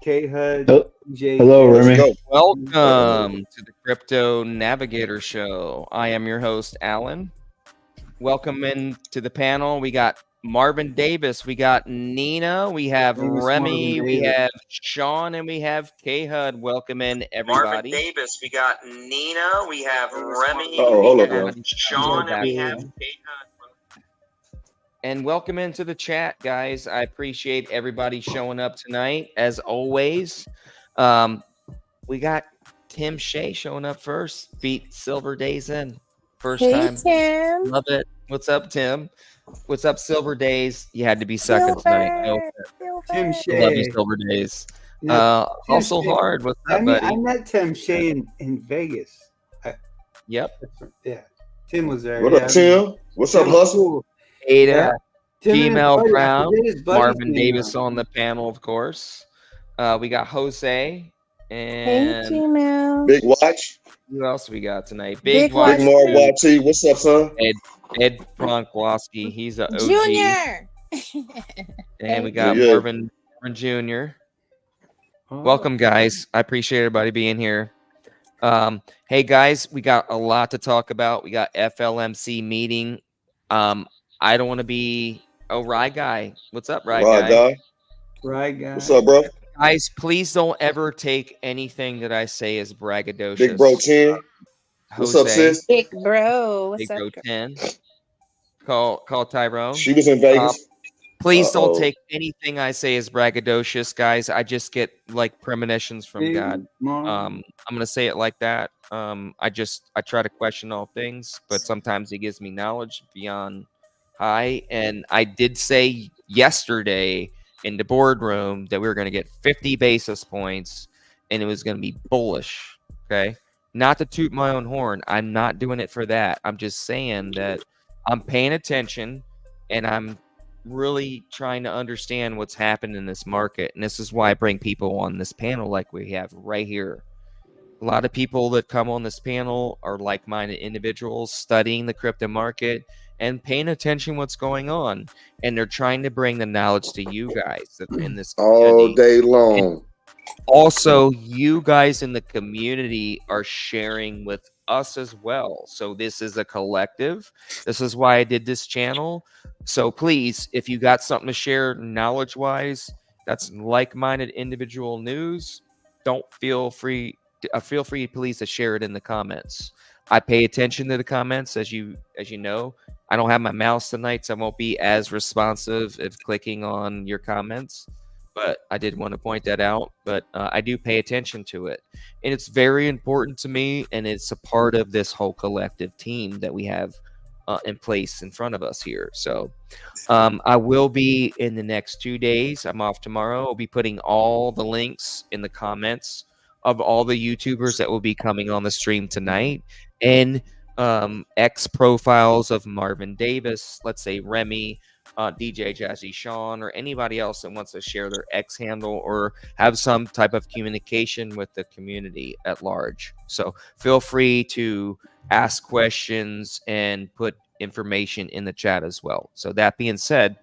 K HUD, DJ. Hello, Remy. Welcome to the Crypto Navigator Show. I am your host, Alan. Welcome in to the panel. We got Marvin Davis, we got Nina, we have Remy, we have Sean, and we have K HUD. Welcome in, everybody. Marvin Davis, we got Nina, we have Remy, hold we up, have Sean, and we have K HUD. And welcome into the chat, guys. I appreciate everybody showing up tonight. As always, we got Tim Shea showing up first. Beat Silver Days in. First time. Tim. Love it. What's up, Tim? What's up, Silver Days? You had to be second tonight. No, Tim Shea. love you, Silver Days. Hustle hard. What's up, buddy? I met Tim Shea in Vegas. Yep. Yeah. Tim was there. What up, Tim? What's up, Hustle? Ada, Tim Gmail Brown, his buddy Marvin came Davis out. on the panel, of course. We got Jose Hey, and Gmail. Big Watch. who else we got tonight? Big Watch, Big Mark YT. What's up, son? Ed Bronklowski. He's a OG. Junior. And we got Yeah. Marvin Jr. Welcome, guys. I appreciate everybody being here. Hey, guys, we got a lot to talk about. We got FLMC meeting. I don't want to be Rye Guy. What's up, Rye Guy? Right, guy. What's up, bro? Guys, please don't ever take anything that I say as braggadocious. Big bro 10. What's up, sis? Big bro. What's Big up? bro 10. Call Tyrone. She was in Vegas. Please don't Uh-oh. take anything I say as braggadocious, guys. I just get like premonitions from God. I'm gonna say it like that. I try to question all things, but sometimes he gives me knowledge beyond high. And I did say yesterday in the boardroom that we were gonna get 50 basis points and it was gonna be bullish. Okay. Not to toot my own horn. I'm not doing it for that. I'm just saying that I'm paying attention and I'm really trying to understand what's happened in this market. And this is why I bring people on this panel like we have right here. A lot of people that come on this panel are like-minded individuals studying the crypto market and paying attention what's going on. And they're trying to bring the knowledge to you guys that are in this community. All day long. And also, you guys in the community are sharing with us as well. So this is a collective. This is why I did this channel. So please, if you got something to share knowledge-wise, that's like-minded individual news, don't feel free please to share it in the comments. I pay attention to the comments, as you know. I don't have my mouse tonight, so I won't be as responsive if clicking on your comments. But I did want to point that out. But I do pay attention to it. And it's very important to me, and it's a part of this whole collective team that we have in place in front of us here. So I will be in the next 2 days. I'm off tomorrow. I'll be putting all the links in the comments of all the YouTubers that will be coming on the stream tonight. And X profiles of Marvin Davis, let's say Remy, DJ Jazzy Sean, or anybody else that wants to share their X handle or have some type of communication with the community at large. So feel free to ask questions and put information in the chat as well. So that being said,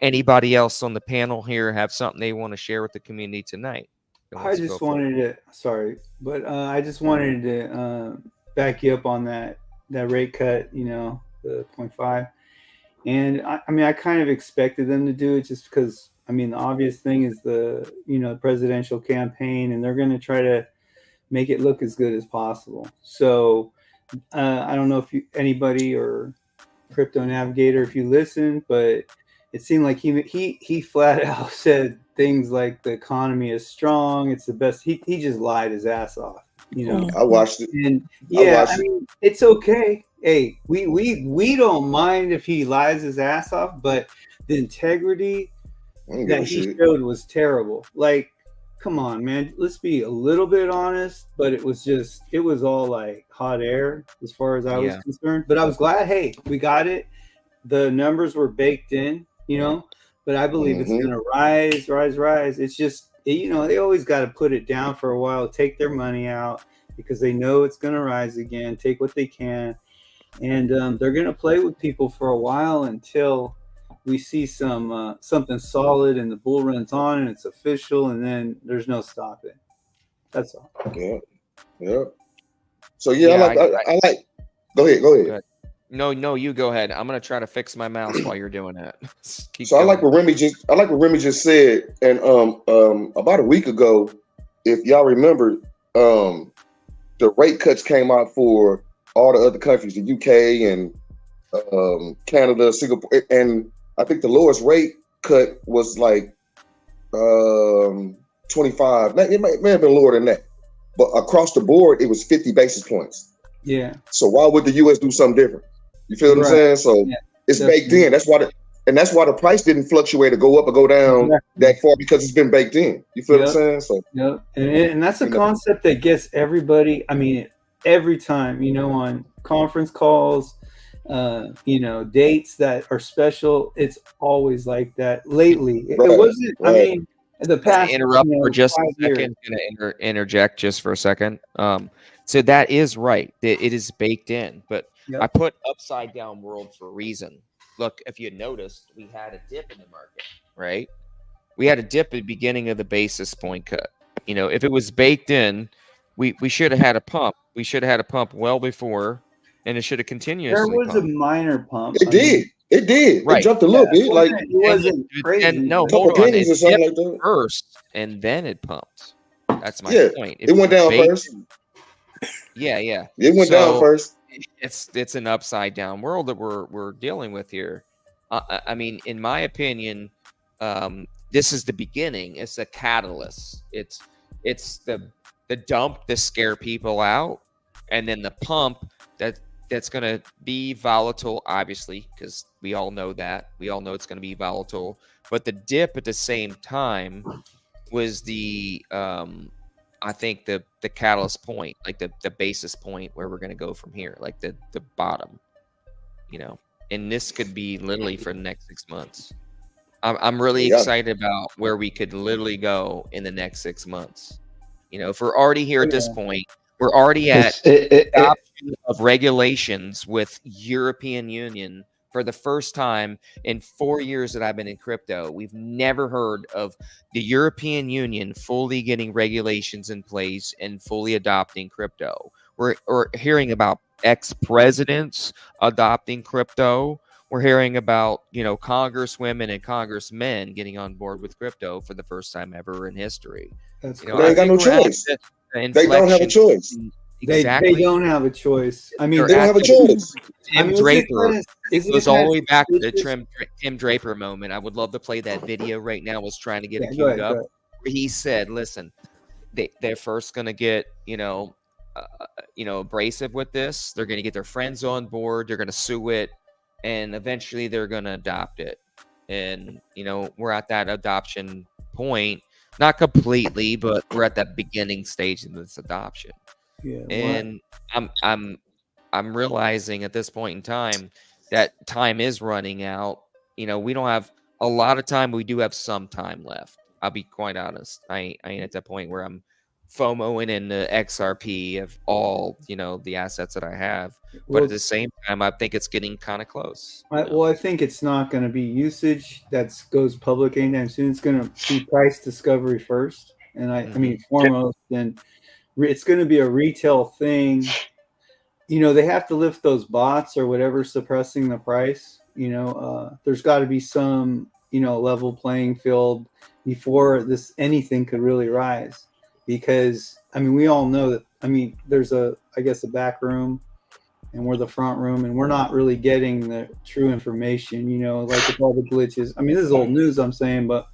anybody else on the panel here have something they want to share with the community tonight? I just wanted to back you up on that rate cut, the 0.5. And I mean, I kind of expected them to do it just because, I mean, the obvious thing is the presidential campaign, and they're going to try to make it look as good as possible. So I don't know if anybody or Crypto Navigator, if you listen, but it seemed like he flat out said things like the economy is strong, it's the best. He just lied his ass off. I watched it. And I mean, it's okay. Hey, we don't mind if he lies his ass off, but the integrity that he showed was terrible. Like, come on, man, let's be a little bit honest. But it was all like hot air as far as I was concerned. But I was glad, hey, we got it. The numbers were baked in, but I believe it's gonna rise. It's just, they always got to put it down for a while, take their money out because they know it's gonna rise again, take what they can. And they're going to play with people for a while until we see some something solid and the bull run's on and it's official, and then there's no stopping. That's all. Yeah. Yeah. So yeah, I like. Go ahead. Good. No, you go ahead. I'm gonna try to fix my mouse while you're doing that. So I like what Remy just said, and about a week ago, if y'all remember, the rate cuts came out for all the other countries, the UK and Canada, Singapore, and I think the lowest rate cut was like 25. It may have been lower than that, but across the board, it was 50 basis points. Yeah. So why would the US do something different? You feel what I'm saying? So it's baked in. That's why the price didn't fluctuate or go up or go down that far, because it's been baked in. You feel what I'm saying? So and that's a concept that gets everybody. I mean, every time, on conference calls, dates that are special, it's always like that. Lately, it wasn't. Right. I mean, the past. Interrupt for just a second. Going to interject just for a second. So that is right. It is baked in, but I put upside down world for a reason. Look, if you noticed, we had a dip in the market, right? We had a dip at the beginning of the basis point cut. If it was baked in, we should have had a pump. We should have had a pump well before, and it should have continuously. There was pumped. a minor pump. It did. Right. It jumped a little bit. It wasn't crazy. No, hold on. It dipped like first, and then it pumped. That's my point. It went down first. Yeah. It went down first. It's an upside down world that we're dealing with here. I mean, in my opinion, this is the beginning. It's a catalyst. It's the dump to scare people out, and then the pump that's going to be volatile, obviously, because we all know that. We all know it's going to be volatile. But the dip at the same time was the I think the catalyst point, like the basis point where we're going to go from here, like the bottom, and this could be literally for the next 6 months. I'm really excited about where we could literally go in the next 6 months. If we're already here at this point, we're already at adoption of regulations with European Union. For the first time in 4 years that I've been in crypto, we've never heard of the European Union fully getting regulations in place and fully adopting crypto. We're hearing about ex-presidents adopting crypto. We're hearing about, congresswomen and congressmen getting on board with crypto for the first time ever in history. They ain't got no choice. They don't have a choice. Exactly. They don't have a choice. I mean, they don't have a choice. Tim Draper. It goes all the way back to the Tim Draper moment. I would love to play that video right now. I was trying to get it queued up. Where he said, listen, they're first going to get, abrasive with this. They're going to get their friends on board. They're going to sue it. And eventually they're going to adopt it. And, we're at that adoption point. Not completely, but we're at that beginning stage of this adoption. Yeah, and I'm realizing at this point in time that time is running out. We don't have a lot of time. We do have some time left. I'll be quite honest. I ain't at that point where I'm FOMOing in the XRP of all, the assets that I have. But at the same time, I think it's getting kind of close. I think it's not going to be usage that goes public anytime soon. It's going to be price discovery first. And I mean, foremost, then it's going to be a retail thing. They have to lift those bots or whatever suppressing the price. There's got to be some, level playing field before anything could really rise. Because, we all know that, there's a back room and we're the front room and we're not really getting the true information, like with all the glitches. This is old news I'm saying, but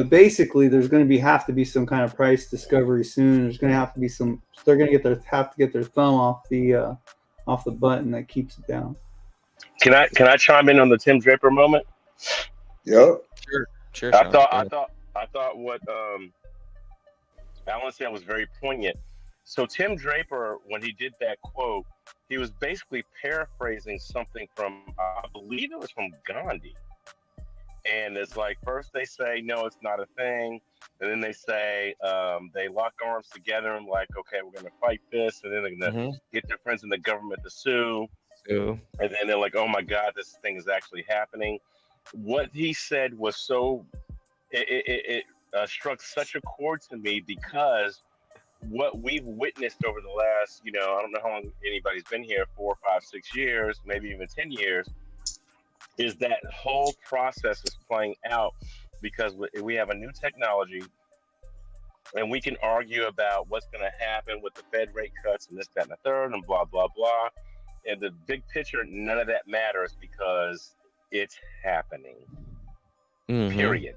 basically there's going to have to be some kind of price discovery soon. There's going to have to be they're going to have to get their thumb off the button that keeps it down. Can I chime in on the Tim Draper moment? Yeah. Sure. I thought what Alan said was very poignant. So Tim Draper, when he did that quote, he was basically paraphrasing something from, I believe it was from Gandhi. And it's like, first they say, no, it's not a thing. And then they say, they lock arms together and like, okay, we're going to fight this. And then they're going to get their friends in the government to sue. And then they're like, oh my God, this thing is actually happening. what he said was so it struck such a chord to me because what we've witnessed over the last, I don't know how long anybody's been here, 4, 5, 6 years, maybe even 10 years, is that whole process is playing out because we have a new technology and we can argue about what's going to happen with the Fed rate cuts and this, that, and the third, and blah, blah, blah. And the big picture, none of that matters because it's happening. Period.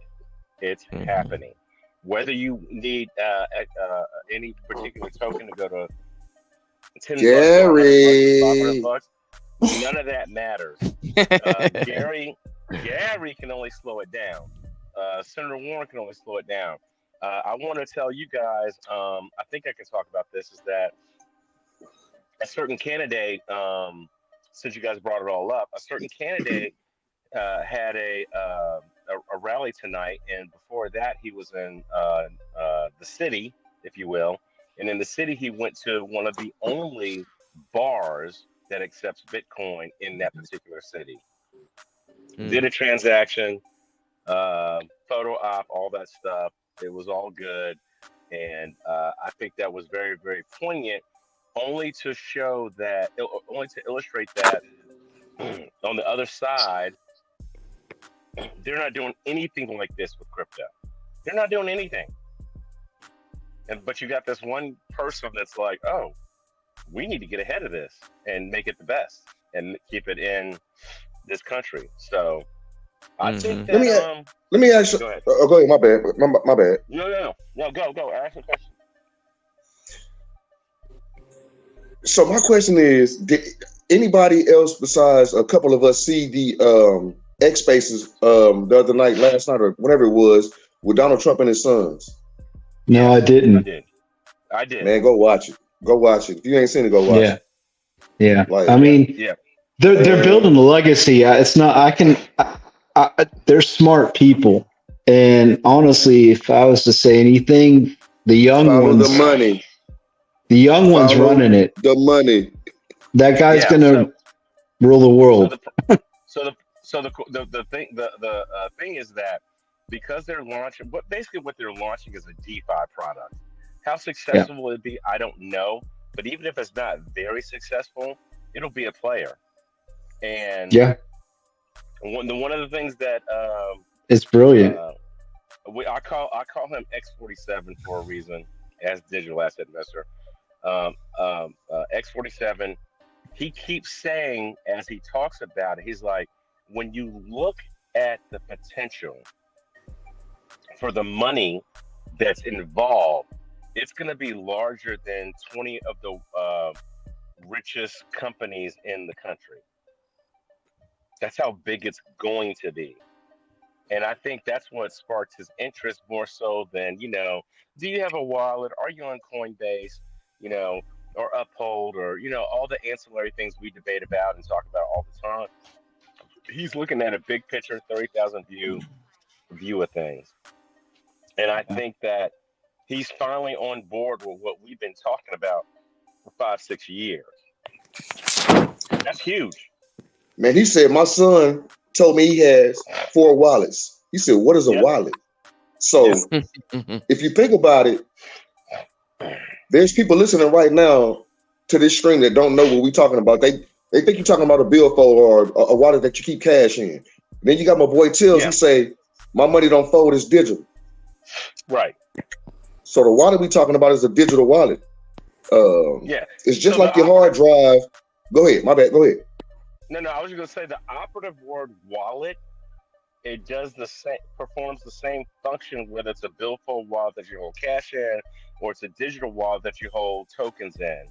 It's happening. Whether you need any particular token to go to $10 Gary. $100 none of that matters. Gary can only slow it down. Senator Warren can only slow it down. I want to tell you guys, I think I can talk about this, is that a certain candidate, since you guys brought it all up, a certain candidate had a rally tonight, and before that he was in the city, if you will, and in the city he went to one of the only bars that accepts Bitcoin in that particular city. Did a transaction, photo op, all that stuff. It was all good, and I think that was very, very poignant, only to illustrate that on the other side, they're not doing anything like this with crypto. They're not doing anything. But you got this one person that's like, oh, we need to get ahead of this and make it the best and keep it in this country. So I think that let me ask you. Go ahead. Go ahead. My bad. My bad. No. Go. Ask a question. So my question is: did anybody else besides a couple of us see the X Spaces the other night, last night, or whatever it was, with Donald Trump and his sons? No, I didn't. I did. Man, go watch it. Go watch it. If you ain't seen it, go watch it. Yeah. Like, I mean, they're building a legacy. It's not. They're smart people, and honestly, if I was to say anything, the young ones, the young ones running it. The money. That guy's gonna rule the world. So the thing is that because they're launching, what they're launching is a DeFi product. How successful will it be? I don't know. But even if it's not very successful, it'll be a player. And one of the things that it's brilliant. I call him X47 for a reason, as digital asset investor. X47, he keeps saying as he talks about it, he's like, when you look at the potential for the money that's involved, it's going to be larger than 20 of the richest companies in the country. That's how big it's going to be. And I think that's what sparked his interest more so than, do you have a wallet? Are you on Coinbase? Or Uphold, or, all the ancillary things we debate about and talk about all the time. He's looking at a big picture, 30,000 view of things. And I think that he's finally on board with what we've been talking about for 5-6 years. That's huge. Man, he said, my son told me he has 4 wallets. He said, what is a wallet? So if you think about it, there's people listening right now to this stream that don't know what we're talking about. They think you're talking about a billfold or a wallet that you keep cash in. Then you got my boy Tills, he say, my money don't fold, it's digital. Right. So the wallet we talking about is a digital wallet. It's just like your hard drive. Go ahead, my bad, go ahead. No, I was just gonna say the operative word wallet, it does performs the same function whether it's a billfold wallet that you hold cash in or it's a digital wallet that you hold tokens in,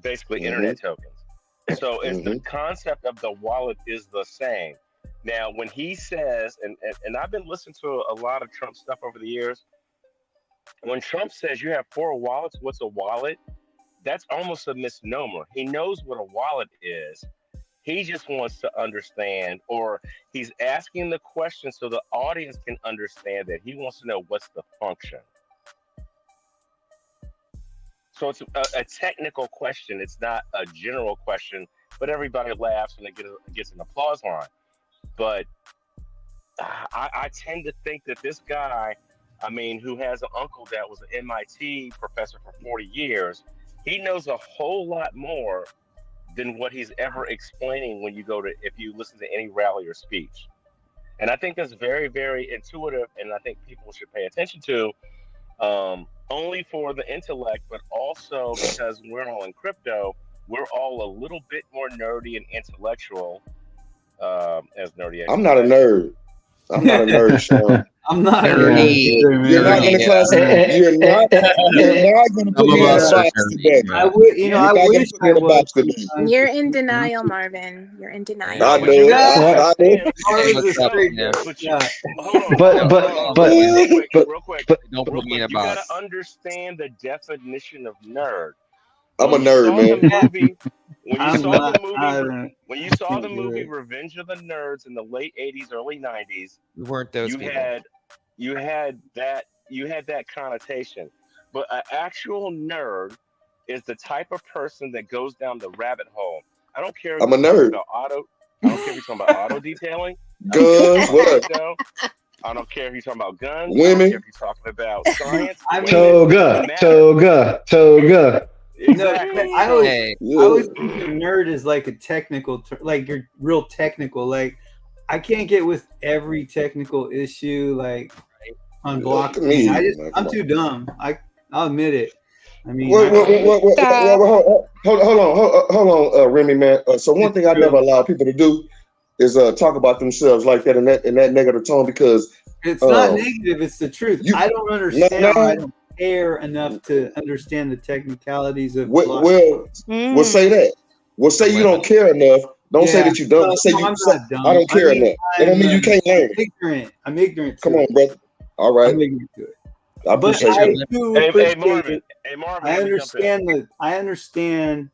basically internet tokens. So it's the concept of the wallet is the same. Now, when he says, and I've been listening to a lot of Trump stuff over the years, when Trump says you have 4 wallets, what's a wallet? That's almost a misnomer. He knows what a wallet is. He just wants to understand, or he's asking the question so the audience can understand that he wants to know what's the function. So it's a technical question. It's not a general question, but everybody laughs and it gets an applause line. But I tend to think that this guy, I mean, who has an uncle that was an MIT professor for 40 years, he knows a whole lot more than what he's ever explaining when you go to, if you listen to any rally or speech. And I think that's very, very intuitive, and I think people should pay attention to, only for the intellect, but also because we're all in crypto, we're all a little bit more nerdy and intellectual. As nerdy as I'm not a nerd. I'm not a nerd, Sean. I'm not a Nerdy. nerd either, You're not man. going to class. You're not going to put Some me of in a us are box today. nerdy, I man. would, you know, You're I not going wish to put me I in a was. box today. You're in denial, Marvin. You're in denial. I But do. you gotta What? I do. understand. Marvin's a What's up, straight man? nerd. But you, Yeah. hold on, But- hold on, but- hold on, but- real quick, but- real quick, but- Don't real put me in quick. a You gotta box. understand the definition of nerd. I'm a When you nerd, saw man. the movie, when you I'm saw not. the movie, I don't. when you saw can't the do movie it. Revenge of the Nerds in the late '80s, early '90s, We weren't those you people. had that connotation. But an actual nerd is the type of person that goes down the rabbit hole. I don't care if I'm a you're talking nerd. about auto. I don't care if you're talking about auto detailing. Guns, what up? Crypto. I don't care if you're talking about guns. I don't Women. care if you're talking about science. I mean, Toga, toga. Exactly. I always, Hey, I always think a nerd is like a technical, like you're real technical. Like I can't get with every technical issue, like on Look at blockchain. me, I just, man, I'm come too dumb. I'll admit it. I mean, Hold on, Remy, man. So one thing I never allow people to do is talk about themselves like that in that negative tone, because it's not negative. It's the truth. I don't understand. No. I don't care enough to understand the technicalities of. well, Mm. we'll say that. We'll say you don't care enough. Don't say that you don't. No, Say no, you. I'm Say, not dumb. I don't care I mean, enough. That don't mean you can't learn. I'm ignorant. Come to on, it. brother. All right. I'm ignorant to it. I But appreciate I you. do Hey, appreciate Marvin. it. Hey, Marvin. I let me jump in. understand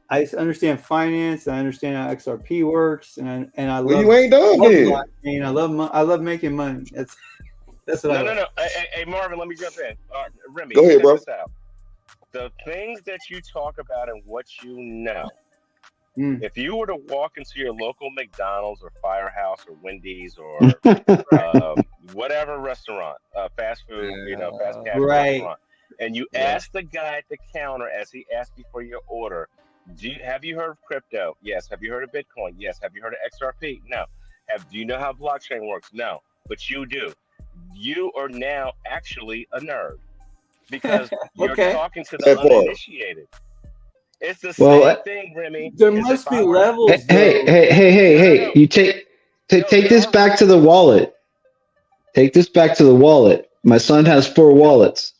I understand finance. I understand how XRP works, and I Well, love. you ain't done love then. blockchain. I love making money. That's what I love. No. Hey, Marvin, let me jump in. Remy, Go ahead, check bro. this out. The things that you talk about and what you know. Mm. If you were to walk into your local McDonald's or Firehouse or Wendy's or whatever restaurant, fast food, fast casual restaurant, and you ask the guy at the counter as he asks you for your order, have you heard of crypto? Yes. Have you heard of Bitcoin? Yes. Have you heard of XRP? No. Do you know how blockchain works? No. But you do. You are now actually a nerd because you're talking to the uninitiated. It's the same thing, Remy. There must be levels. Hey! You take this back to the wallet. Take this back to the wallet. My son has 4 wallets.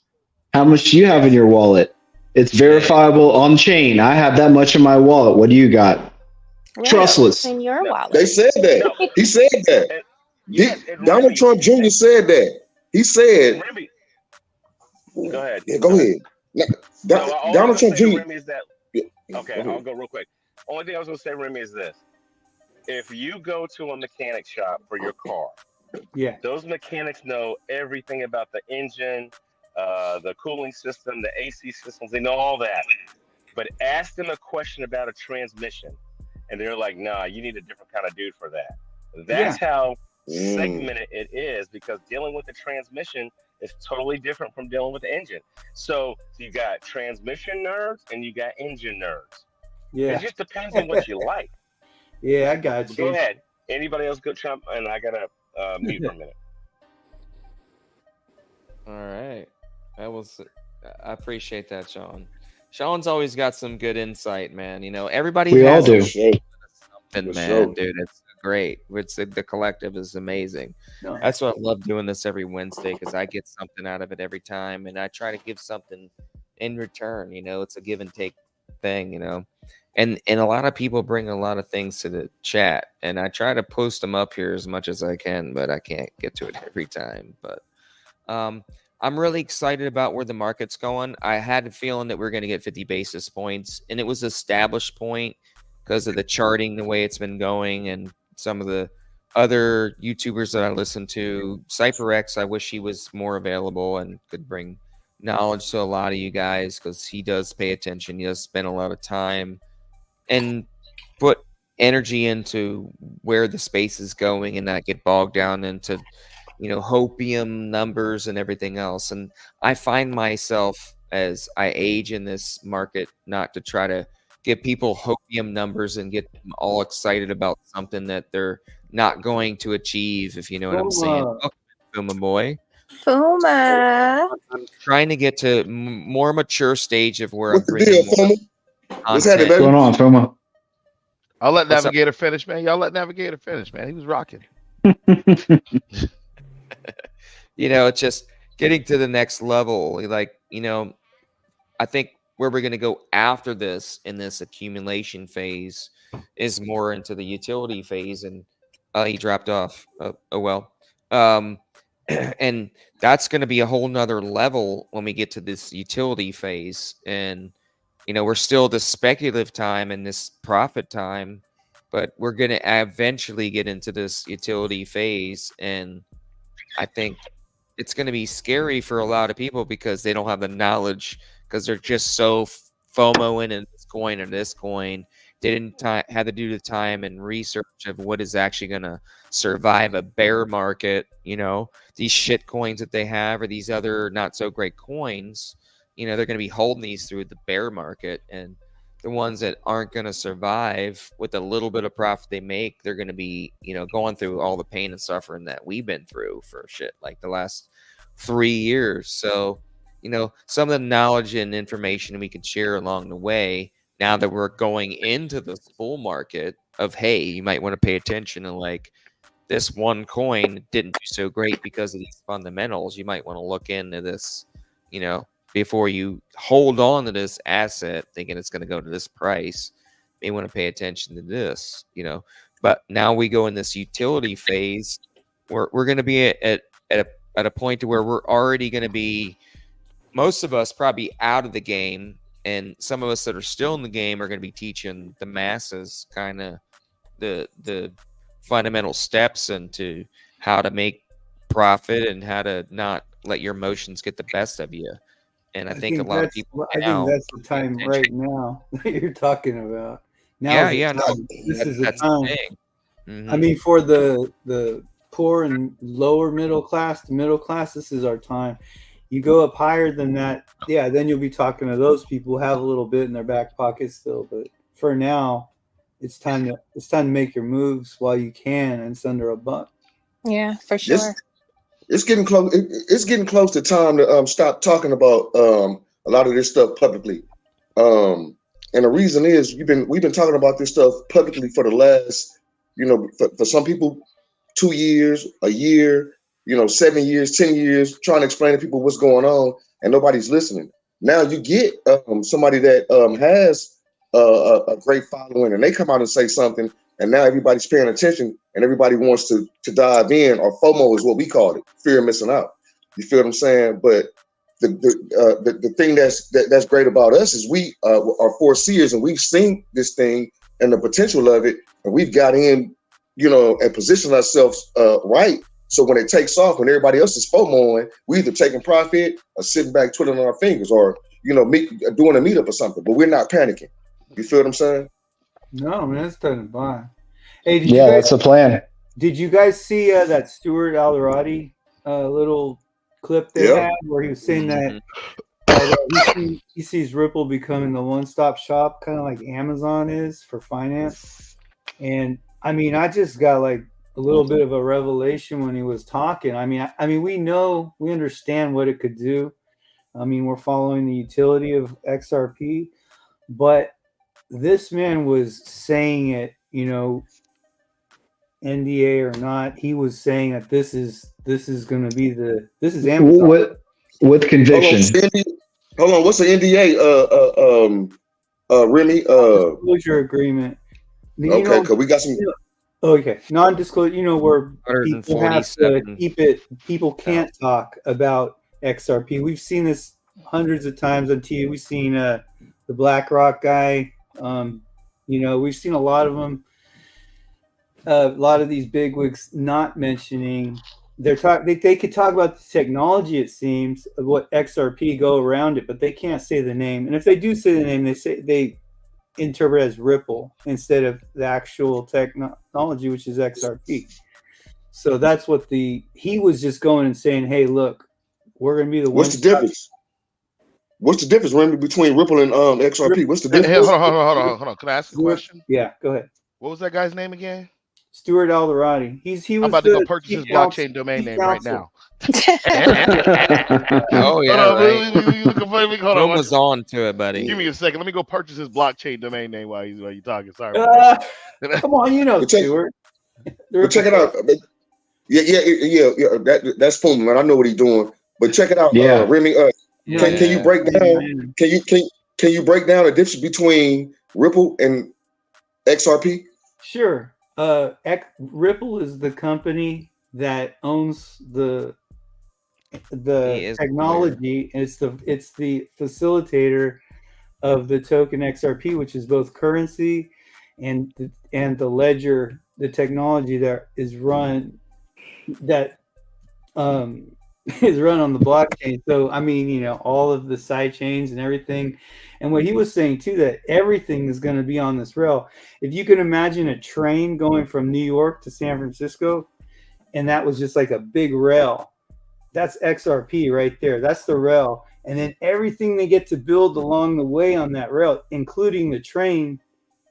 How much do you have in your wallet? It's verifiable on chain. I have that much in my wallet. What do you got? Trustless. In your wallet. They said that. No. He said that. Donald Remy, Trump Jr. said that. He said. Remy, go ahead. Yeah, go ahead. Donald Trump Jr. Remy, is that, okay, I'll go real quick. Only thing I was going to say, Remy, is this. If you go to a mechanic shop for your car, those mechanics know everything about the engine, the cooling system, the AC systems. They know all that. But ask them a question about a transmission, and they're like, nah, you need a different kind of dude for that. That's how segmented it is, because dealing with the transmission is totally different from dealing with the engine. So you got transmission nerds and you got engine nerds. It just depends on what you like. Yeah, I got you. Go ahead. Anybody else go Trump? And I gotta mute for a minute. All right. I appreciate that, Sean. Sean's always got some good insight, man. Everybody We all has do. something, man, dude. It's great. The collective is amazing. No. That's why I love doing this every Wednesday, because I get something out of it every time, and I try to give something in return. It's a give and take thing, and a lot of people bring a lot of things to the chat, and I try to post them up here as much as I can, but I can't get to it every time. But I'm really excited about where the market's going. I had a feeling that we're going to get 50 basis points, and it was an established point because of the charting, the way it's been going, and some of the other YouTubers that I listen to. CypherX, I wish he was more available and could bring knowledge to a lot of you guys, because he does pay attention. He does spend a lot of time and put energy into where the space is going and not get bogged down into, hopium numbers and everything else. And I find myself as I age in this market not to try to give people hopium numbers and get them all excited about something that they're not going to achieve, if you know what I'm saying. Fuma boy. Fuma. I'm trying to get to more mature stage of where What's I'm the bringing deal, more Fuma? What's happening, content. baby? What's going on, Fuma? I'll let What's Navigator finish, man. Y'all let Navigator finish, man. He was rocking. It's just getting to the next level. Like, I think where we're going to go after this in this accumulation phase is more into the utility phase. And he dropped off. Oh well. And that's going to be a whole nother level when we get to this utility phase. And, we're still the speculative time and this profit time, but we're going to eventually get into this utility phase. And I think it's going to be scary for a lot of people because they don't have the knowledge, because they're just so FOMOing in this coin or this coin. They didn't have to do the time and research of what is actually going to survive a bear market. These shit coins that they have, or these other not so great coins, they're going to be holding these through the bear market. And the ones that aren't going to survive with a little bit of profit they make, they're going to be, going through all the pain and suffering that we've been through for shit like the last 3 years. So, some of the knowledge and information we could share along the way, now that we're going into the bull market, of, hey, you might want to pay attention, and like this one coin didn't do so great because of these fundamentals. You might want to look into this, before you hold on to this asset thinking it's going to go to this price. You want to pay attention to this, But now we go in this utility phase. We're going to be at a point to where we're already going to be, most of us probably out of the game, and some of us that are still in the game are going to be teaching the masses kind of the fundamental steps into how to make profit and how to not let your emotions get the best of you. And I think a lot of people now, I think that's the time right now that you're talking about. Now, this is the time. Mm-hmm. I mean, for the poor and lower middle class, the middle class, this is our time. You go up higher than that, then you'll be talking to those people who have a little bit in their back pocket still. But for now, it's time to make your moves while you can, and it's under $1. Yeah, for sure. It's getting close. It's getting close to time to stop talking about a lot of this stuff publicly. And the reason is we've been talking about this stuff publicly for the last, for some people, 2 years, a year, 7 years, 10 years, trying to explain to people what's going on, and nobody's listening. Now you get somebody that has a great following, and they come out and say something, and now everybody's paying attention, and everybody wants to dive in, or FOMO is what we call it, fear of missing out. You feel what I'm saying? But the thing that's great about us is we are foreseers, and we've seen this thing and the potential of it, and we've got in, and positioned ourselves right. So when it takes off, when everybody else is FOMOing, we either taking profit or sitting back twiddling our fingers, or doing a meetup or something. But we're not panicking. You feel what I'm saying? No, man, it's time to buy. Hey, that's the plan. Did you guys see that Stuart Alderati little clip they had where he was saying that he sees Ripple becoming the one-stop shop, kind of like Amazon is for finance? And I mean, I just got like a little bit of a revelation when he was talking. I mean, we understand what it could do. I mean, we're following the utility of XRP, but this man was saying it, NDA or not, he was saying that this is going to be this is Amazon with conviction. Hold on, what's the NDA? Remy, disclosure agreement. Okay, because we got some. Okay, non-disclosure. Where people have to keep it. People can't talk about XRP. We've seen this hundreds of times on TV. We've seen the BlackRock guy. We've seen a lot of them. A lot of these bigwigs not mentioning they could talk about the technology, it seems, of what XRP go around it, but they can't say the name. And if they do say the name, they interpret as Ripple instead of the actual technology, which is XRP. So that's what he was just going and saying, hey, look, we're going to be the What's the difference? What's the difference, Remy, between Ripple and XRP? What's the difference? Hey, hold on. Can I ask a question? Yeah, go ahead. What was that guy's name again? Stuart Alderati. He was I'm about to go purchase his blockchain domain name right now. Oh yeah, right. Hold on. Was on to it, buddy. Give me a second. Let me go purchase his blockchain domain name while you're talking. Sorry. Come on, you know, Stuart. But check it out. Yeah. That's Puma, man. I know what he's doing. But check it out, Remy. Can you break down? Can you break down the difference between Ripple and XRP? Sure. Ripple is the company that owns the technology. It's the facilitator of the token XRP, which is both currency and the ledger, the technology that is run is run on the blockchain. So I mean, you know, all of the side chains and everything. And what he was saying too, that everything is going to be on this rail. If you can imagine a train going from New York to San Francisco, and that was just like a big rail, that's XRP right there. That's the rail. And then everything they get to build along the way on that rail, including the train,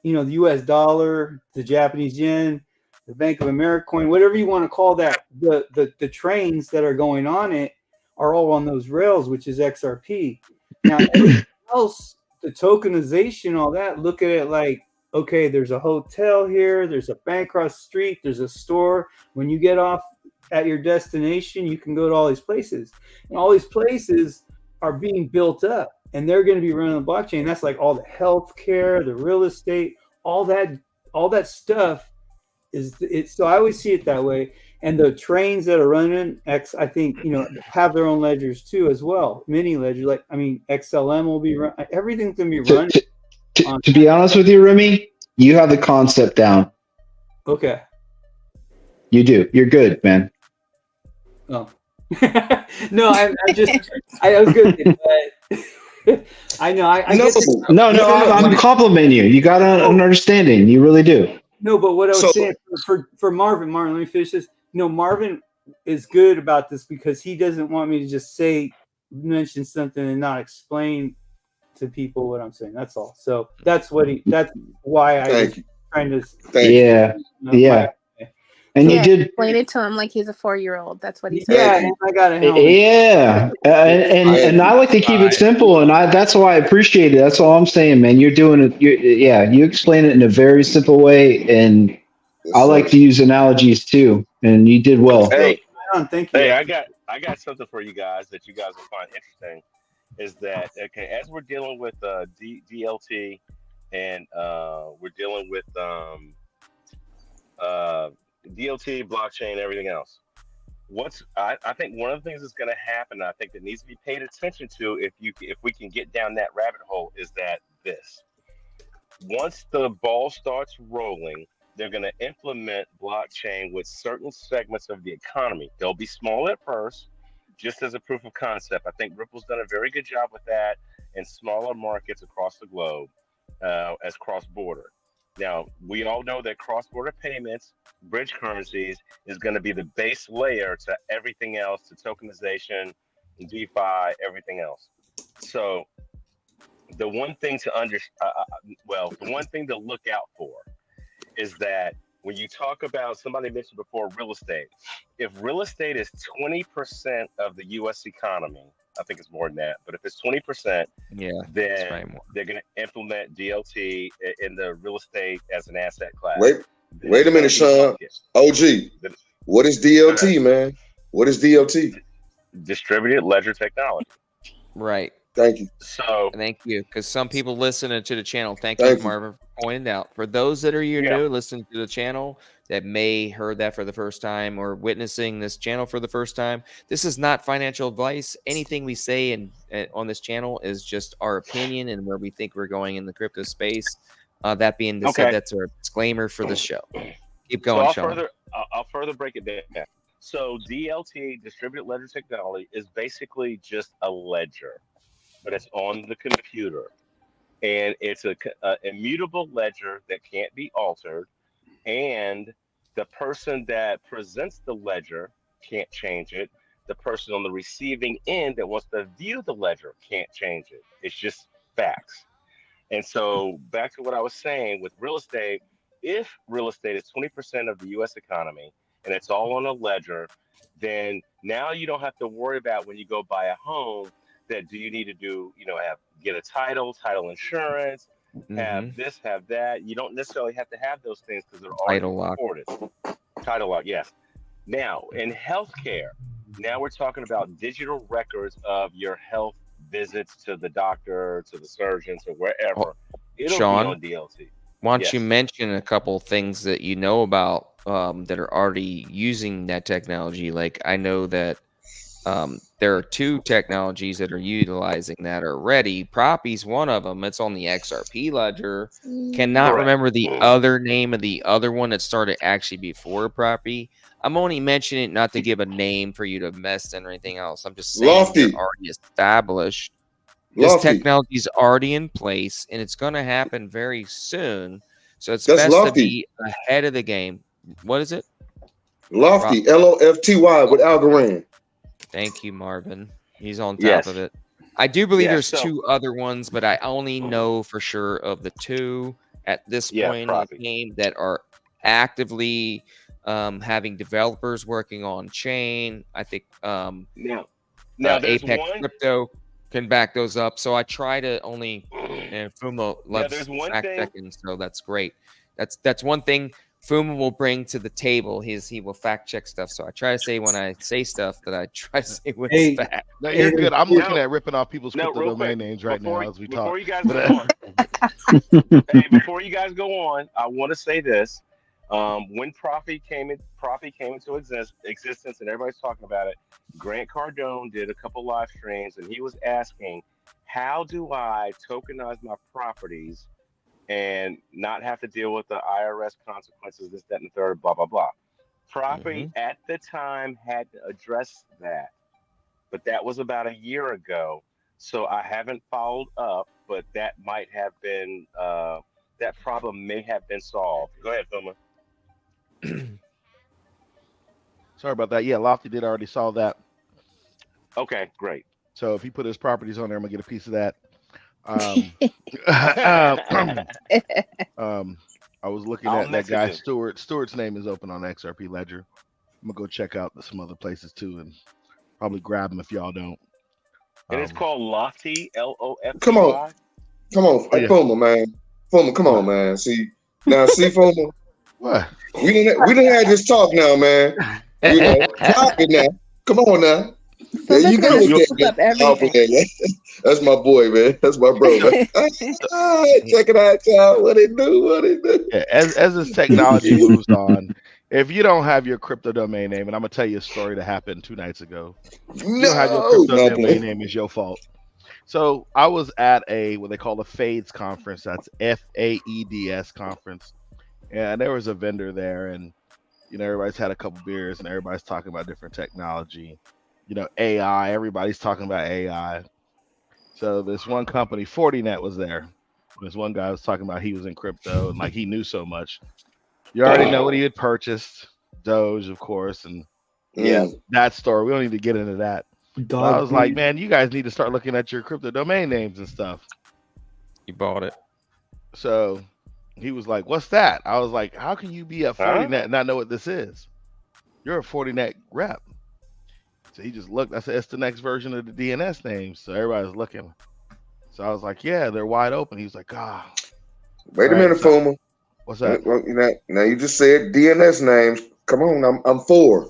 you know, the US dollar, the Japanese yen, the Bank of America coin, whatever you want to call that, the trains that are going on it are all on those rails, which is XRP. Now, everything else, the tokenization, all that, look at it like, okay, there's a hotel here, there's a bank across the street, there's a store. When you get off at your destination, you can go to all these places. And all these places are being built up, and they're going to be running on the blockchain. That's like all the healthcare, the real estate, all that stuff. So I always see it that way. And the trains that are running I think, you know, have their own ledgers too as well. Mini ledger, like, I mean, XLM will be run. Everything's gonna be run. To be honest with you, Remy, you have the concept down. Okay. You do. You're good, man. Oh. No, I was good. I know. I'm complimenting you. You got an understanding. You really do. No, but what I was saying for Marvin, let me finish this. No, Marvin is good about this because he doesn't want me to just mention something and not explain to people what I'm saying. That's all. So that's why I was trying to. Yeah. And you did explain it to him like he's a 4-year-old. That's what he said. Yeah, I gotta help. Yeah, and I like to keep it simple, and that's why I appreciate it. That's all I'm saying, man. You're doing it. You explain it in a very simple way, and I like to use analogies too. And you did well. Hey, thank you. Hey, I got something for you guys that you guys will find interesting. Is that okay? As we're dealing with DLT, and we're dealing with DLT, blockchain, everything else. I think one of the things that's going to happen, I think that needs to be paid attention to if we can get down that rabbit hole, is that once the ball starts rolling, they're going to implement blockchain with certain segments of the economy. They'll be small at first, just as a proof of concept. I think Ripple's done a very good job with that in smaller markets across the globe as cross-border. Now, we all know that cross-border payments, bridge currencies, is going to be the base layer to everything else, to tokenization, DeFi, everything else. So the one thing to the one thing to look out for is that when you talk about, somebody mentioned before, real estate. If real estate is 20% of the U.S. economy, I think it's more than that, but if it's 20%, then they're going to implement DLT in the real estate as an asset class. Wait a minute, Sean. OG, what is DLT, man? What is DLT? Distributed ledger technology. Right. Thank you. Thank you, because some people listening to the channel. Thank you, Marvin, for pointing out. For those that are new, listening to the channel, that may heard that for the first time or witnessing this channel for the first time, this is not financial advice. Anything we say on this channel is just our opinion and where we think we're going in the crypto space. That being said, that's our disclaimer for the show. Keep going, Sean. I'll further break it down. So DLT, distributed ledger technology, is basically just a ledger, but it's on the computer. and it's a immutable ledger that can't be altered, and the person that presents the ledger can't change it. The person on the receiving end that wants to view the ledger can't change it. It's just facts. And so, back to what I was saying with real estate, if real estate is 20% of the US economy and it's all on a ledger, then now you don't have to worry about when you go buy a home that do you need to do, get a title insurance, have this, have that. You don't necessarily have to have those things because they're already Title lock. recorded. Title lock, yes. Now, in healthcare, now we're talking about digital records of your health visits to the doctor, to the surgeon, to wherever. It'll Sean, be on DLT. Why don't you mention a couple things that you know about that are already using that technology? Like I know that there are 2 technologies that are utilizing that already. Propy's one of them. It's on the XRP ledger. Cannot remember the other name of the other one that started actually before Propy. I'm only mentioning it not to give a name for you to mess in or anything else. I'm just saying they're already established. This technology is already in place, and it's going to happen very soon. So it's best to be ahead of the game. What is it? Lofty, Lofty with Algorand. Thank you, Marvin. He's on top of it. I do believe there's 2 other ones, but I only know for sure of the 2 at this point in the game that are actively having developers working on chain. I think now Apex Crypto can back those up. So I try to only Fumo loves fact checking, so that's great. That's one thing Fuma will bring to the table. He will fact check stuff. So I try to say when I say stuff that I try to say when it's fact. No, you're good. I'm looking at ripping off people's crypto domain names right now as we talk. Before you guys go on, before you guys go on, I want to say this. When Propy came into existence, and everybody's talking about it, Grant Cardone did a couple live streams, and he was asking, "How do I tokenize my properties and not have to deal with the IRS consequences, this, that, and the third, blah, blah, blah?" Propy at the time had to address that, but that was about a year ago. So I haven't followed up, but that might have been, that problem may have been solved. Go ahead, Fuma. Sorry about that. Yeah, Lofty did already solve that. Okay, great. So if he put his properties on there, I'm gonna get a piece of that. I was looking at that guy Stewart. Stewart's name is open on the XRP ledger. I'm gonna go check out some other places too, and probably grab them if y'all don't. And it's called Lofty, Lofty. Come on, hey, Fuma, man. Fuma, come on, man. See, Fuma. What? We didn't have this talk now, man. You know, talking now. Come on now. Yeah, you got it. That's my boy, man. That's my bro, man. Check it out, y'all. What it do? Yeah, as this technology moves on, if you don't have your crypto domain name, and I'm gonna tell you a story that happened 2 nights ago. If you don't have your crypto domain name, is your fault. So I was at what they call the FAEDS conference. That's FAEDS conference, and there was a vendor there, and everybody's had a couple beers, and everybody's talking about different technology. AI. Everybody's talking about AI. So this one company, Fortinet, was there. This one guy was talking about he was in crypto and like he knew so much. You already know what he had purchased, Doge, of course, and that story. We don't need to get into that. But I was like, man, you guys need to start looking at your crypto domain names and stuff. You bought it. So he was like, what's that? I was like, how can you be at Fortinet and not know what this is? You're a Fortinet rep. So he just looked. I said, it's the next version of the DNS names. So everybody was looking. So I was like, yeah, they're wide open. He was like, Wait a minute, Fuma. What's that? Well, now you just said DNS names. Come on, I'm for.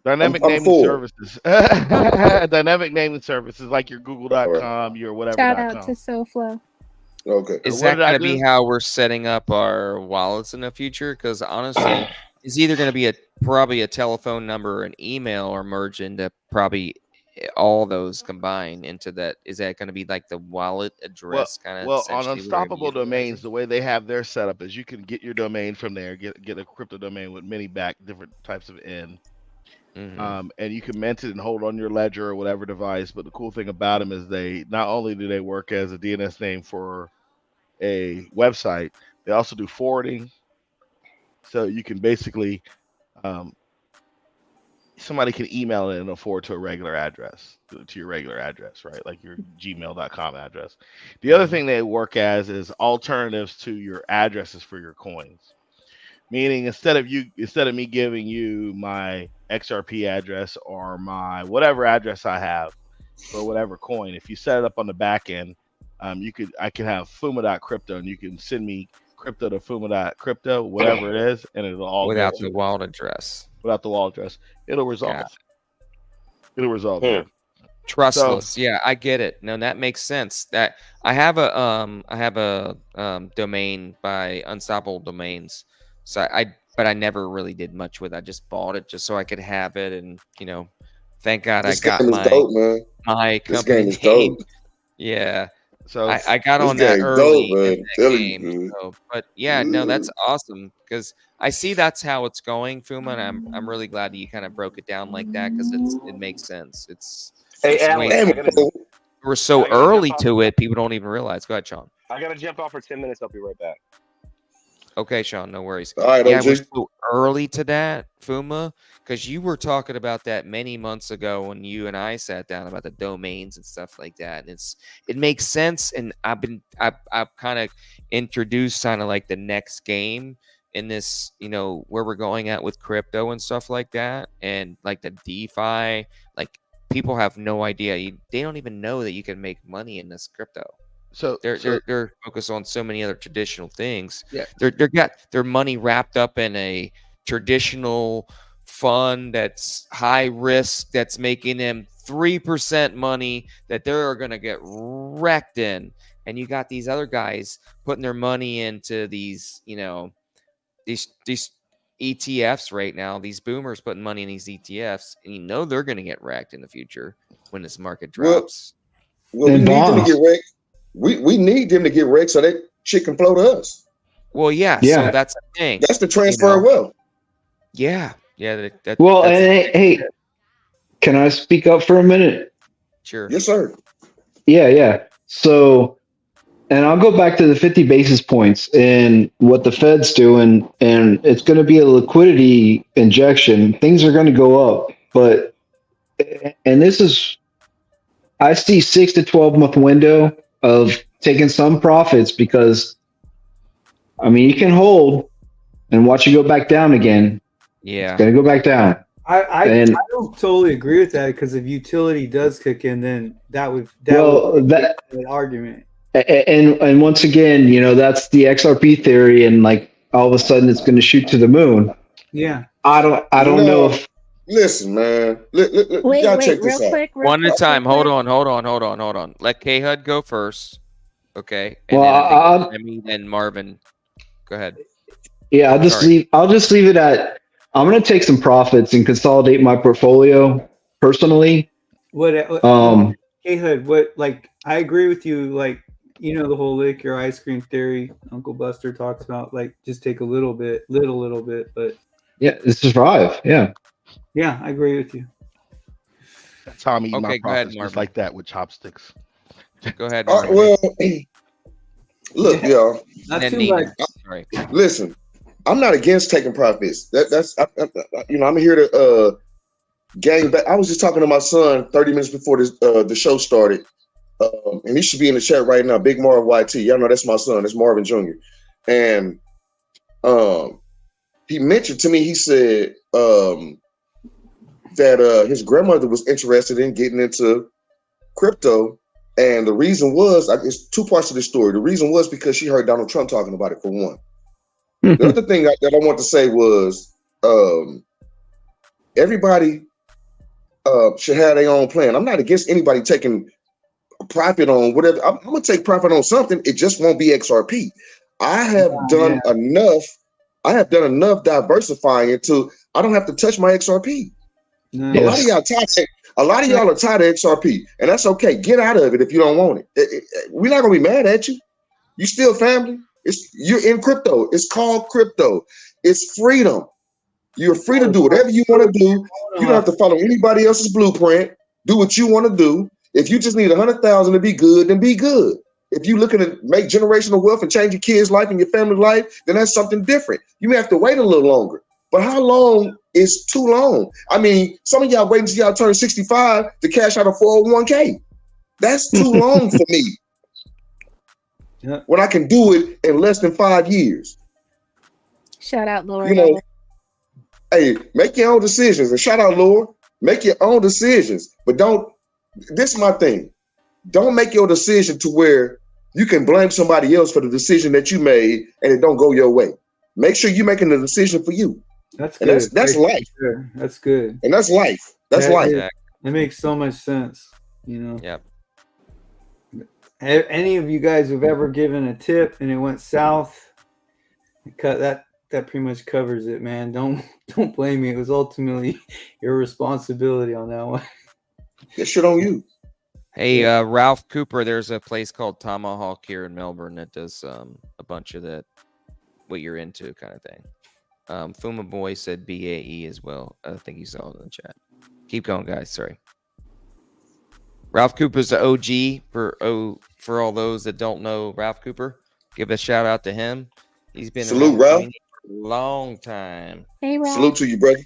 Dynamic naming services. Dynamic naming services like your Google.com, your whatever. Shout out to SoFlo. Okay. Is that going to be how we're setting up our wallets in the future? Because honestly, it's either going to be probably a telephone number or an email or merge into probably all those combined into that. Is that going to be like the wallet address kind of? Well, on Unstoppable Domains, the way they have their setup is you can get your domain from there, get a crypto domain with many different types of N. And you can mint it and hold on your ledger or whatever device. But the cool thing about them is they not only do they work as a DNS name for a website. They also do forwarding, so you can basically somebody can email it and forward to a regular address, to your regular address, right? Like your gmail.com address. The other thing they work as is alternatives to your addresses for your coins. Meaning instead of me giving you my XRP address or my whatever address I have for whatever coin, if you set it up on the back end, I can have Fuma.crypto and you can send me crypto to Fuma.crypto, whatever it is, and it'll all without the wallet address. Without the wallet address, it'll resolve. It'll resolve there. Trustless. So, yeah, I get it. No, that makes sense. That I have a domain by Unstoppable Domains. So but I never really did much with it. I just bought it just so I could have it, and thank God I got my company name. Yeah. So I got on that early in that game. But yeah, no, that's awesome because I see that's how it's going, Fuma, and I'm really glad that you kind of broke it down like that because it makes sense. We're so early to it, people don't even realize. Go ahead, Sean. I gotta jump off for 10 minutes. I'll be right back. Okay, Sean, no worries. All right, yeah, we're so early to that, Fuma, because you were talking about that many months ago when you and I sat down about the domains and stuff like that. And it makes sense, and I've kind of introduced kind of like the next game in this, where we're going at with crypto and stuff like that, and like the DeFi. Like people have no idea; they don't even know that you can make money in this crypto. So they're focused on so many other traditional things. Yeah, they're got their money wrapped up in a traditional fund that's high risk, that's making them 3% money that they're going to get wrecked in. And you got these other guys putting their money into these, these ETFs right now. These boomers putting money in these ETFs, and they're going to get wrecked in the future when this market drops. Well, we need them to get wrecked. We need them to get wrecked so that shit can flow to us. Well, yeah. So that's the thing. That's the transfer of wealth. Yeah. Well, hey, can I speak up for a minute? Sure. Yes, sir. Yeah. So, and I'll go back to the 50 basis points and what the Fed's doing, and it's going to be a liquidity injection. Things are going to go up, and this is, I see 6 to 12 month window of taking some profits because, you can hold and watch it go back down again. Yeah. It's going to go back down. I don't totally agree with that because if utility does kick in, then that would be an argument. And once again, that's the XRP theory, and like all of a sudden it's going to shoot to the moon. Yeah. I don't know if. Listen, man. Wait, check this real quick. One at a time. Hold on. Let K-Hud go first. Okay. And then and Marvin. Go ahead. Yeah, I'll just leave it at, I'm going to take some profits and consolidate my portfolio personally. K-Hud, I agree with you. Like, the whole lick your ice cream theory Uncle Buster talks about, like, just take a little bit, but yeah, survive. Yeah. Yeah, I agree with you. Tommy, eat my profits just like that with chopsticks. Go ahead. Well, look, y'all. Not too much. Listen, I'm not against taking profits. I'm here to gang back. I was just talking to my son 30 minutes before the show started, and he should be in the chat right now. Big Marv YT. Y'all know that's my son. That's Marvin Jr. And he mentioned to me. He said that his grandmother was interested in getting into crypto, and the reason was, it's two parts to the story. The reason was because she heard Donald Trump talking about it, for one. The other thing that I want to say was everybody should have their own plan. I'm not against anybody taking profit on whatever. I'm going to take profit on something. It just won't be XRP. I have done enough. I have done enough diversifying into, I don't have to touch my XRP. No. A lot of y'all are tired of XRP, and that's okay. Get out of it if you don't want it. We're not gonna be mad at you. You still family. You're in crypto. It's called crypto. It's freedom. You're free to do whatever you want to do. You don't have to follow anybody else's blueprint. Do what you want to do. If you just need 100,000 to be good, then be good. If you're looking to make generational wealth and change your kids' life and your family's life, then that's something different. You may have to wait a little longer. But how long is too long? I mean, some of y'all wait until y'all turn 65 to cash out a 401k. That's too long for me. Yeah. When I can do it in less than 5 years. Shout out, Laura. You know, hey, make your own decisions. And shout out, Laura. Make your own decisions. But don't, this is my thing. Don't make your decision to where you can blame somebody else for the decision that you made and it don't go your way. Make sure you're making the decision for you. That's good. That's life. Sure. That's good. And that's life. That's life. It makes so much sense. You know. Yep. Any of you guys who've ever given a tip and it went south, that pretty much covers it, man. Don't blame me. It was ultimately your responsibility on that one. That shit on you. Hey, Ralph Cooper, there's a place called Tomahawk here in Melbourne that does a bunch of that, what you're into kind of thing. Fuma Boy said BAE as well. I think he saw it in the chat. Keep going, guys. Sorry. Ralph Cooper's the OG for all those that don't know Ralph Cooper. Give a shout out to him. He's been salute, Ralph. For a long time. Hey, Ralph. Salute to you, brother.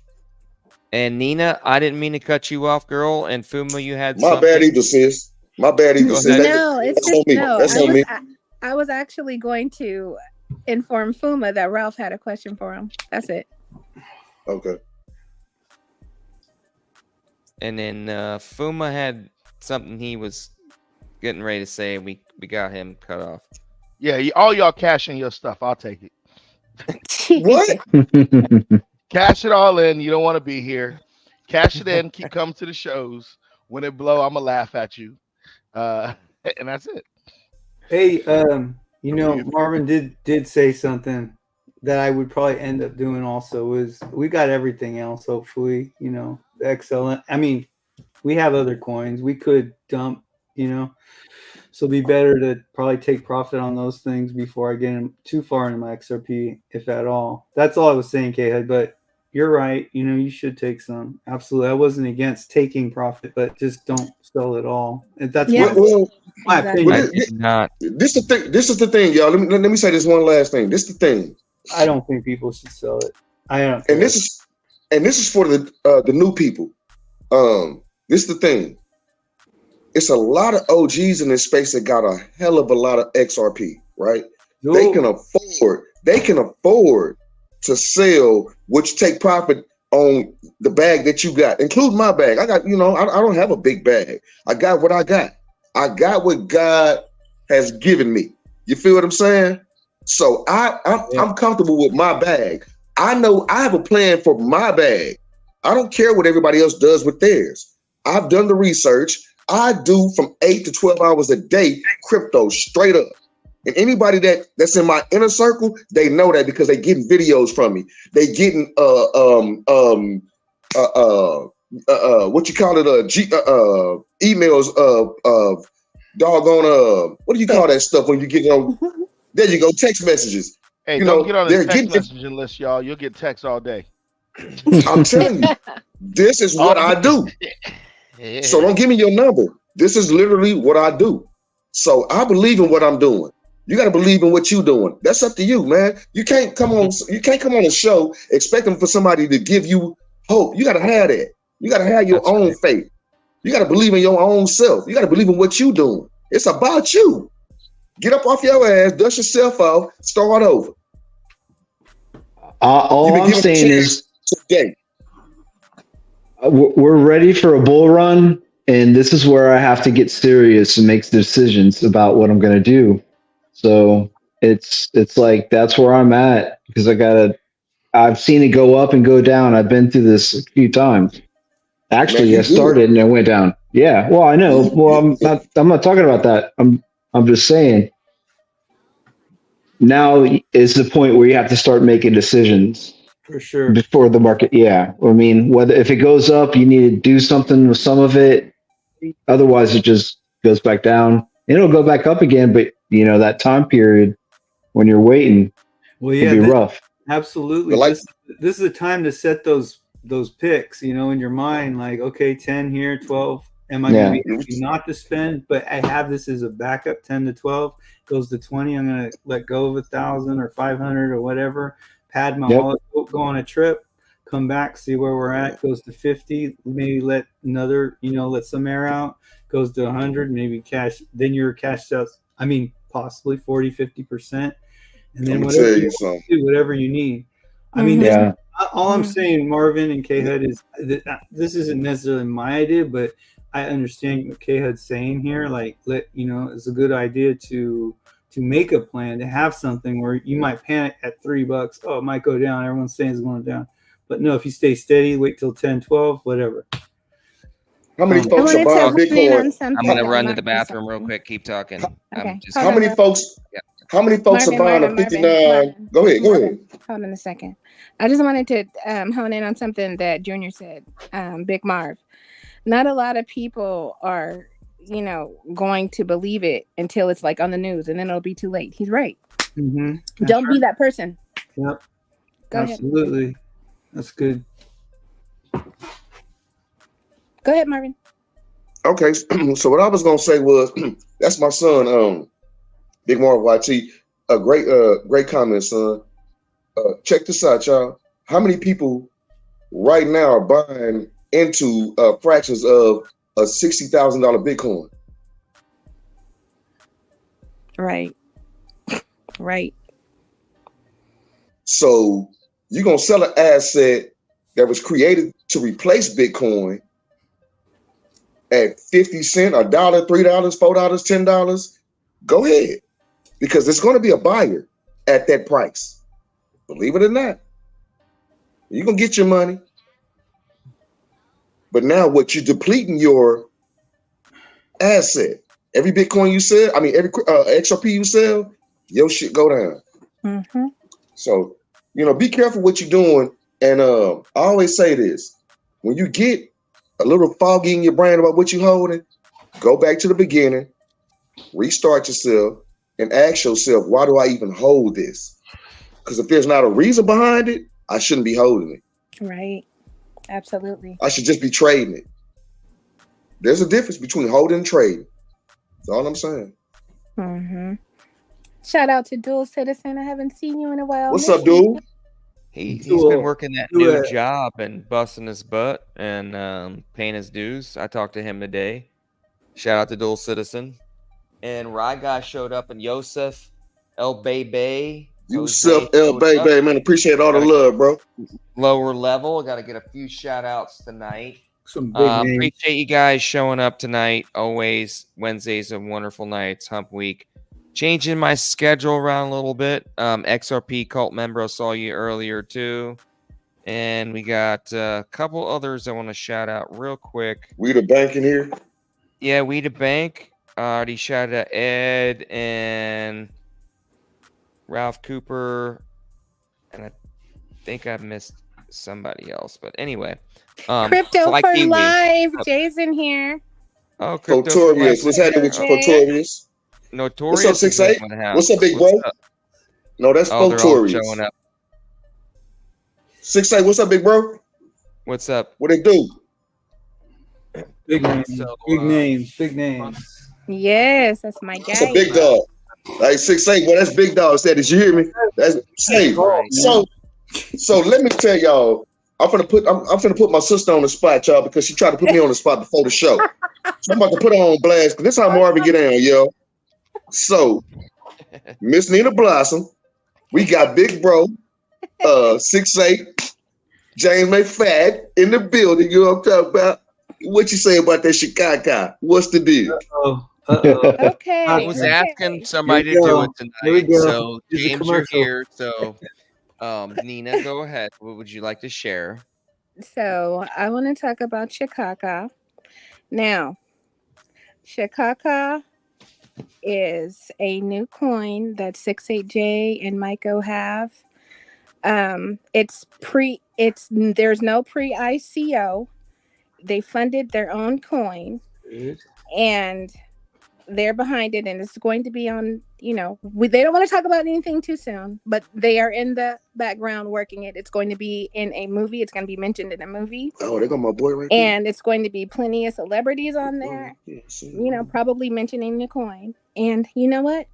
And Nina, I didn't mean to cut you off, girl. And Fuma, you had my bad either, sis. My bad either, sis. No, it's that's just on me. no. That's on me. I was actually going to inform Fuma that Ralph had a question for him. That's it. Okay. And then Fuma had something he was getting ready to say. We got him cut off. Yeah, all y'all cash in your stuff. I'll take it. What? Cash it all in. You don't want to be here. Cash it in. Keep coming to the shows. When it blow, I'm gonna laugh at you. And that's it. Hey, you know, Marvin did say something that I would probably end up doing also is we got everything else, hopefully, you know, the XLN. I mean, we have other coins. We could dump, you know. So it'd be better to probably take profit on those things before I get too far into my XRP, if at all. That's all I was saying, K-Head, but you're right. You know, you should take some. Absolutely. I wasn't against taking profit, but just don't sell it all. And that's my opinion. I did not. This is the thing, y'all. Let me say this one last thing. This is the thing. I don't think people should sell it. I don't. And this is for the new people. This is the thing. It's a lot of OGs in this space that got a hell of a lot of XRP, right? Ooh. They can afford to sell, which take profit on the bag that you got, including my bag. I got, you know, I don't have a big bag. I got what I got. I got what God has given me. You feel what I'm saying? So I'm comfortable with my bag. I know I have a plan for my bag. I don't care what everybody else does with theirs. I've done the research. I do from 8 to 12 hours a day crypto straight up. And anybody that's in my inner circle, they know that because they getting videos from me. They getting what you call it, emails of doggone what do you call that stuff when you get on? There you go, text messages. Hey, you don't know, get on the text messaging list, y'all. You'll get texts all day. I'm telling you, this is what I do. So don't give me your number. This is literally what I do. So I believe in what I'm doing. You got to believe in what you're doing. That's up to you, man. You can't come on a show expecting for somebody to give you hope. You got to have that. You got to have your own faith. You got to believe in your own self. You got to believe in what you're doing. It's about you. Get up off your ass, dust yourself off, start over. All I'm saying is today. We're ready for a bull run, and this is where I have to get serious and make decisions about what I'm going to do. So it's like that's where I'm at because I've seen it go up and go down. I've been through this a few times. Actually, I started and it went down. Yeah, well, I know. Well, I'm not talking about that. I'm just saying. Now is the point where you have to start making decisions. For sure. Before the market, yeah. I mean, if it goes up, you need to do something with some of it. Otherwise, it just goes back down. It'll go back up again, but you know that time period when you're waiting, will be rough. Absolutely. This is a time to set those picks, you know, in your mind. Like, okay, 10 here, 12 Am I going to be happy not to spend? But I have this as a backup, 10 to 12. Goes to 20. I'm going to let go of 1,000 or 500 or whatever. Pad my wallet, go on a trip, come back, see where we're at. Goes to 50. Maybe let another, let some air out. Goes to 100. Maybe cash. Then you're cashed out. I mean, possibly 40, 50%. And then whatever you need. I mean, all I'm saying, Marvin and K-Hud, is that this isn't necessarily my idea, but I understand what K-Hud's saying here. Like, it's a good idea to make a plan, to have something where you might panic at $3. Oh, it might go down. Everyone's saying it's going down. But no, if you stay steady, wait till 10, 12, whatever. How many folks are buying Bitcoin? I'm going to run to the bathroom real quick. Keep talking. Okay. How many folks are buying a 59? Go ahead. Hold on a second. I just wanted to hone in on something that Junior said, Big Marv. Not a lot of people are, going to believe it until it's like on the news, and then it'll be too late. He's right. Mm-hmm. Don't be that person. Yep. Go Absolutely. ahead. That's good. Go ahead, Marvin. Okay. So what I was going to say was, that's my son, Big Marv YT. A great comment, son. Check this out, y'all. How many people right now are buying into fractions of a $60,000 Bitcoin? Right. So you're going to sell an asset that was created to replace Bitcoin at 50 cents, $1, $3, $4, $10. Go ahead, because there's going to be a buyer at that price. Believe it or not, you're going to get your money. But now what you're depleting your asset. Every Bitcoin you sell, every XRP you sell, your shit go down. Mm-hmm. So, be careful what you're doing. And I always say this, when you get a little foggy in your brain about what you're holding, go back to the beginning, restart yourself, and ask yourself, why do I even hold this? Because if there's not a reason behind it, I shouldn't be holding it. Right. Absolutely. I should just be trading it. There's a difference between holding and trading. That's all I'm saying. Mm-hmm. Shout out to Dual Citizen. I haven't seen you in a while. What's up, dude? He's been working that new job and busting his butt and paying his dues. I talked to him today. Shout out to Dual Citizen. And Rye Guy showed up, and Yosef El Bebe. Yosef El Bebe, man. Appreciate all the love, bro. Lower level. Got to get a few shout outs tonight. Some big names. Appreciate you guys showing up tonight. Always Wednesdays are wonderful nights, hump week. Changing my schedule around a little bit. XRP cult member, I saw you earlier too. And we got a couple others I want to shout out real quick. We the bank in here? Yeah, we the bank. Already shouted out Ed and Ralph Cooper. And I think I missed somebody else. But anyway. Crypto for Life. Jason here. Oh, Notorious. What's happening with you, Notorious? Notorious. What's up, 6'8"? What's up, big bro? No, that's Notorious. Showing up. 6'8", what's up, big bro? What's up? What they do? Big names. Big names. Yes, that's my guy. That's a big dog. Like 6'8", well, that's big dog. Said, did you hear me? That's safe. So let me tell y'all. I'm finna put my sister on the spot, y'all, because she tried to put me on the spot before the show. So I'm about to put her on blast, because this is how Marvin get down, yo. So, Miss Nina Blossom, we got Big Bro, 6'8", James McFadden in the building. You know what I'm talking about? What you say about that Chicago? What's the deal? Okay. I was asking somebody to do it tonight. So, James, you're here. So, Nina, go ahead. What would you like to share? So, I want to talk about Chicago. Now, Chicago is a new coin that 68J and Myco have. There's no pre-ICO. They funded their own coin, and they're behind it, and it's going to be on, they don't want to talk about anything too soon, but they are in the background working it. It's going to be in a movie. It's going to be mentioned in a movie. Oh, they got my boy right there. And it's going to be plenty of celebrities on there, probably mentioning the coin. And you know what?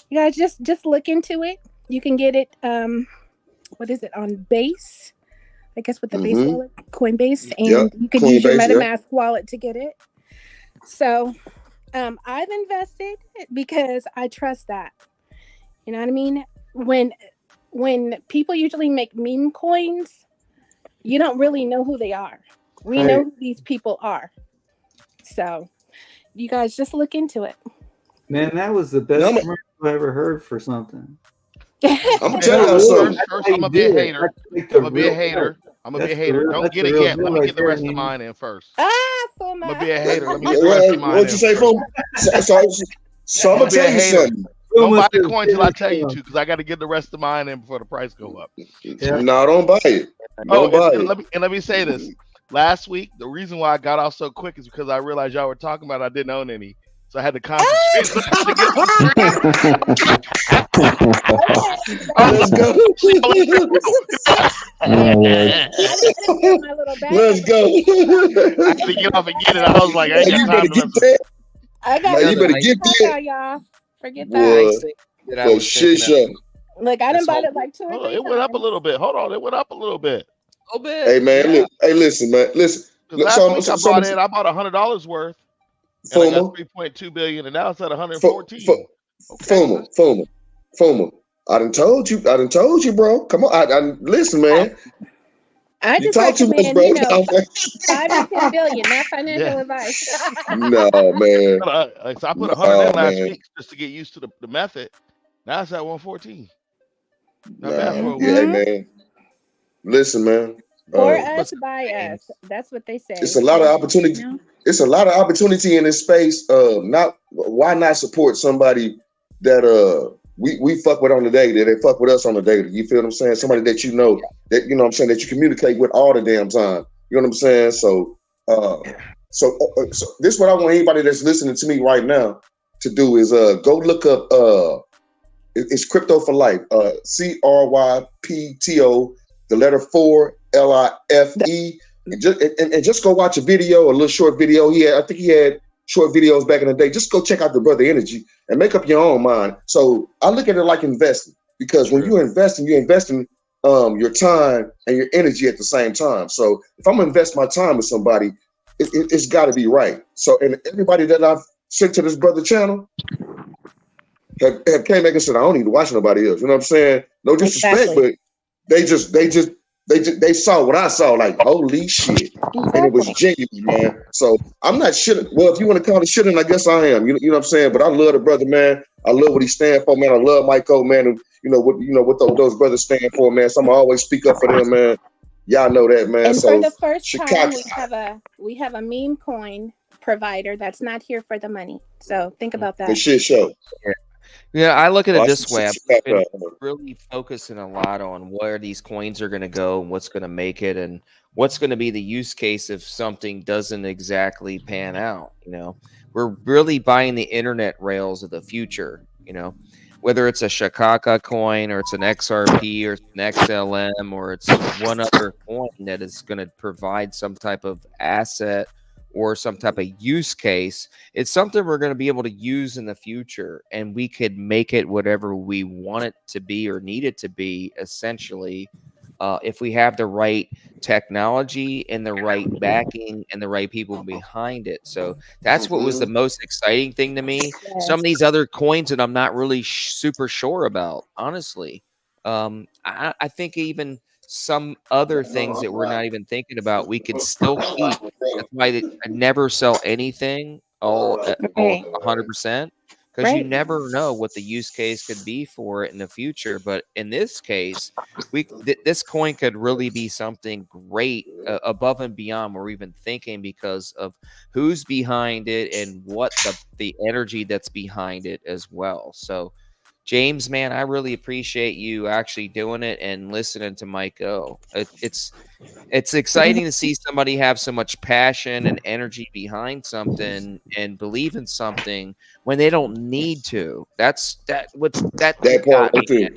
You guys just look into it. You can get it, what is it, on Base? I guess with the Base wallet, Coinbase. And you can use your MetaMask wallet to get it. So I've invested because I trust that. You know what I mean? When people usually make meme coins, you don't really know who they are. We know who these people are. So you guys just look into it. Man, that was the best commercial I ever heard for something. I'm gonna tell you something. First, I'm gonna be a hater. I'm gonna be a hater. Don't get it yet. Let me get the rest of mine in first. I'm gonna be a hater. Let me get the rest of mine in. What you say, Foom? So I'm gonna tell you something. Don't buy the coin till I tell you to, because I got to get the rest of mine in before the price go up. No, don't buy it. Don't buy it. Let me say this. Last week, the reason why I got off so quick is because I realized y'all were talking about I didn't own any. So I had to concentrate. Let's go. Let's go. I had to get off and get it. I was like, I ain't got time to listen. I got you better get that, y'all. Forget that. Well, shit, Look, I done bought it like 2 or 3 times. It went up a little bit. Hold on, it went up a little bit. Hey man, look, listen, man, listen. Last week I bought $100 worth. And I got 3.2 billion, and now it's at 114. Foma. I done told you, bro. Come on, I listen, man. I just talk too much, bro. 5 to 10 billion, not financial advice. No, man. So I put 100 in last week just to get used to the method. Now it's at 114. Not bad for a week. Man. Listen, man. For us, by us. That's what they say. It's a lot of opportunity. It's a lot of opportunity in this space. Why not support somebody that we fuck with on the day, that they fuck with us on the day? You feel what I'm saying? Somebody that that what I'm saying, that you communicate with all the damn time. You know what I'm saying? So this is what I want anybody that's listening to me right now to do is go look up it's Crypto for Life. CRYPTO, the letter 4 LIFE. And just go watch a little short video. I think he had short videos back in the day. Just go check out the brother energy and make up your own mind. So I look at it like investing, because when you're investing your time and your energy at the same time. So if I'm gonna invest my time with somebody, it's got to be right. So, and everybody that I've sent to this brother channel have came back and said, I don't need to watch nobody else. You know what I'm saying? No disrespect, but they saw what I saw, like, holy shit. And it was genuine, man. So I'm not shitting. Well, if you want to call it shitting, I guess I am. You know what I'm saying? But I love the brother, man. I love what he stands for, man. I love Michael, man. And what those brothers stand for, man. So I'm always speak up for them, man. Y'all know that, man. And so for the first time, we have a meme coin provider that's not here for the money. So think about that. The shit show. Yeah, I look at it this way. I've been really focusing a lot on where these coins are going to go and what's going to make it and what's going to be the use case if something doesn't exactly pan out. We're really buying the internet rails of the future, whether it's a Shakaka coin or it's an XRP or it's an XLM or it's one other coin that is going to provide some type of asset or some type of use case. It's something we're going to be able to use in the future, and we could make it whatever we want it to be or need it to be, essentially, if we have the right technology and the right backing and the right people behind it. So that's what was the most exciting thing to me. Yes. Some of these other coins that I'm not really super sure about, honestly. I think even some other things that we're not even thinking about, we could still keep. That's why I never sell anything all 100%, because you never know what the use case could be for it in the future. But in this case, this coin could really be something great above and beyond what we're even thinking, because of who's behind it and what the energy that's behind it as well. So James, man, I really appreciate you actually doing it and listening to Mike O. It's exciting to see somebody have so much passion and energy behind something and believe in something when they don't need to. That That part right there.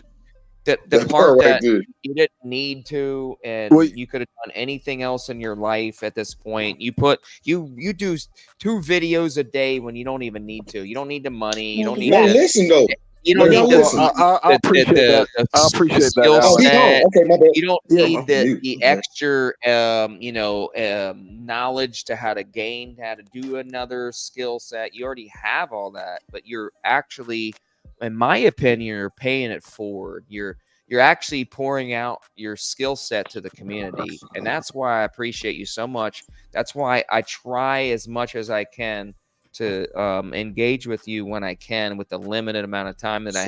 The part that you didn't need to, and you could have done anything else in your life at this point. You do 2 videos a day when you don't even need to. You don't need the money. You don't need to listen though. You don't need I appreciate that. I appreciate that. Okay, my bad. You don't need the extra, knowledge to how to do another skill set. You already have all that, but you're actually, in my opinion, you're paying it forward. You're actually pouring out your skill set to the community, and that's why I appreciate you so much. That's why I try as much as I can to engage with you when I can, with the limited amount of time that I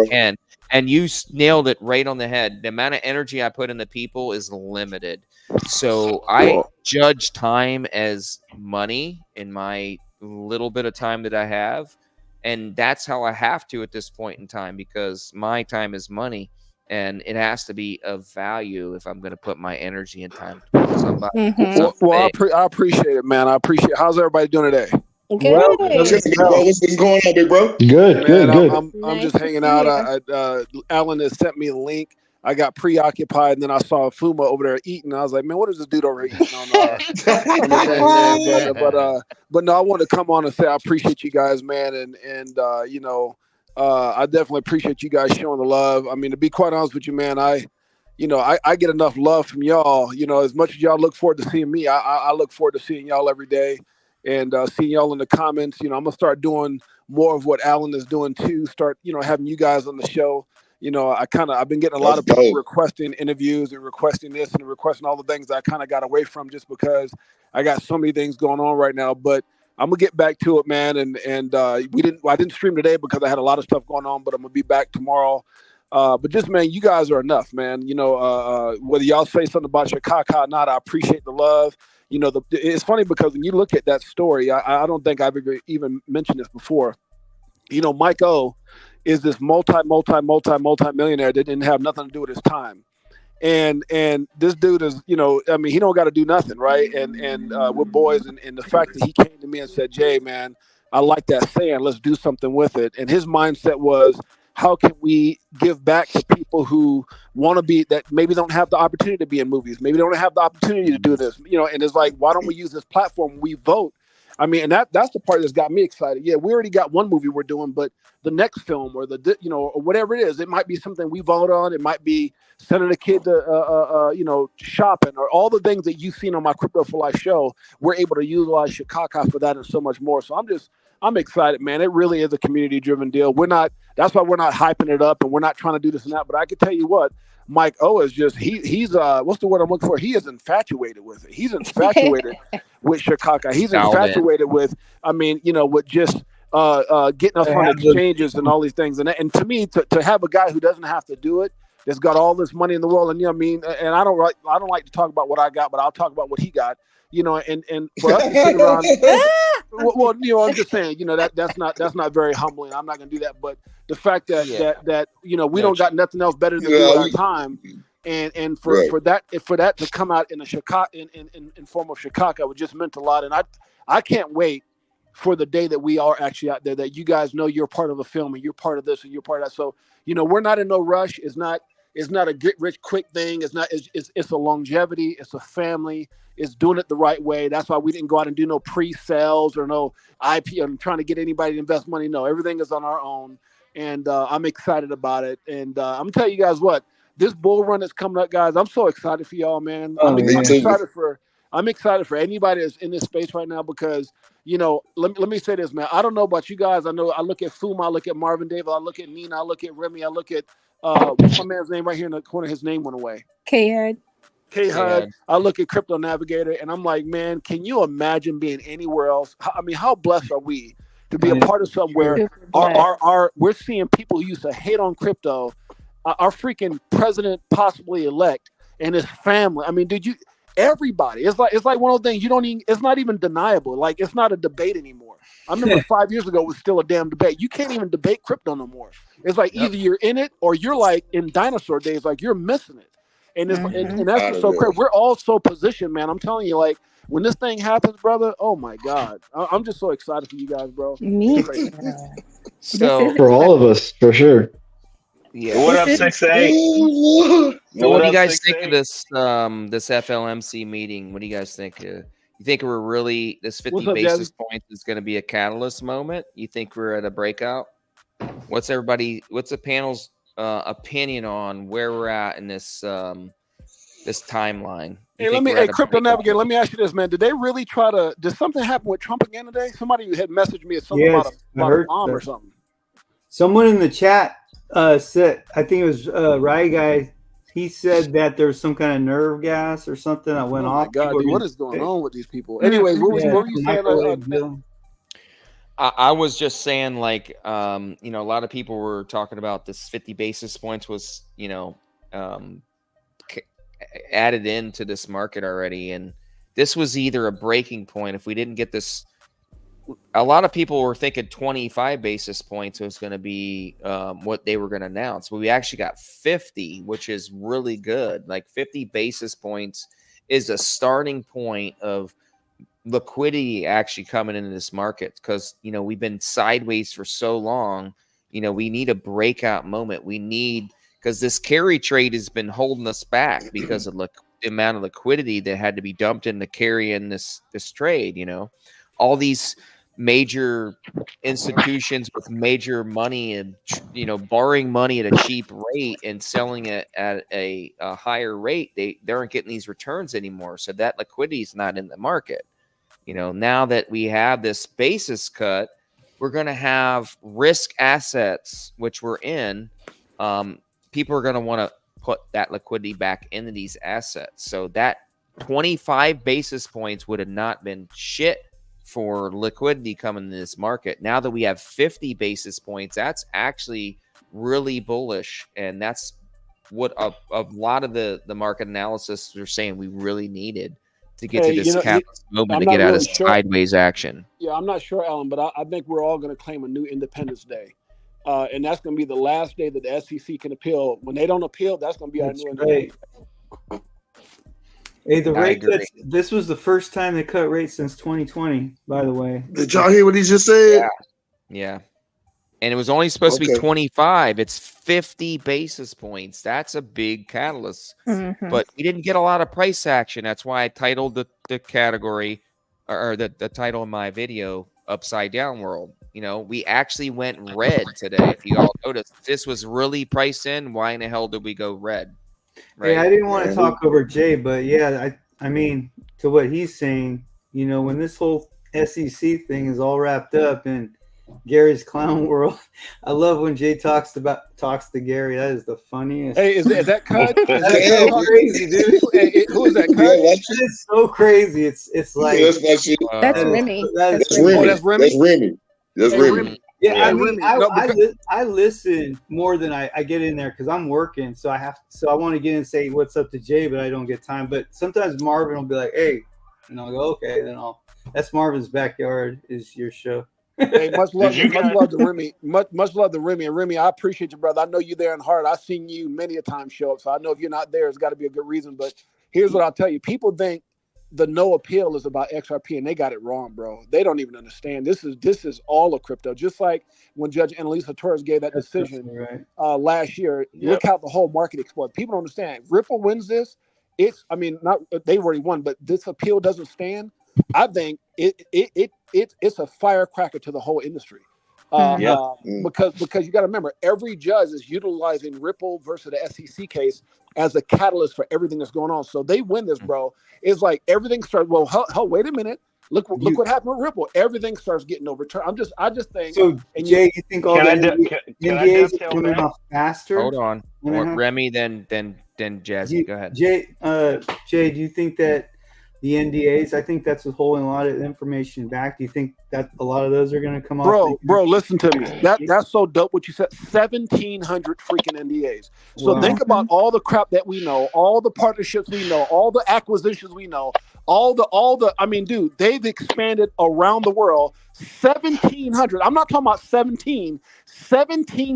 can. And you nailed it right on the head. The amount of energy I put in the people is limited. So I judge time as money in my little bit of time that I have. And that's how I have to at this point in time, because my time is money and it has to be of value if I'm going to put my energy and time towards somebody. Well, I appreciate it, man. I appreciate it. How's everybody doing today? Good. What's going on, big bro? Good. I'm just hanging out. Alan has sent me a link. I got preoccupied, and then I saw Fuma over there eating. I was like, man, what is this dude over here eating on the thing, man? But no, I want to come on and say I appreciate you guys, man, and I definitely appreciate you guys showing the love. I mean, to be quite honest with you, man, I get enough love from y'all. As much as y'all look forward to seeing me, I look forward to seeing y'all every day. And seeing y'all in the comments, I'm gonna start doing more of what Alan is doing too. Start, having you guys on the show. I've been getting a lot of people requesting interviews and requesting this and requesting all the things that I kind of got away from just because I got so many things going on right now. But I'm gonna get back to it, man. And I didn't stream today because I had a lot of stuff going on, but I'm gonna be back tomorrow. But just, man, you guys are enough, man. Whether y'all say something about Chicago or not, I appreciate the love. It's funny because when you look at that story, I don't think I've even mentioned this before. Mike O is this multi-millionaire that didn't have nothing to do with his time. And this dude is, he don't got to do nothing, right? And we're boys. And the fact that he came to me and said, Jay, man, I like that saying, let's do something with it. And his mindset was, how can we give back to people who want to be, that maybe don't have the opportunity to be in movies, maybe don't have the opportunity to do this, and it's like, why don't we use this platform? We vote. I mean, and that's the part that's got me excited. Yeah, we already got one movie we're doing, but the next film or or whatever it is, it might be something we vote on. It might be sending a kid to, shopping, or all the things that you've seen on my Crypto for Life show. We're able to utilize Chicago for that and so much more. So I'm excited, man. It really is a community-driven deal. That's why we're not hyping it up and we're not trying to do this and that. But I can tell you what, Mike O is just, he's what's the word I'm looking for? He is infatuated with it. He's infatuated with Chicago. He's infatuated with, with just getting us on exchanges and all these things. And to me, to have a guy who doesn't have to do it, that's got all this money in the world, and and I don't like to talk about what I got, but I'll talk about what he got. And for us to sit around, I'm just saying, that's not very humbling. I'm not going to do that. But the fact that we don't got nothing else better than do our time, and for that to come out in a Chicago in form of Chicago, it just meant a lot. And I can't wait for the day that we are actually out there, that you guys know you're part of a film and you're part of this and you're part of that. So we're not in no rush. It's not a get rich quick thing. It's a longevity. It's a family. It's doing it the right way. That's why we didn't go out and do no pre-sales or no IP and trying to get anybody to invest money. No, everything is on our own. And I'm excited about it. And I'm telling you guys what, this bull run that's coming up, guys, I'm so excited for y'all, man. I'm excited for anybody that's in this space right now because, let me say this, man. I don't know about you guys. I know I look at Fuma, I look at Marvin Davis, I look at Nina, I look at Remy, I look at what's my man's name right here in the corner? His name went away. K-HUD. I look at Crypto Navigator and I'm like, man, can you imagine being anywhere else? How blessed are we to be a part of somewhere? We're seeing people who used to hate on crypto, our freaking president, possibly elect, and his family. I mean, everybody? It's like one of those things it's not even deniable. Like, it's not a debate anymore. I remember 5 years ago it was still a damn debate. You can't even debate crypto no more. It's like either you're in it or you're like in dinosaur days, like you're missing it. And it's and that's what's so crazy. We're all so positioned, man. I'm telling you, like when this thing happens, brother. Oh my God, I'm just so excited for you guys, bro. Me Crazy. So for all of us, for sure. Yeah. What up, 6A? So what do you guys think of this this FLMC meeting? What do you guys think? You think we're really this 50 basis points is going to be a catalyst moment? You think we're at a breakout? What's the panel's opinion on where we're at in this this timeline? Hey, Crypto Navigator, let me ask you this, man. Did something happen with Trump again today? Somebody had messaged me something about a bomb or something. Someone in the chat said, I think it was Rye Guy, he said that there's some kind of nerve gas or something that went off. Oh my God, dude, what is going on with these people? Anyways, what were you saying? I was just saying, like, a lot of people were talking about this 50 basis points was, added into this market already. And this was either a breaking point. If we didn't get this, a lot of people were thinking 25 basis points was going to be what they were going to announce. But we actually got 50, which is really good. Like 50 basis points is a starting point of liquidity actually coming into this market, because we've been sideways for so long. We need a breakout moment. We need, because this carry trade has been holding us back because of the amount of liquidity that had to be dumped into carry in this trade. All these major institutions with major money and borrowing money at a cheap rate and selling it at a higher rate, they aren't getting these returns anymore. So that liquidity is not in the market. Now that we have this basis cut, we're going to have risk assets, which we're in. People are going to want to put that liquidity back into these assets. So that 25 basis points would have not been shit for liquidity coming in this market. Now that we have 50 basis points, that's actually really bullish. And that's what a lot of the market analysis are saying we really needed to get to this moment to get out of sideways action. Yeah, I'm not sure, Alan, but I think we're all going to claim a new Independence Day. And that's going to be the last day that the SEC can appeal. When they don't appeal, that's going to be our new Independence Day. Hey, the rate cuts, this was the first time they cut rates since 2020, by the way. Did y'all hear what he just said? Yeah. And it was only supposed to be 25. It's 50 basis points. That's a big catalyst. Mm-hmm. But we didn't get a lot of price action. That's why I titled the category or the title of my video Upside Down World. We actually went red today. If you all noticed, this was really priced in. Why in the hell did we go red? Right? Hey, I didn't want to talk over Jay, but yeah, I mean, to what he's saying, when this whole SEC thing is all wrapped up and Gary's clown world. I love when Jay talks to Gary. That is the funniest. Hey, is that cut? That's so crazy, dude. Hey, who is that cut? That is so crazy. It's like that's Remy. That's Remy. That's Remy. That's Remy. Yeah, I mean, I listen more than I get in there because I'm working, so I want to get in and say what's up to Jay, but I don't get time. But sometimes Marvin will be like, "Hey," and I'll go, "Okay," then that's Marvin's backyard is your show. Hey, much love to Remy. Much love to Remy. And Remy, I appreciate you, brother. I know you there in heart. I've seen you many a time show up, so I know if you're not there, it's got to be a good reason. But here's what I'll tell you: people think the no appeal is about XRP, and they got it wrong, bro. They don't even understand. This is all of crypto. Just like when Judge Annalisa Torres gave that decision last year. Yep. Look how the whole market exploded. People don't understand. Ripple wins this. They've already won, but this appeal doesn't stand. I think it's a firecracker to the whole industry. Because you got to remember, every judge is utilizing Ripple versus the SEC case as a catalyst for everything that's going on. So they win this, bro. It's like everything starts. Well, wait a minute. Look what happened with Ripple. Everything starts getting overturned. I just think. So Jay, you think all the NDAs are coming off faster? Hold on, Remy, then Jazzy. Go ahead. Jay, do you think that the NDAs, I think that's holding a lot of information back. Do you think that a lot of those are going to come off? Bro, listen to me. That's so dope what you said. 1,700 freaking NDAs. So think about all the crap that we know, all the partnerships we know, all the acquisitions we know, all the. I mean, dude, they've expanded around the world. 1,700. I'm not talking about 17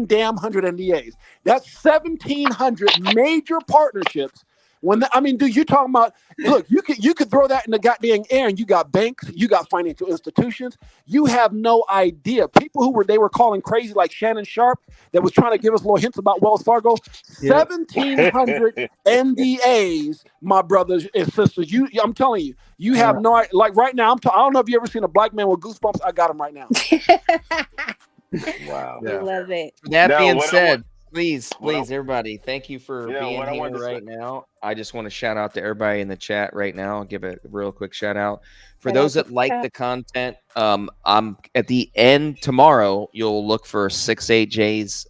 damn hundred NDAs. That's 1,700 major partnerships. Dude, you're talking about, look, you could throw that in the goddamn air, and you got banks, you got financial institutions. You have no idea. People they were calling crazy, like Shannon Sharp, that was trying to give us little hints about Wells Fargo. 1,700 NDAs, my brothers and sisters. I'm telling you, you have no idea. Like right now, I don't know if you ever seen a black man with goosebumps. I got him right now. Wow. I love it. That being said, please, everybody, thank you for being here right now. I just want to shout out to everybody in the chat right now. I'll give a real quick shout out. For those that like the content, I'm at the end tomorrow, you'll look for 68J's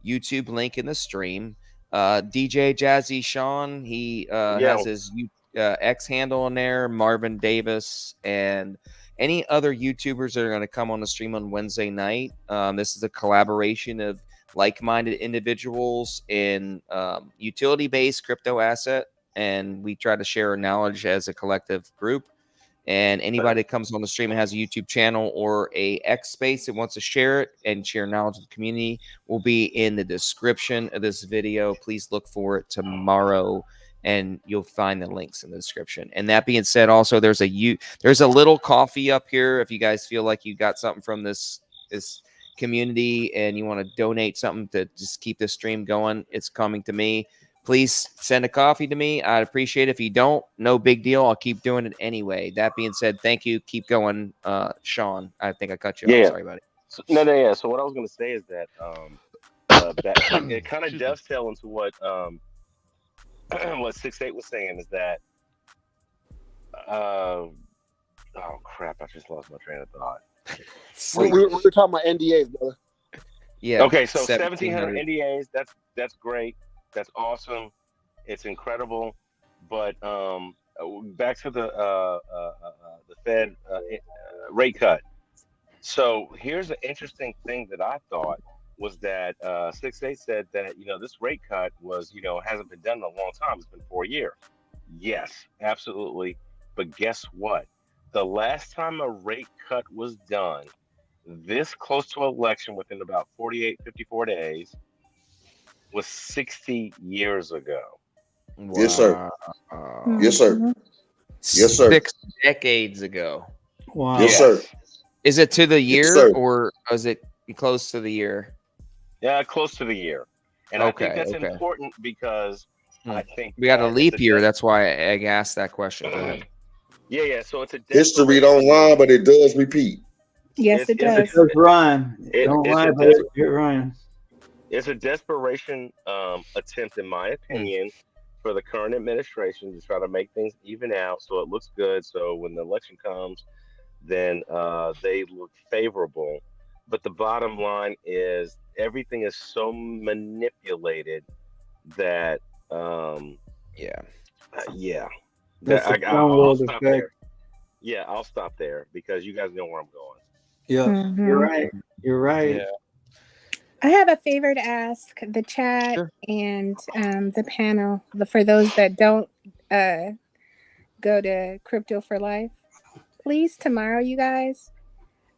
YouTube link in the stream. DJ Jazzy Sean, he has his X handle in there, Marvin Davis, and any other YouTubers that are going to come on the stream on Wednesday night. This is a collaboration of like-minded individuals in utility-based crypto asset, and we try to share our knowledge as a collective group. And anybody that comes on the stream and has a YouTube channel or a X space that wants to share it and share knowledge with the community will be in the description of this video. Please look for it tomorrow, and you'll find the links in the description. And that being said, also there's a little coffee up here if you guys feel like you got something from this community and you want to donate something to just keep this stream going. It's coming to me. Please send a coffee to me. I'd appreciate it. If you don't, no big deal. I'll keep doing it anyway. That being said, thank you. Keep going, Sean. I think I cut you off. Sorry about it. No. So what I was going to say is that it kind of dovetails into what 68 was saying is that oh crap, I just lost my train of thought. We're talking about NDAs, brother. Yeah. Okay, so 1,700 NDAs. That's great. That's awesome. It's incredible. But back to the Fed rate cut. So here's an interesting thing that I thought was that 68 said that this rate cut was hasn't been done in a long time. It's been 4 years. Yes, absolutely. But guess what? The last time a rate cut was done this close to election within about 54 days was 60 years ago. Wow. Yes, sir. Yes, sir. Yes, sir. 6 decades ago. Wow. Yes, sir. Is it to the year, sir. or is it close to the year? Yeah, close to the year. And I think that's important because I think we got a leap year. That's why I asked that question. Go ahead. Yeah. So it's a history don't lie, but it does repeat. Yes, it does. It does rhyme. Don't lie, but it rhymes. It's a desperation attempt, in my opinion, for the current administration to try to make things even out so it looks good. So when the election comes, then they look favorable. But the bottom line is everything is so manipulated that That's I'll stop there. Yeah, I'll stop there because you guys know where I'm going. Yeah, You're right. You're right. Yeah. I have a favor to ask the chat and the panel. For those that don't go to Crypto for Life, please tomorrow, you guys,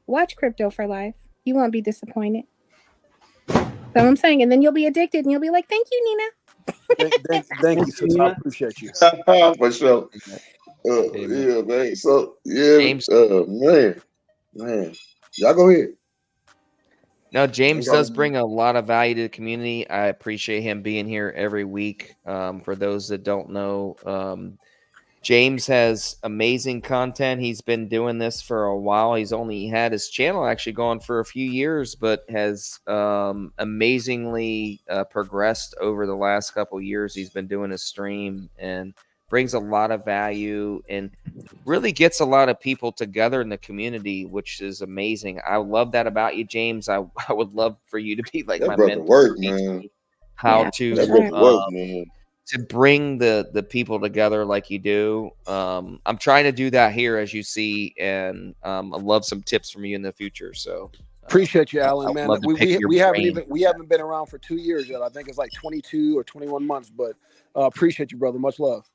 watch Crypto for Life. You won't be disappointed. That's what I'm saying. And then you'll be addicted and you'll be like, thank you, Nina. Thank you, sis. I appreciate you. For sure. Yeah, man. So, James. Man. Y'all go ahead. No, James does bring a lot of value to the community. I appreciate him being here every week. For those that don't know, James has amazing content. He's been doing this for a while. He's only had his channel actually going for a few years, but has amazingly progressed over the last couple of years. He's been doing his stream and brings a lot of value and really gets a lot of people together in the community, which is amazing. I love that about you, James. I would love for you to be like that my brother mentor. Work, man. How to man. To bring the people together like you do. I'm trying to do that here, as you see, and I love some tips from you in the future. So appreciate you, Alan. Man, we haven't been around for 2 years yet. I think it's like 22 or 21 months, but appreciate you, brother. Much love.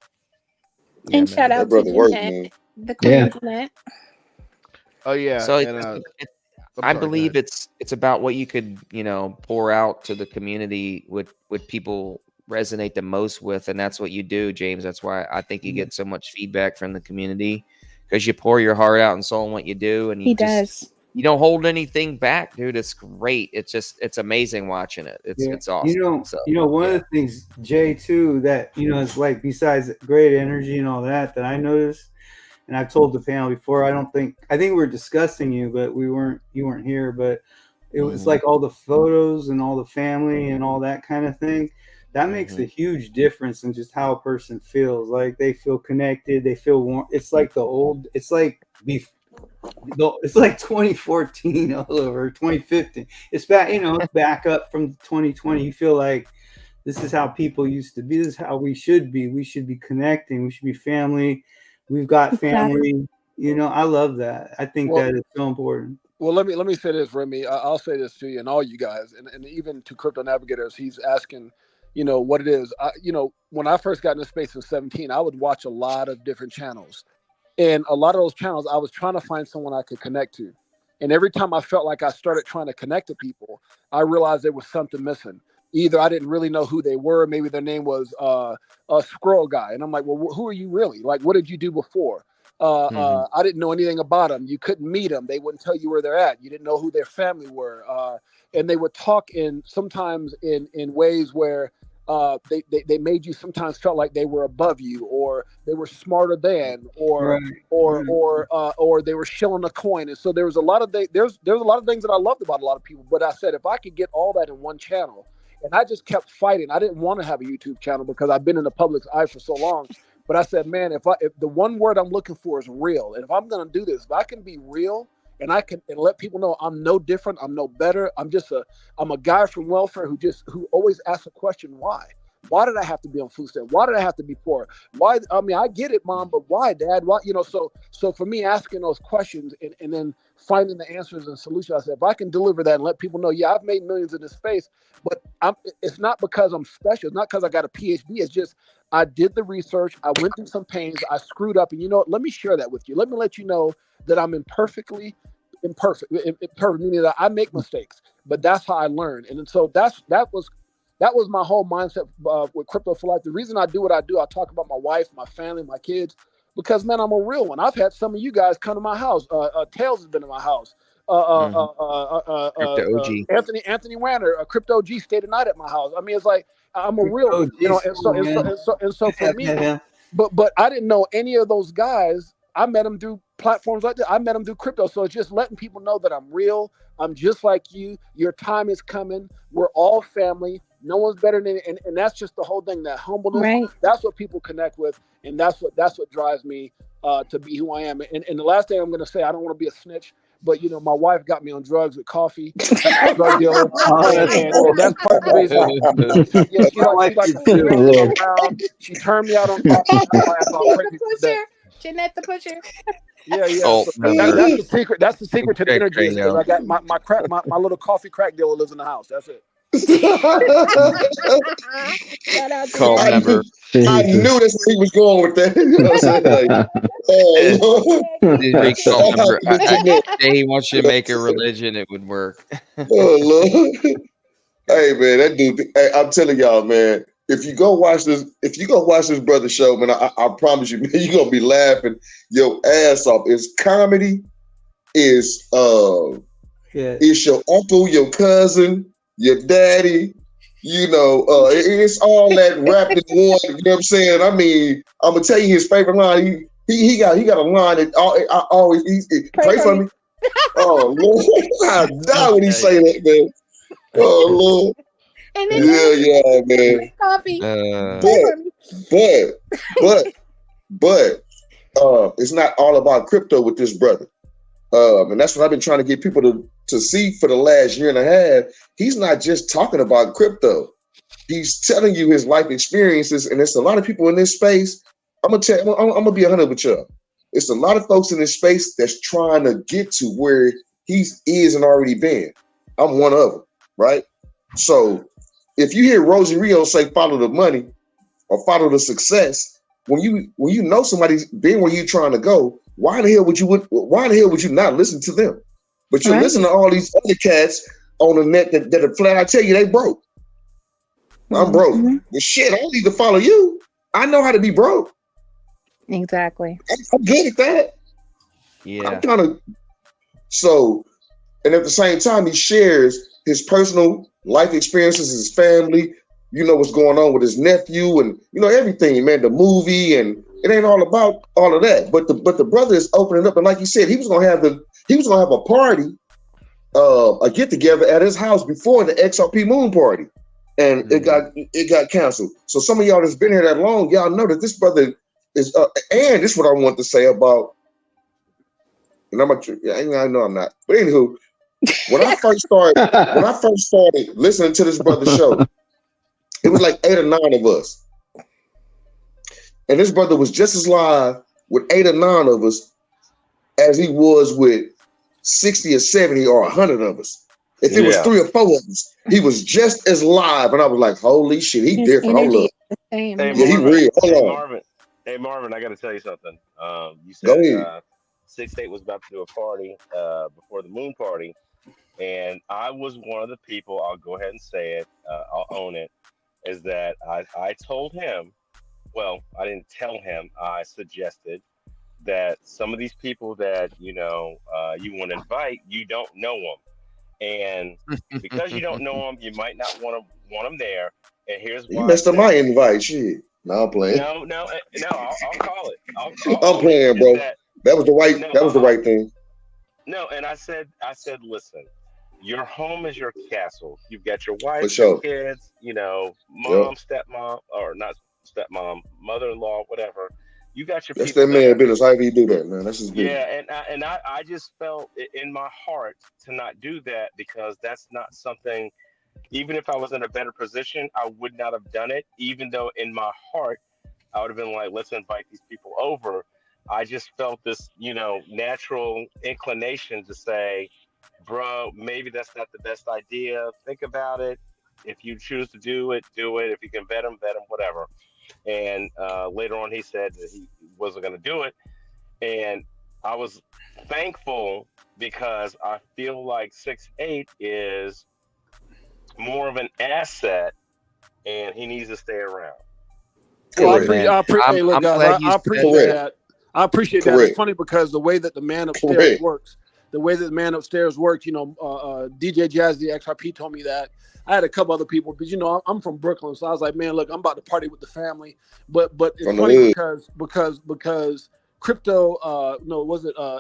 And shout out to Jeanette, the Queen Jeanette. Oh yeah. So And I believe it's about what you could, pour out to the community, what people resonate the most with, and that's what you do, James. That's why I think you get so much feedback from the community, because you pour your heart out and soul in what you do, and you don't hold anything back, dude. It's great. It's amazing watching it. It's awesome. One of the things, Jay, too, that it's like, besides great energy and all that I noticed, and I've told the panel before, I think we were discussing you, but you weren't here, but it was like all the photos and all the family and all that kind of thing. That makes a huge difference in just how a person feels. Like, they feel connected, they feel warm. It's like it's like 2014 all over, 2015. It's back, it's back up from 2020. You feel like this is how people used to be. This is how we should be. We should be connecting. We should be family. We've got family. I love that. I think that is so important. Well, let me say this, Remy. I'll say this to you and all you guys, and even to Crypto Navigators. He's asking, what it is. When I first got into space in 2017, I would watch a lot of different channels. And a lot of those channels, I was trying to find someone I could connect to. And every time I felt like I started trying to connect to people, I realized there was something missing. Either I didn't really know who they were. Maybe their name was a squirrel guy. And I'm like, well, who are you really? Like, what did you do before? I didn't know anything about them. You couldn't meet them. They wouldn't tell you where they're at. You didn't know who their family were. And they would talk sometimes in ways where they made you sometimes felt like they were above you, or they were smarter than, or they were shilling a coin. And so there was a lot of there's a lot of things that I loved about a lot of people. But I said, if I could get all that in one channel, and I just kept fighting. I didn't want to have a YouTube channel because I've been in the public's eye for so long. But I said, man, if the one word I'm looking for is real, and if I'm going to do this, if I can be real, and I can let people know I'm no different, I'm no better. I'm a guy from welfare who always asks a question, why? Why did I have to be on food stamps? Why did I have to be poor? Why? I mean, I get it, Mom, but why, Dad? Why? So for me, asking those questions and then finding the answers and solutions, I said, if I can deliver that and let people know, yeah, I've made millions in this space, but it's not because I'm special. It's not because I got a PhD. It's just I did the research. I went through some pains. I screwed up, and let me share that with you. Let me let you know that I'm imperfect, meaning that I make mistakes, but that's how I learn. And so that was my whole mindset with Crypto for Life. The reason I do what I do, I talk about my wife, my family, my kids, because, man, I'm a real one. I've had some of you guys come to my house. Tails has been in my house. Anthony Wanner, Crypto G, stayed a night at my house. I mean, it's like I'm a real one, and so for me, but I didn't know any of those guys. I met them through platforms like that. I met them through crypto. So it's just letting people know that I'm real. I'm just like you. Your time is coming. We're all family. No one's better than, and that's just the whole thing. That humbleness. Right. That's what people connect with, and that's what drives me to be who I am. And the last thing I'm going to say, I don't want to be a snitch, but my wife got me on drugs with coffee. Drug dealer, and that's part of the reason. She turned me out on coffee. Jeanette the pusher. Yeah. So that's the secret. That's the secret to the energy. I got my little coffee crack dealer lives in the house. That's it. I knew that's where he was going with that. He wants you to make a religion, it would work. Oh Lord. Hey man, that dude. Hey, I'm telling y'all, man. If you go watch this brother show, man, I promise you, man, you're gonna be laughing your ass off. It's comedy. It's your uncle, your cousin, your daddy. It's all that wrapped in one. You know what I'm saying? I mean, I'm gonna tell you his favorite line. He got a line that I always pray for me. Oh Lord, I die when he say that, man. Oh Lord. And then man. Coffee. But it's not all about crypto with this brother. And that's what I've been trying to get people to see for the last year and a half. He's not just talking about crypto. He's telling you his life experiences, and there's a lot of people in this space. I'm gonna be 100 with y'all. It's a lot of folks in this space that's trying to get to where he is and already been. I'm one of them, right? So if you hear Rosie Rio say follow the money or follow the success, when you know somebody's been where you're trying to go, why the hell would you not listen to them? But you listen to all these other cats on the net that are flat. I tell you, they broke. I'm broke. Well, shit, I don't need to follow you. I know how to be broke. Exactly. I'm good at that. Yeah. I'm kind of so, and at the same time, he shares his personal life experiences, his family. You know what's going on with his nephew, and you know everything, man. The movie, and it ain't all about all of that. But the brother is opening up, and like you said, he was gonna have a party, a get together at his house before the XRP moon party, and it got canceled. So some of y'all that's been here that long, y'all know that this brother is. And this is what I want to say about. And I know I'm not, but anywho, when I first started listening to this brother's show, it was like 8 or 9 of us, and this brother was just as live with 8 or 9 of us as he was with 60 or 70 or 100 of us. If it was 3 or 4 of us, he was just as live, and I was like, "Holy shit, he different." Hold up, Hey, he real. Hold on. Hey Marvin, I got to tell you something. You Go said ahead. 6-8 was about to do a party before the moon party, and I was one of the people. I'll go ahead and say it. I'll own it. Is that I told him? Well, I didn't tell him. I suggested that some of these people that you want to invite, you don't know them, and because you don't know them, you might not want them there. And here's why. You messed up my invite. Shit. No, I'm playing. No. I'll call it. I'm playing, bro. That was the right thing. No, and I said, listen, your home is your castle. You've got your wife, sure. your kids, mom, stepmom, or not stepmom, mother-in-law, whatever. You got your That's people that man business. How do you do that, man? That's his business. Yeah, and I just felt in my heart to not do that because that's not something. Even if I was in a better position, I would not have done it. Even though in my heart, I would have been like, let's invite these people over. I just felt this, natural inclination to say, bro, maybe that's not the best idea. Think about it. If you choose to do it, do it. If you can vet them, whatever. And later on, he said that he wasn't going to do it. And I was thankful because I feel like 6-8 is more of an asset and he needs to stay around. Well, I appreciate that. I appreciate that. It's funny because the way that the man upstairs works, DJ Jazz, the XRP told me that. I had a couple other people, but I'm from Brooklyn, so I was like, man, look, I'm about to party with the family. But it's funny because crypto,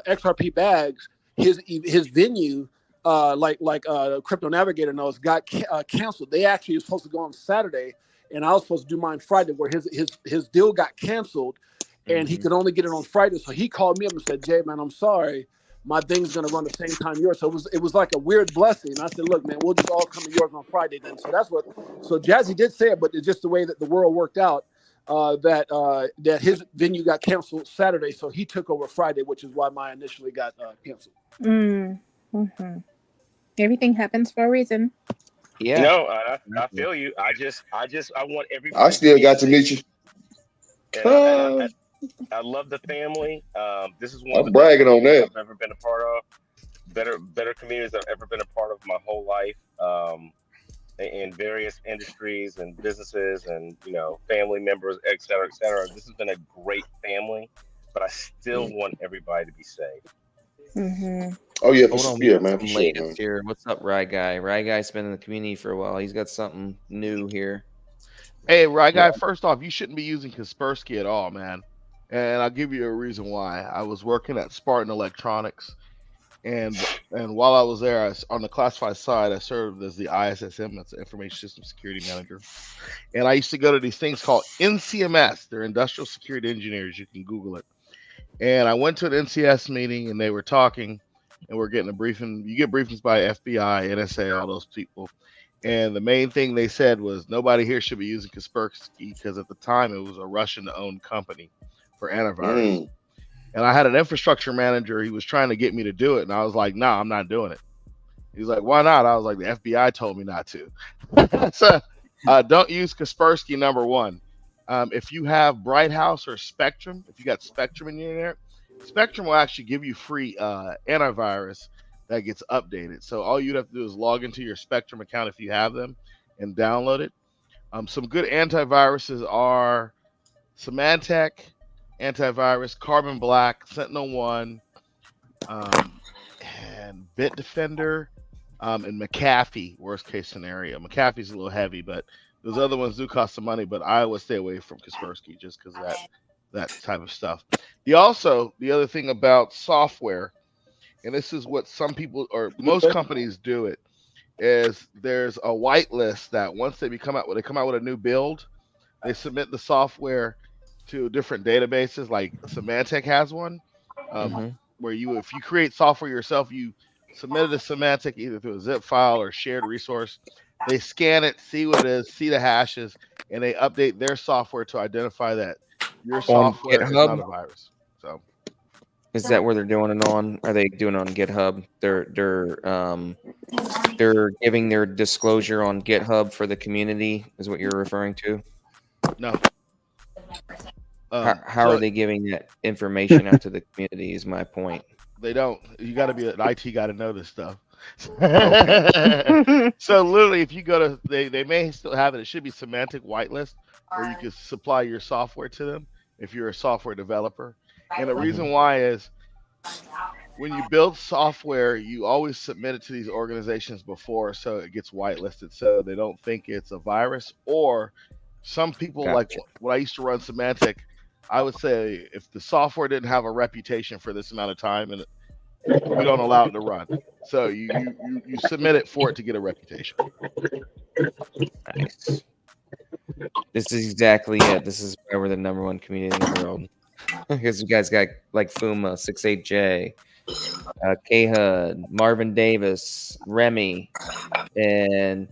XRP Bags, his venue, Crypto Navigator knows, got canceled. They actually were supposed to go on Saturday, and I was supposed to do mine Friday, where his deal got canceled, and he could only get it on Friday. So he called me up and said, "Jay, man, I'm sorry, my thing's gonna run the same time yours." So it was like a weird blessing. And I said, "Look, man, we'll just all come to yours on Friday then." So So Jazzy did say it, but it's just the way that the world worked out. That his venue got canceled Saturday, so he took over Friday, which is why mine initially got canceled. Mm-hmm. Everything happens for a reason. Yeah. No, I feel you. I want everybody. I still got to meet you. And I love the family. This is one of the bragging on that I've ever been a part of. Better communities I've ever been a part of my whole life. In various industries and businesses and family members, et cetera, et cetera. This has been a great family, but I still want everybody to be safe. Mm-hmm. Oh yeah, man. Here. What's up, Rye Guy? Rye Guy's been in the community for a while. He's got something new here. Hey, Rye Guy. First off, you shouldn't be using Kaspersky at all, man. And I'll give you a reason why. I was working at Spartan Electronics, and while I was there, on the classified side, I served as the ISSM, that's the Information System Security Manager. And I used to go to these things called NCMS. They're Industrial Security Engineers. You can Google it. And I went to an NCS meeting, and they were talking, and we're getting a briefing. You get briefings by FBI, NSA, all those people. And the main thing they said was nobody here should be using Kaspersky because at the time it was a Russian-owned company for antivirus. And I had an infrastructure manager. He was trying to get me to do it. And I was like, nah, I'm not doing it. He's like, why not? I was like, the FBI told me not to. So don't use Kaspersky, number one. If you have Bright House or Spectrum, if you got Spectrum in there, Spectrum will actually give you free antivirus that gets updated. So all you'd have to do is log into your Spectrum account if you have them and download it. Some good antiviruses are Symantec antivirus, Carbon Black, Sentinel-1, and Bitdefender, and McAfee, worst case scenario. McAfee's a little heavy, but those other ones do cost some money, but I would stay away from Kaspersky just because of that type of stuff. The other thing about software, and this is what some people or most companies do it, is there's a whitelist that once they come out with a new build, they submit the software to different databases. Like Symantec has one, where if you create software yourself, you submit it to Symantec either through a zip file or shared resource. They scan it, see what it is, see the hashes, and they update their software to identify that your software is not a virus. So, is that where they're doing it on? Are they doing it on GitHub? They're giving their disclosure on GitHub for the community, is what you're referring to? No. How are they giving that information out to the community is my point. They don't. You got to be an IT guy to know this stuff. Okay. So literally, if you go to, they may still have it. It should be Symantec whitelist, where you can supply your software to them if you're a software developer. And the reason why is when you build software, you always submit it to these organizations before, so it gets whitelisted, so they don't think it's a virus. Or some people, like when I used to run Symantec, I would say if the software didn't have a reputation for this amount of time, and we don't allow it to run. So you submit it for it to get a reputation. Nice. This is exactly it. This is why we're the #1 community in the world. Because you guys got like Fuma, 68J, K-Hud, Marvin Davis, Remy, and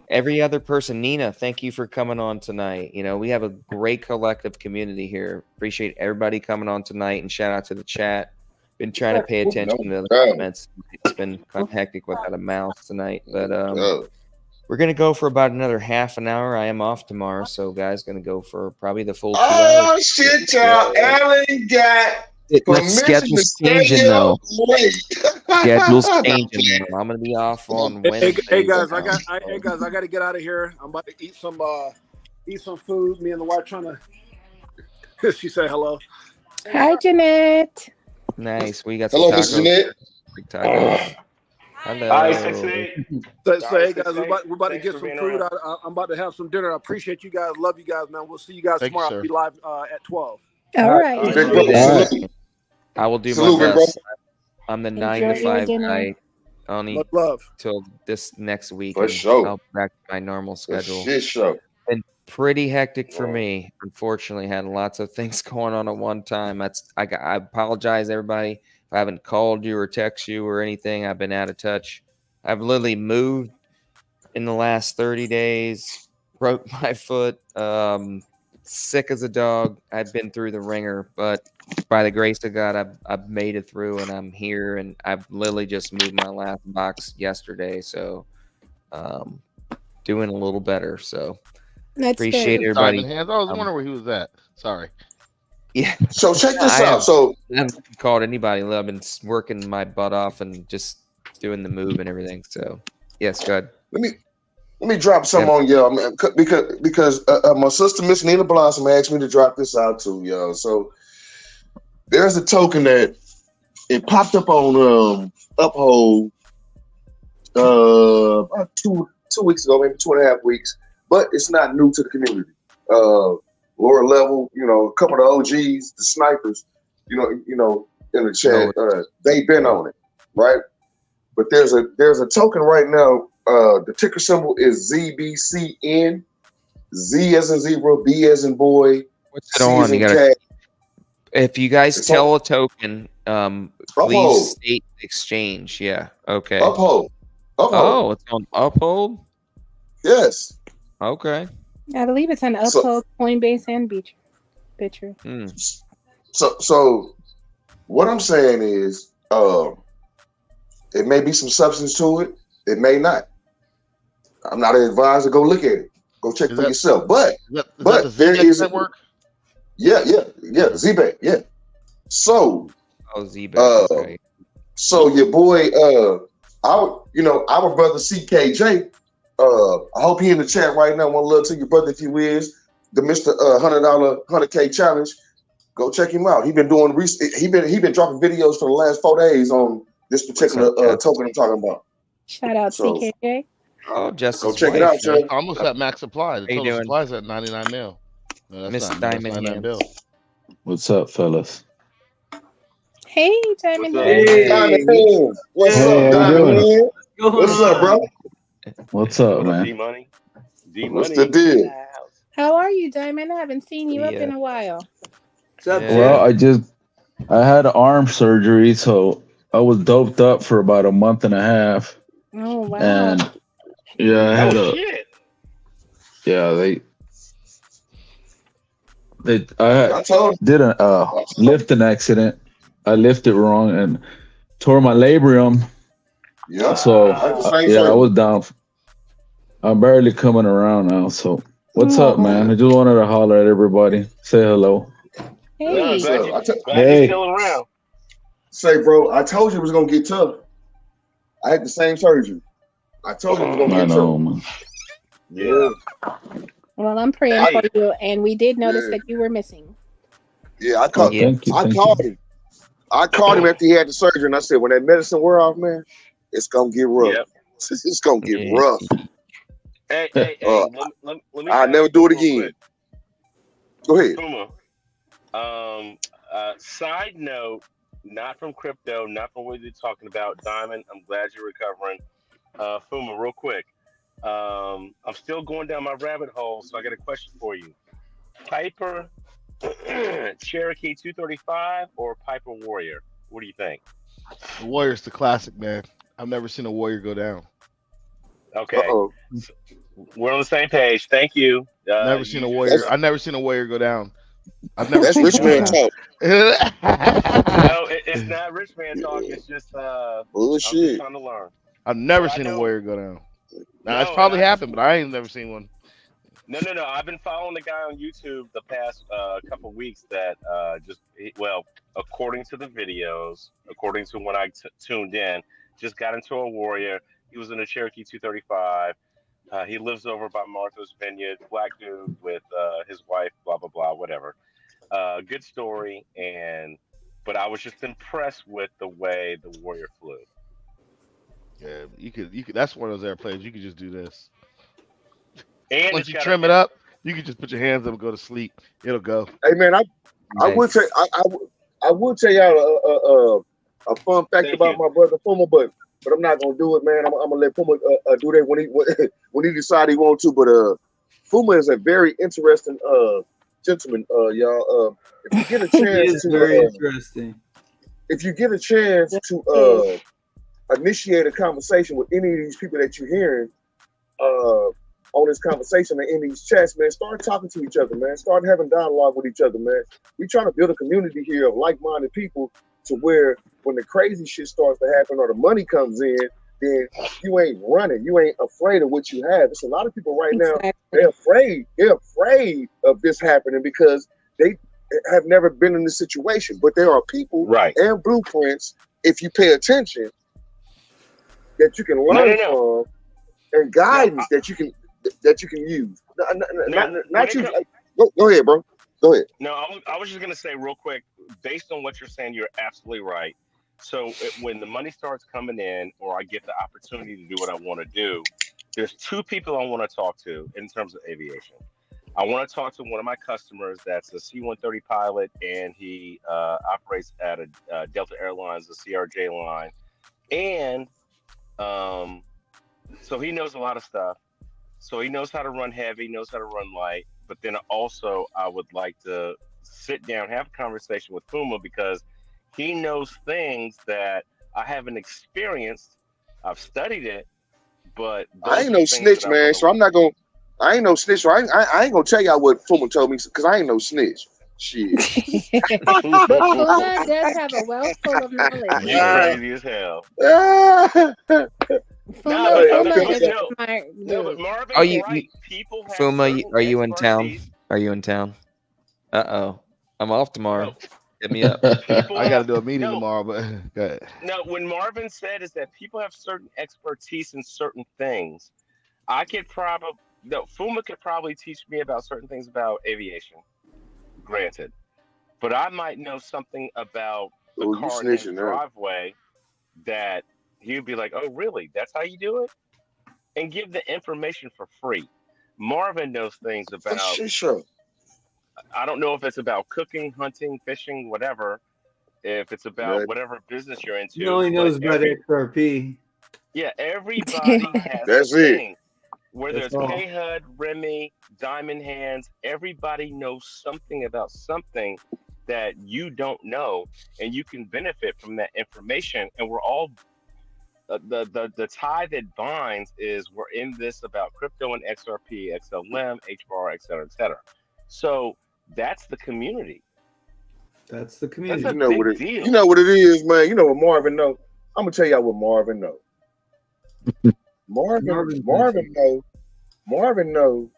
every other person. Nina, thank you for coming on tonight. You know, we have a great collective community here. Appreciate everybody coming on tonight, and shout out to the chat. Been trying to pay attention to the comments. It's been kind of hectic without a mouse tonight, but we're gonna go for about another half an hour. I am off tomorrow, so guys, gonna go for probably the full 2 hours. Oh shit, y'all! Alan got schedule's changing though. Schedule's changing though. I'm gonna be off on Wednesday. Hey guys, I got to get out of here. I'm about to eat some food. Me and the wife trying to. She said hello. Hi, Jeanette. Nice. We got some hello, tacos. Jeanette. Tacos. Hello. Hi, 6'8". So hey guys, we're about to get some food. I'm about to have some dinner. I appreciate you guys. Love you guys, man. We'll see you guys tomorrow. I'll be live at 12. All right. I will do my best. I'm the 9 to 5 guy. Only till this next week. For sure. I'll back to my normal schedule. This show. Been pretty hectic for me. Unfortunately, had lots of things going on at one time. I apologize, everybody. If I haven't called you or text you or anything, I've been out of touch. I've literally moved in the last 30 days, broke my foot, sick as a dog. I've been through the ringer, but by the grace of God, I've made it through, and I'm here, and I've literally just moved my last box yesterday, so doing a little better. So appreciate everybody. I was wondering where he was at. Sorry. Yeah. So check this out. So I haven't called anybody. I've been working my butt off and just doing the move and everything. So yes, go ahead. Let me drop some on y'all, man, because my sister Miss Nina Blossom asked me to drop this out too, y'all. So there's a token that it popped up on Uphold about two weeks ago, maybe 2.5 weeks, but it's not new to the community. Lower level, a couple of the OGs, the snipers, in the chat, they've been on it, right? But there's a token right now. The ticker symbol is ZBCN. Z as in zebra, B as in boy. What's it on? You gotta, if you guys tell a token, please state exchange. Yeah. Okay. Uphold. Oh, it's on Uphold? Yes. Okay. I believe it's on Uphold, Coinbase, and Bitcher. So what I'm saying is, it may be some substance to it. It may not. I'm not advised to go look at it. Go check for yourself. But there is network. Yeah, ZBank, yeah. So, Z-Back, okay. So your boy, our brother CKJ. I hope he in the chat right now. One love to your brother if he is the Mr. $100 100K challenge. Go check him out. He been doing he been dropping videos for the last 4 days on this particular token I'm talking about. Shout out CKJ. Oh, just go check it out, Joe. Almost at max supply. The total supply is at 99 mil. No, Miss Diamond Hands. Bill. What's up, fellas? Hey, Diamond. Hey, Diamond Hands. What's up, Diamond Hands? What's up, bro? What's up, man? D-Money. What's the deal? How are you, Diamond? I haven't seen you up in a while. What's up, Well, I had an arm surgery, so I was doped up for about a month and a half. Oh wow! And I had I did a lifting accident. I lifted wrong and tore my labrum. Yeah. So I was down. I'm barely coming around now. So what's up, man? I just wanted to holler at everybody. Say hello. Hey. Glad you're still around. Say, bro, I told you it was gonna get tough. I had the same surgery. I told you it was gonna get tough. Man. Yeah. Well, I'm praying for you, and we did notice that you were missing. Yeah, I called him. I called him after he had the surgery, and I said, when that medicine wear off, man, it's gonna get rough. Yep. It's gonna get rough. Hey, let me I'll never do it again. Go ahead. Puma. Side note, not from crypto, not from what you're talking about, Diamond. I'm glad you're recovering. Fuma, real quick. I'm still going down my rabbit hole, so I got a question for you. Piper Cherokee 235 or Piper Warrior? What do you think? The Warrior's the classic, man. I've never seen a Warrior go down. Okay. We're on the same page. Thank you. Never seen a Warrior. I've never seen a Warrior go down. I've never That's seen rich man talk. No, it's not rich man talk. It's just bullshit. I'm just trying to learn. I've never seen a Warrior go down. Now, it's probably happened, but I ain't never seen one. No. I've been following the guy on YouTube the past couple weeks that according to the videos, according to when I tuned in, just got into a Warrior. He was in a Cherokee 235. He lives over by Martha's Vineyard, black dude with his wife, blah, blah, blah, whatever. Good story. But I was just impressed with the way the Warrior flew. Yeah, you could. That's one of those airplanes. You could just do this. And once you trim it up, you can just put your hands up and go to sleep. It'll go. Hey man, I would tell y'all a fun fact about my brother Puma, but I'm not gonna do it, man. I'm gonna let Puma do that when he decide he wants to. But Puma is a very interesting gentleman, y'all. If you get a chance interesting. If you get a chance to initiate a conversation with any of these people that you're hearing on this conversation and in these chats, man, start talking to each other, man. Start having dialogue with each other, man. We're trying to build a community here of like-minded people to where when the crazy shit starts to happen or the money comes in, then you ain't running. You ain't afraid of what you have. There's a lot of people right now, they're afraid. They're afraid of this happening because they have never been in this situation. But there are people and blueprints, if you pay attention, that you can learn from and guidance that you can use. Go ahead, bro. Go ahead. No, I was just gonna say real quick, based on what you're saying, you're absolutely right. So when the money starts coming in, or I get the opportunity to do what I want to do, there's two people I want to talk to in terms of aviation. I want to talk to one of my customers that's a C-130 pilot, and he operates at a Delta Airlines, the CRJ line, and so he knows a lot of stuff. So he knows how to run heavy, knows how to run light. But then also, I would like to sit down, have a conversation with Puma because he knows things that I haven't experienced. I've studied it, but I ain't no snitch, man. So I'm not gonna. I ain't no snitch. So I ain't gonna tell y'all what Puma told me because I ain't no snitch. Shit. But Puma does have a wealth full of knowledge. You're crazy as hell. Are you Fuma? Are you in town? Are you in town? I'm off tomorrow. Hit me up. I got to do a meeting tomorrow, but go ahead. No, when Marvin said is that people have certain expertise in certain things, I could probably Fuma could probably teach me about certain things about aviation. Granted, but I might know something about the car in his driveway that he'd be like, "Oh, really? That's how you do it?" And give the information for free. Marvin knows things about. Sure. I don't know if it's about cooking, hunting, fishing, whatever. If it's about whatever business you're into. He only knows about XRP. Yeah, everybody has That's a thing. it. Whether it's K-HUD, Remy, Diamond Hands, everybody knows something about something that you don't know, and you can benefit from that information. And we're all the tie that binds is we're in this about crypto and XRP, XLM, HBAR, et cetera, So that's the community. That's the community. That's you know what it is, man. You know what Marvin know. I'm gonna tell y'all what Marvin know. Marvin know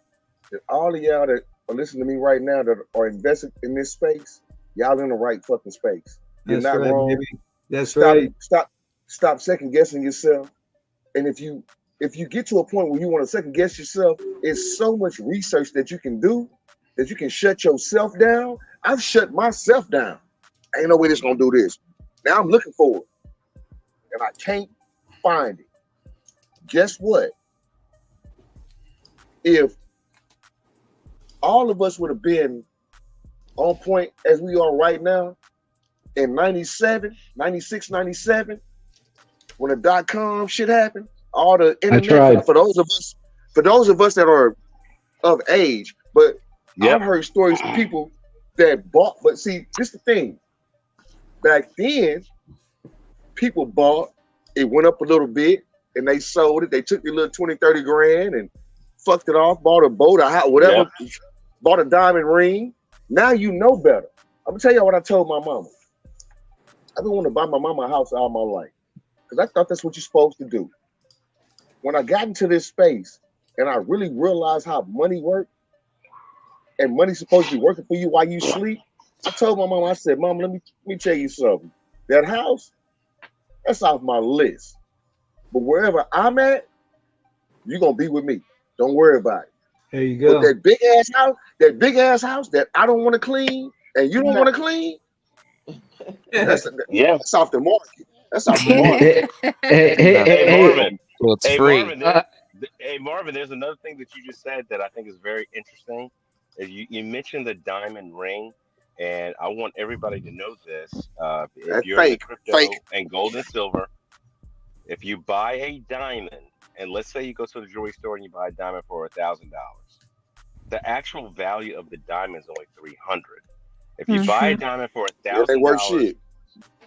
that all of y'all that are listening to me right now that are invested in this space, y'all in the right fucking space. You're not wrong. Baby. That's right. Stop second guessing yourself. And if you get to a point where you want to second guess yourself, it's so much research that you can do that you can shut yourself down. I've shut myself down. Ain't no way this gonna do this. Now I'm looking for it, and I can't find it. Guess what? If all of us would have been on point as we are right now in 97, 96, 97, when the .com shit happened, all the internet, for those of us that are of age, but I've heard stories of people that bought, but see, this is the thing. Back then, people bought, it went up a little bit, and they sold it. They took their little 20, 30 grand and fucked it off, bought a boat, a house, whatever, bought a diamond ring. Now you know better. I'm gonna tell you what I told my mama. I've been wanting to buy my mama a house all my life because I thought that's what you're supposed to do. When I got into this space and I really realized how money worked, and money's supposed to be working for you while you sleep, I told my mom, I said, Mom, let me tell you something. That house, that's off my list. But wherever I'm at, you're going to be with me. Don't worry about it. There you go. But that big ass house that I don't want to clean and you don't want to clean, that's off the market. That's off the market. Hey, Marvin. Well, it's free. Marvin, there's another thing that you just said that I think is very interesting. Is you mentioned the diamond ring, and I want everybody to know this. If you're in crypto and gold and silver, if you buy a diamond, and let's say you go to the jewelry store and you buy a diamond for $1,000, the actual value of the diamond is only $300. If you buy a diamond for $1,000,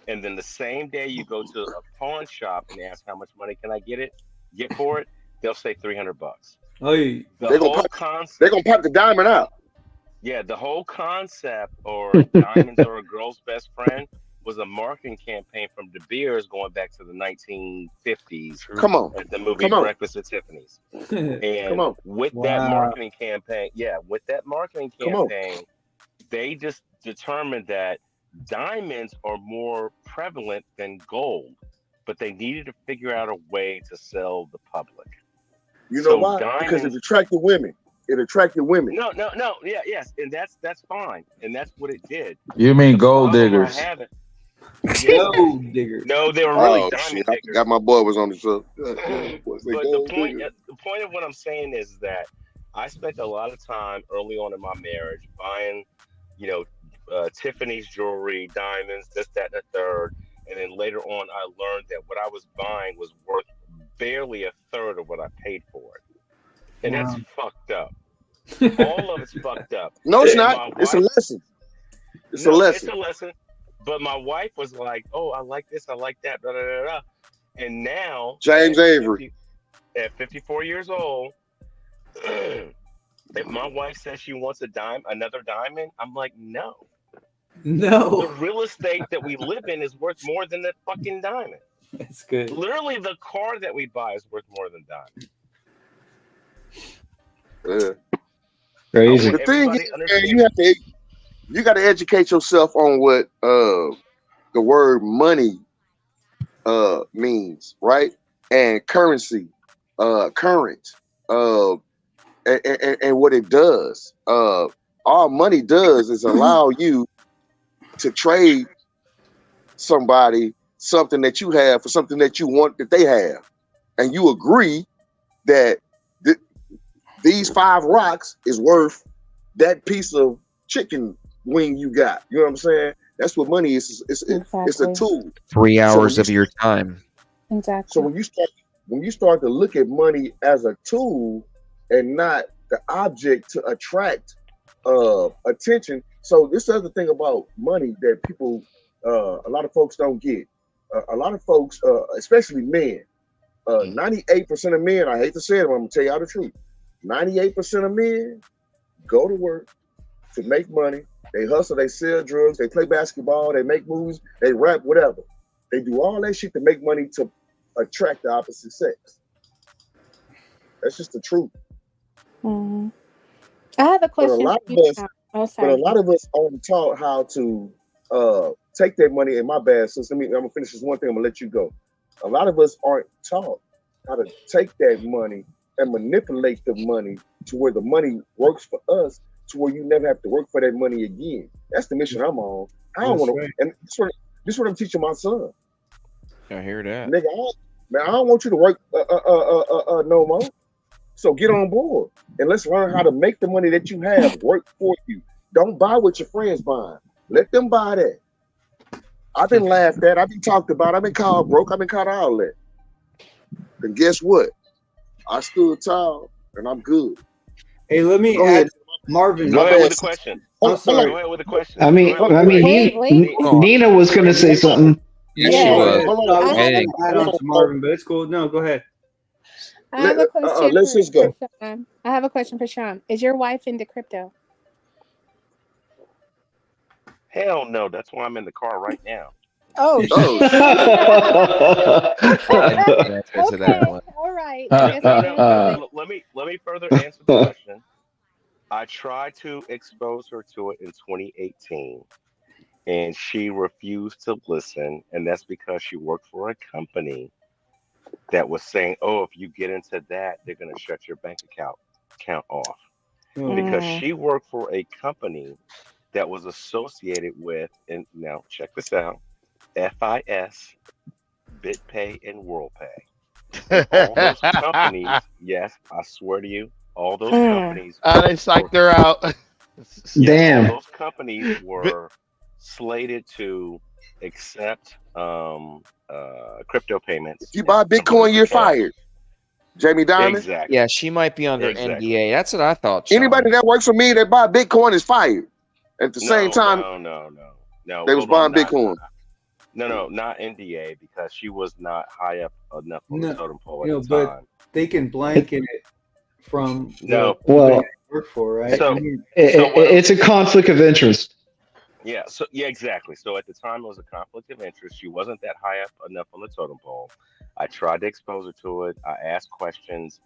and then the same day you go to a pawn shop and ask how much money can I get for it, they'll say $300. Oh, they're gonna pop the diamond out. Yeah, the whole concept, or diamonds are a girl's best friend, was a marketing campaign from De Beers going back to the 1950s. Come on, at the movie Breakfast at Tiffany's. And with that marketing campaign, they just determined that diamonds are more prevalent than gold, but they needed to figure out a way to sell the public. You know why? Because it attracted women. It attracted women. No. Yes, and that's fine, and that's what it did. You mean gold diggers? Gold diggers. No, they were really diamond diggers. I forgot my boy was on the show. But the point of what I'm saying is that I spent a lot of time early on in my marriage buying, Tiffany's jewelry, diamonds, this, that, and the third, and then later on I learned that what I was buying was worth barely a third of what I paid for it. And that's fucked up. All of it's fucked up. No, it's not. It's a lesson. It's a lesson. But my wife was like, "Oh, I like this. I like that." Blah, blah, blah, blah. And now, James Avery, at 54 years old, if my wife says she wants another diamond, I'm like, no. The real estate that we live in is worth more than that fucking diamond. That's good. Literally, the car that we buy is worth more than diamond. Crazy. The thing is, man, you got to educate yourself on what the word money means, right? And currency, current, and what it does. All money does is allow you to trade somebody something that you have for something that you want that they have, and you agree that these 5 rocks is worth that piece of chicken wing you got. You know what I'm saying? That's what money is. It's a tool. 3 hours of your time. Exactly. So when you start to look at money as a tool and not the object to attract attention. So this other thing about money that people, a lot of folks don't get. A lot of folks, especially men, 98% of men, I hate to say it, but I'm gonna tell y'all the truth. 98% of men go to work to make money. They hustle, they sell drugs, they play basketball, they make movies, they rap, whatever. They do all that shit to make money to attract the opposite sex. That's just the truth. Mm-hmm. I have a question. But a lot of us aren't taught how to take that money. And my bad, sis. I'm gonna finish this one thing. I'm gonna let you go. A lot of us aren't taught how to take that money and manipulate the money to where the money works for us, to where you never have to work for that money again. That's the mission I'm on. I don't want to, and this is what I'm teaching my son. I hear that, nigga. I don't want you to work no more. So get on board and let's learn how to make the money that you have work for you. Don't buy what your friends buying. Let them buy that. I've been laughed at. I've been talked about. I've been called broke. I've been called all that. And guess what? I stood tall and I'm good. Hey, let me add, Marvin. Go ahead with the question. I'm sorry. Go ahead with the question. I mean, Nina was going to say something. Yeah, she was. Add on to Marvin, but it's cool. No, go ahead. I have a question. Let's just go. I have a question for Sean. Is your wife into crypto? Hell no. That's why I'm in the car right now. Oh. Okay. All right. Let me further answer the question. I tried to expose her to it in 2018, and she refused to listen. And that's because she worked for a company that was saying, "Oh, if you get into that, they're going to shut your bank account off." Because she worked for a company that was associated with, and now check this out, FIS, BitPay, and WorldPay. All those companies, yes, I swear to you, all those companies. They psyched her out. Damn. All those companies were slated to accept crypto payments. If you buy Bitcoin, you're fired. Jamie Dimon? Exactly. Yeah, she might be under NDA. That's what I thought. Sean. Anybody that works for me that buy Bitcoin is fired. At the same time, no. They was buying Bitcoin. No, not NDA, because she was not high up enough on the totem pole at the but time. they can blanket it from well, work for, right? So, it's a conflict of interest. Yeah, exactly. So at the time, it was a conflict of interest. She wasn't that high up enough on the totem pole. I tried to expose her to it. I asked questions.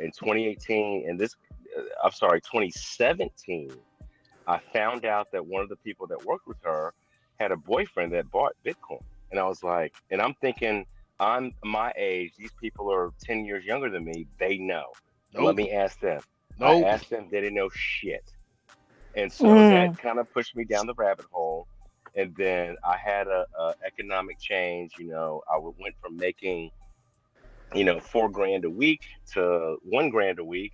In 2018, and 2017, I found out that one of the people that worked with her had a boyfriend that bought Bitcoin. And I was like, and I'm thinking, I'm my age. These people are 10 years younger than me. They know. Nope. Let me ask them. Nope. I asked them. They didn't know shit. And so that kind of pushed me down the rabbit hole. And then I had a economic change. I went from making, $4,000 a week to $1,000 a week.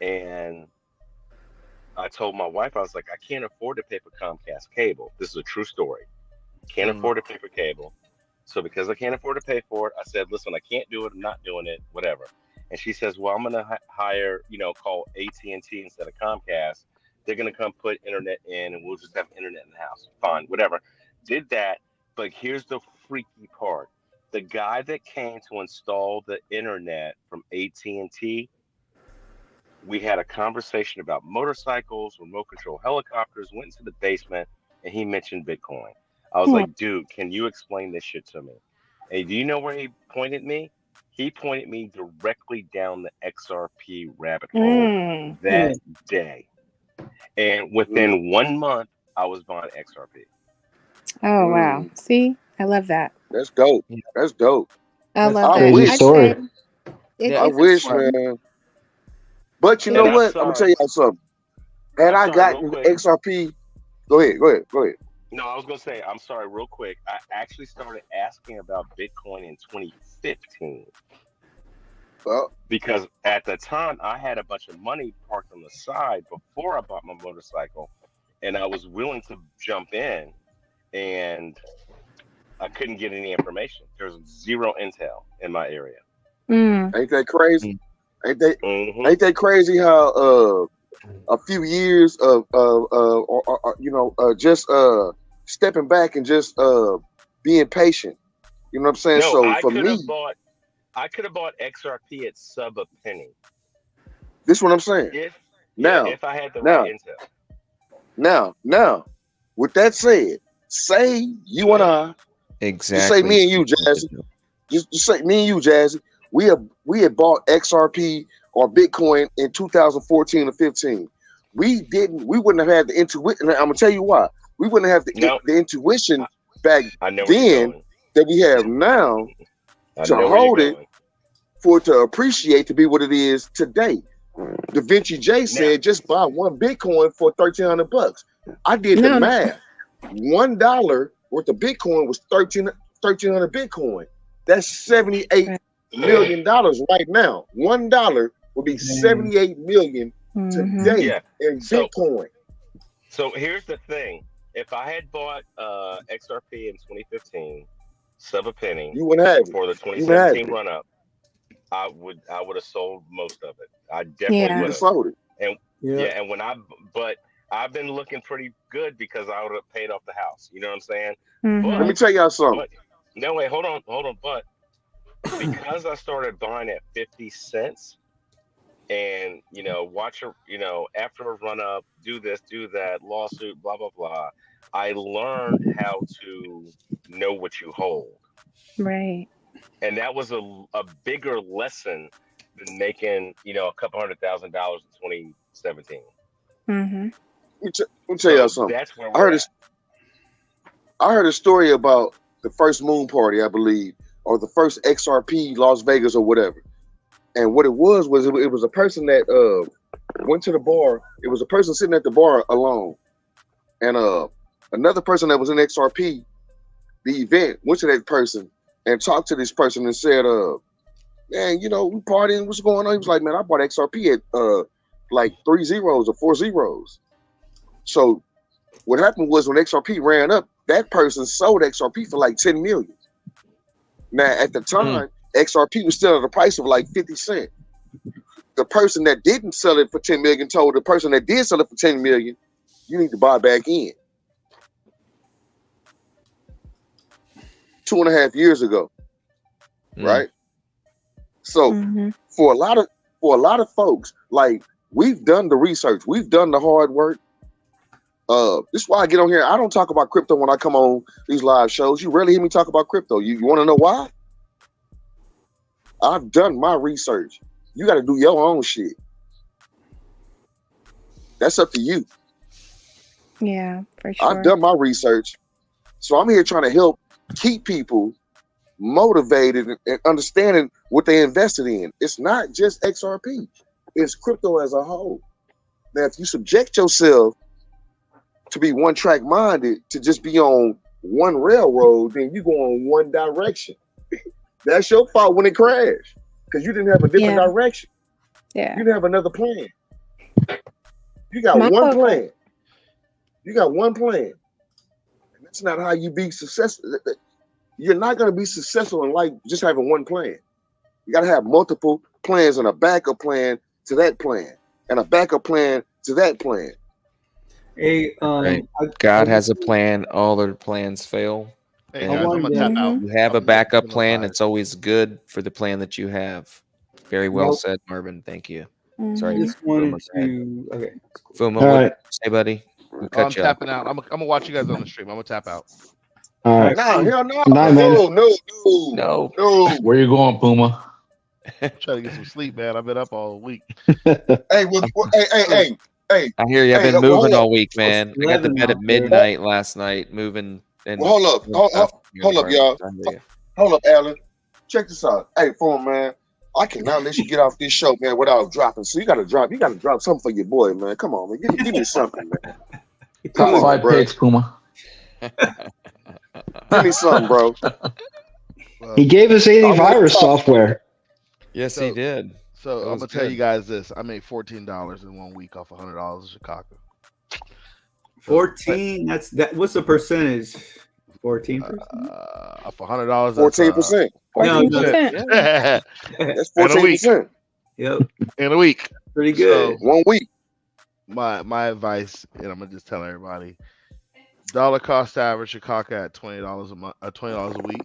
And I told my wife, I was like, I can't afford to pay for Comcast cable. This is a true story. Can't afford to pay for cable. So because I can't afford to pay for it, I said, listen, I can't do it. I'm not doing it, whatever. And she says, well, I'm going to hire, call AT&T instead of Comcast. They're going to come put internet in and we'll just have internet in the house. Fine, whatever. Did that. But here's the freaky part. The guy that came to install the internet from AT&T, we had a conversation about motorcycles, remote control helicopters, went into the basement, and he mentioned Bitcoin. I was like, dude, can you explain this shit to me? And do you know where he pointed me? He pointed me directly down the XRP rabbit hole that day. And within 1 month, I was buying XRP. Oh wow! See, I love that. That's dope. That's dope. I love I that. Crazy wish. story. I wish, man. But you know And what? I'm gonna tell y'all something. Had I gotten XRP, go ahead. No, I was gonna say, I'm sorry, real quick. I actually started asking about Bitcoin in 2015. Well, because at the time I had a bunch of money parked on the side before I bought my motorcycle, and I was willing to jump in, and I couldn't get any information. There's zero intel in my area. Ain't that crazy? Ain't that crazy how a few years of just stepping back and just being patient. You know what I'm saying? No, so I for could me, have bought XRP at sub a penny. This is what I'm saying. If I had the right intel. Now, with that said, say you and I, exactly. Just say me and you, Jazzy. Just say me and you, Jazzy. We had bought XRP or Bitcoin in 2014 or 15. We wouldn't have had the intuition. I'm gonna tell you why. We wouldn't have the intuition back then that we have now to hold it for it to appreciate to be what it is today. Da Vinci J said just buy one Bitcoin for $1,300. I did the math. $1 worth of Bitcoin was 1,300 Bitcoin. That's $78 million right now. $1 would be 78 million today in Bitcoin. So here's the thing: if I had bought XRP in 2015, sub a penny, you wouldn't have for the 2017 run up, I would have sold most of it. I definitely would have sold it. And but I've been looking pretty good because I would have paid off the house. You know what I'm saying? But, let me tell y'all something. No, wait, hold on. But because I started buying at 50 cents, and after a run up, do this, do that, lawsuit, blah blah blah, I learned how to know what you hold. Right. And that was a bigger lesson than making a couple $100,000 in 2017. Let me tell y'all something. That's where I heard a story about the first moon party, I believe, or the first XRP Las Vegas or whatever. And what it was it was a person that went to the bar. It was a person sitting at the bar alone. And another person that was in XRP, the event, went to that person and talked to this person and said, man, we partying, what's going on? He was like, man, I bought XRP at like 3 zeros or 4 zeros. So what happened was when XRP ran up, that person sold XRP for like 10 million. Now at the time, XRP was still at a price of like 50 cents. The person that didn't sell it for 10 million told the person that did sell it for 10 million, you need to buy back in. 2.5 years ago. Right? So for a lot of folks, like, we've done the research, we've done the hard work. This is why I get on here. I don't talk about crypto when I come on these live shows. You rarely hear me talk about crypto. You want to know why? I've done my research. You got to do your own shit. That's up to you. Yeah, for sure. I've done my research. So I'm here trying to help keep people motivated and understanding what they invested in. It's not just XRP. It's crypto as a whole. Now, if you subject yourself to be one track minded, to just be on one railroad, then you go on one direction. That's your fault when it crashed, because you didn't have a different direction. Yeah. You didn't have another plan. You got one plan. You got one plan. And that's not how you be successful. You're not going to be successful in life just having one plan. You got to have multiple plans and a backup plan to that plan and a backup plan to that plan. Hey, God has a plan. All their plans fail. Hey, guys, I'm gonna tap out. You have a backup plan. It's always good for the plan that you have. Very well said, Marvin. Thank you. Sorry. I just wanted to. Okay. Fuma, All what right. did you say, buddy? I'm tapping out. I'm gonna watch you guys on the stream. I'm gonna tap out. All right. No, hell no. Night, man. No. Where you going, Puma? I'm trying to get some sleep, man. I've been up all week. Hey, Hey, I hear you. I've hey, been well, moving hold all up. week, man. I got to 11 bed at out there. midnight last night, moving and Well, hold up, doing stuff in the hold up, y'all. apartment. I hear you. Hold up, Alan. Check this out. Hey, phone man. I cannot let you get off this show, man, without dropping. So you gotta drop something for your boy, man. Come on, man. Give me something, man. Come Top on, 5 bro. picks, Puma. Give me something, bro. Well, He gave us I want antivirus to talk. software. Yes, So- he did. so That I'm was gonna tell good. you guys this: I made $14 in 1 week off $100 in Chicago. 14. That's that. What's the percentage? 14%. Off $100, 14%. No, 14%. Yeah, That's in a week. 14%. Yep. In a week. Pretty good. So 1 week. my advice, and I'm gonna just tell everybody: dollar cost average Chicago at $20 a month, $20 a week.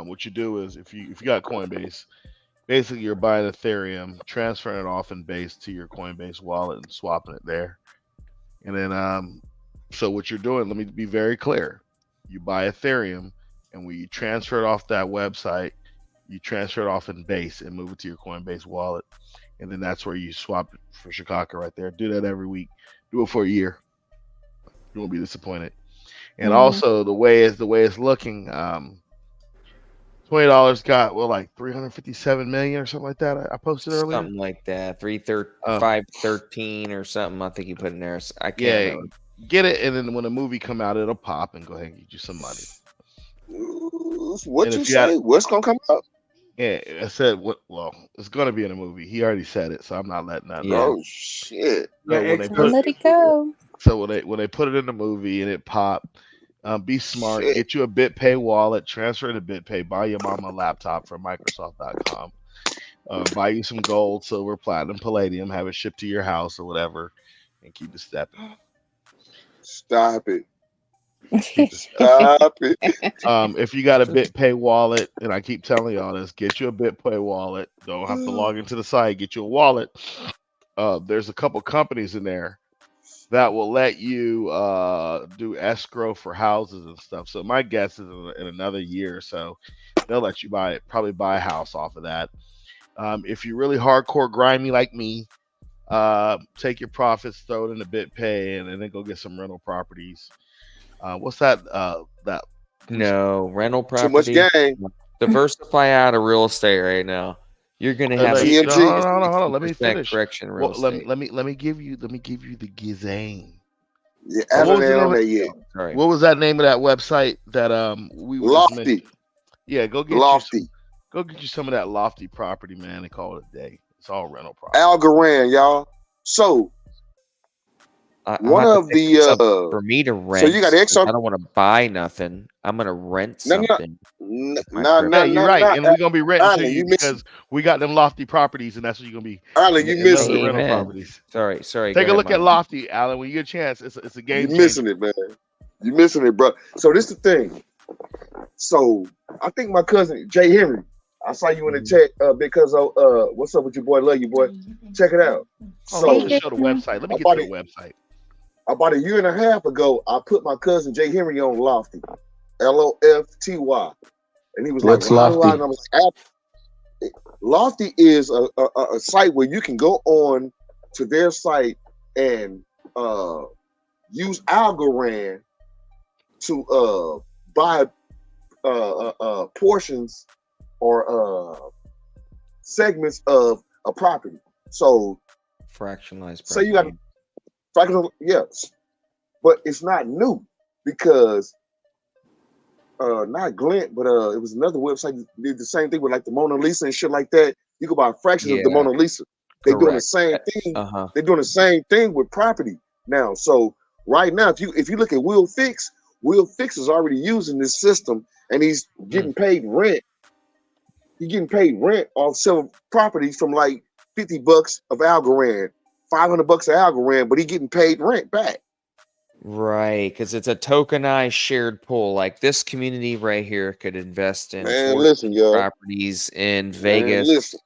What you do is if you got Coinbase, basically you're buying Ethereum, transferring it off in Base to your Coinbase wallet and swapping it there. And then so what you're doing, let me be very clear. You buy Ethereum, and when you transfer it off that website, you transfer it off in Base and move it to your Coinbase wallet. And then that's where you swap it for Chicago right there. Do that every week. Do it for a year. You won't be disappointed. And also the way it's looking, $20 got like 357 million or something like that. I posted earlier. Something like that. 513 or something. I think you put in there. I can't Yeah, remember. get it, and then when the movie come out, it'll pop and go ahead and get you some money. What And you if you say? had- What's gonna come up? Yeah, I said what? Well, it's gonna be in a movie. He already said it, so I'm not letting that. Yeah. Oh shit! So Yeah, when they X- put Let it go. when they put it in the movie and it popped, be smart. Shit. Get you a BitPay wallet. Transfer to BitPay. Buy your mama a laptop from Microsoft.com. Buy you some gold, silver, platinum, palladium. Have it shipped to your house or whatever, and keep it stepping. Stop it! Keep it Stop it! If you got a BitPay wallet, and I keep telling y'all this, get you a BitPay wallet. Don't have to log into the site. Get you a wallet. There's a couple companies in there that will let you do escrow for houses and stuff. So my guess is in another year or so, they'll let you probably buy a house off of that. If you're really hardcore grimy like me, take your profits, throw it in the BitPay, and then go get some rental properties. What's that? No, rental Too much property. game. Diversify out of real estate right now. You're gonna have TMG. Hold on. Let me 60% finish. correction in real Well, estate. let me give you the gizane. Yeah, What Alan was the ain't name on of- there yet. Sorry. What was that name of that website that we were just mentioning? Lofty. Yeah, go get Lofty. you some of that Lofty property, man, and call it a day. It's all rental property. Algorand, y'all. So I'm one about to of pick this up the for me to rent. you got 'cause XRP. I don't want to buy nothing. I'm gonna rent No, no, something. no, My no, crypto. Yeah, you're right, and we're gonna be renting Alan, to you you missing. because we got them Lofty properties, and that's what you're gonna be. Alan, you And those are missing the it. rental Amen. properties. Sorry. Take Go a ahead, look at Mike. Lofty, Alan. When you get a chance, it's a You game missing changer. it, man. You missing it, bro. So this is the thing. So I think my cousin Jay Henry. I saw you in the chat because of what's up with your boy? Love you, boy. Check it out. Oh, So let me just show the website. Let me get to the website. about a year and a half ago, I put my cousin Jay Henry on Lofty, Lofty, and he was What's like, "How do I?" Lofty? And I was like, Lofty is a site where you can go on to their site and use Algorand to buy portions or segments of a property. So Fractionalized. say you got fractional, yes, but it's not new because not Glint, but it was another website that did the same thing with like the Mona Lisa and shit like that. You can buy fractions of the Yeah. Mona Lisa. They're doing the Correct. same thing. Uh-huh. They're doing the same thing with property now. So right now, if you look at Will Fix is already using this system, and he's getting paid rent. He's getting paid rent off several properties from like $50 of Algorand, $500 of Algorand, but he's getting paid rent back. Right, because it's a tokenized shared pool. Like this community right here could invest in Man, 14 listen, y'all. properties in Man, Vegas, listen.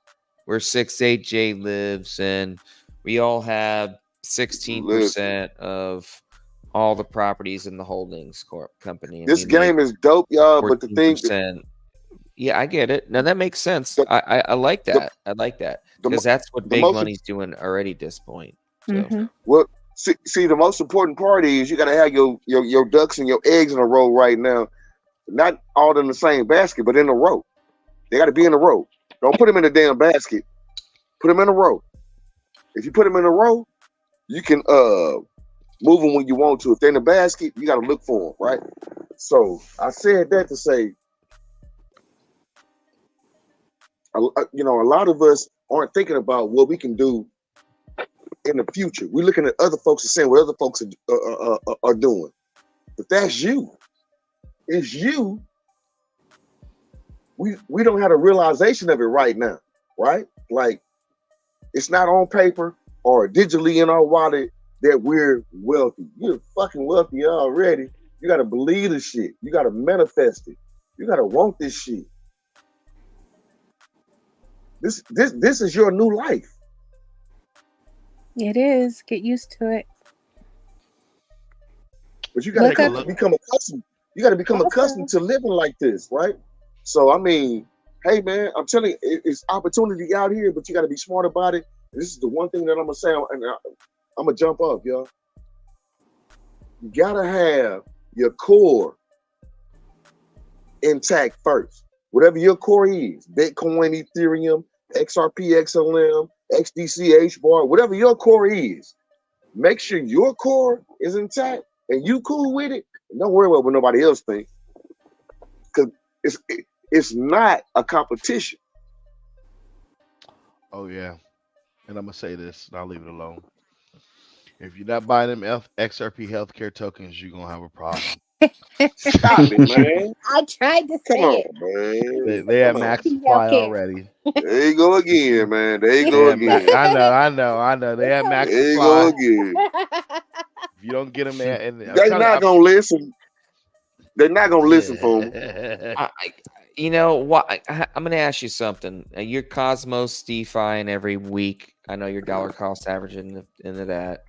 where 68J lives, and we all have 16% of all the properties in the holdings company. And This we make game is dope, y'all. But the thing, 14%. Yeah, I get it. Now that makes sense. I like that. I like that because that's what the big most- money's doing already at this point. So. Well, see, the most important part is you got to have your ducks and your eggs in a row right now. Not all in the same basket, but in a row. They got to be in a row. Don't put them in a damn basket. Put them in a row. If you put them in a row, you can move them when you want to. If they're in a basket, you got to look for them, right? So I said that to say, a lot of us aren't thinking about what we can do in the future. We're looking at other folks and saying what other folks are doing. But that's you. It's you. We don't have a realization of it right now, right? Like, it's not on paper or digitally in our wallet that we're wealthy. You're fucking wealthy already. You got to believe the shit. You got to manifest it. You got to want this shit. This is your new life. It is. Get used to it. But you got to become accustomed. You got to become accustomed to living like this, right? So, I mean, hey, man, I'm telling you, it's opportunity out here, but you got to be smart about it. And this is the one thing that I'm going to say, and I'm going to jump up, y'all. You got to have your core intact first. Whatever your core is, Bitcoin, Ethereum, XRP, XLM, XDC, HBAR, whatever your core is, make sure your core is intact and you cool with it. And don't worry about what nobody else thinks. Because it's not a competition. Oh, yeah. And I'm going to say this, and I'll leave it alone. If you're not buying them XRP healthcare tokens, you're going to have a problem. Stop it, man. I tried to say it. Man. They have max supply already. There you go again, man. There you go again. I know. They have max supply. There you go again. If you don't get them, man, they're not going to listen. They're not going to listen for them. You know what? I'm going to ask you something. Your Cosmos DeFi and every week. I know your dollar cost average into that.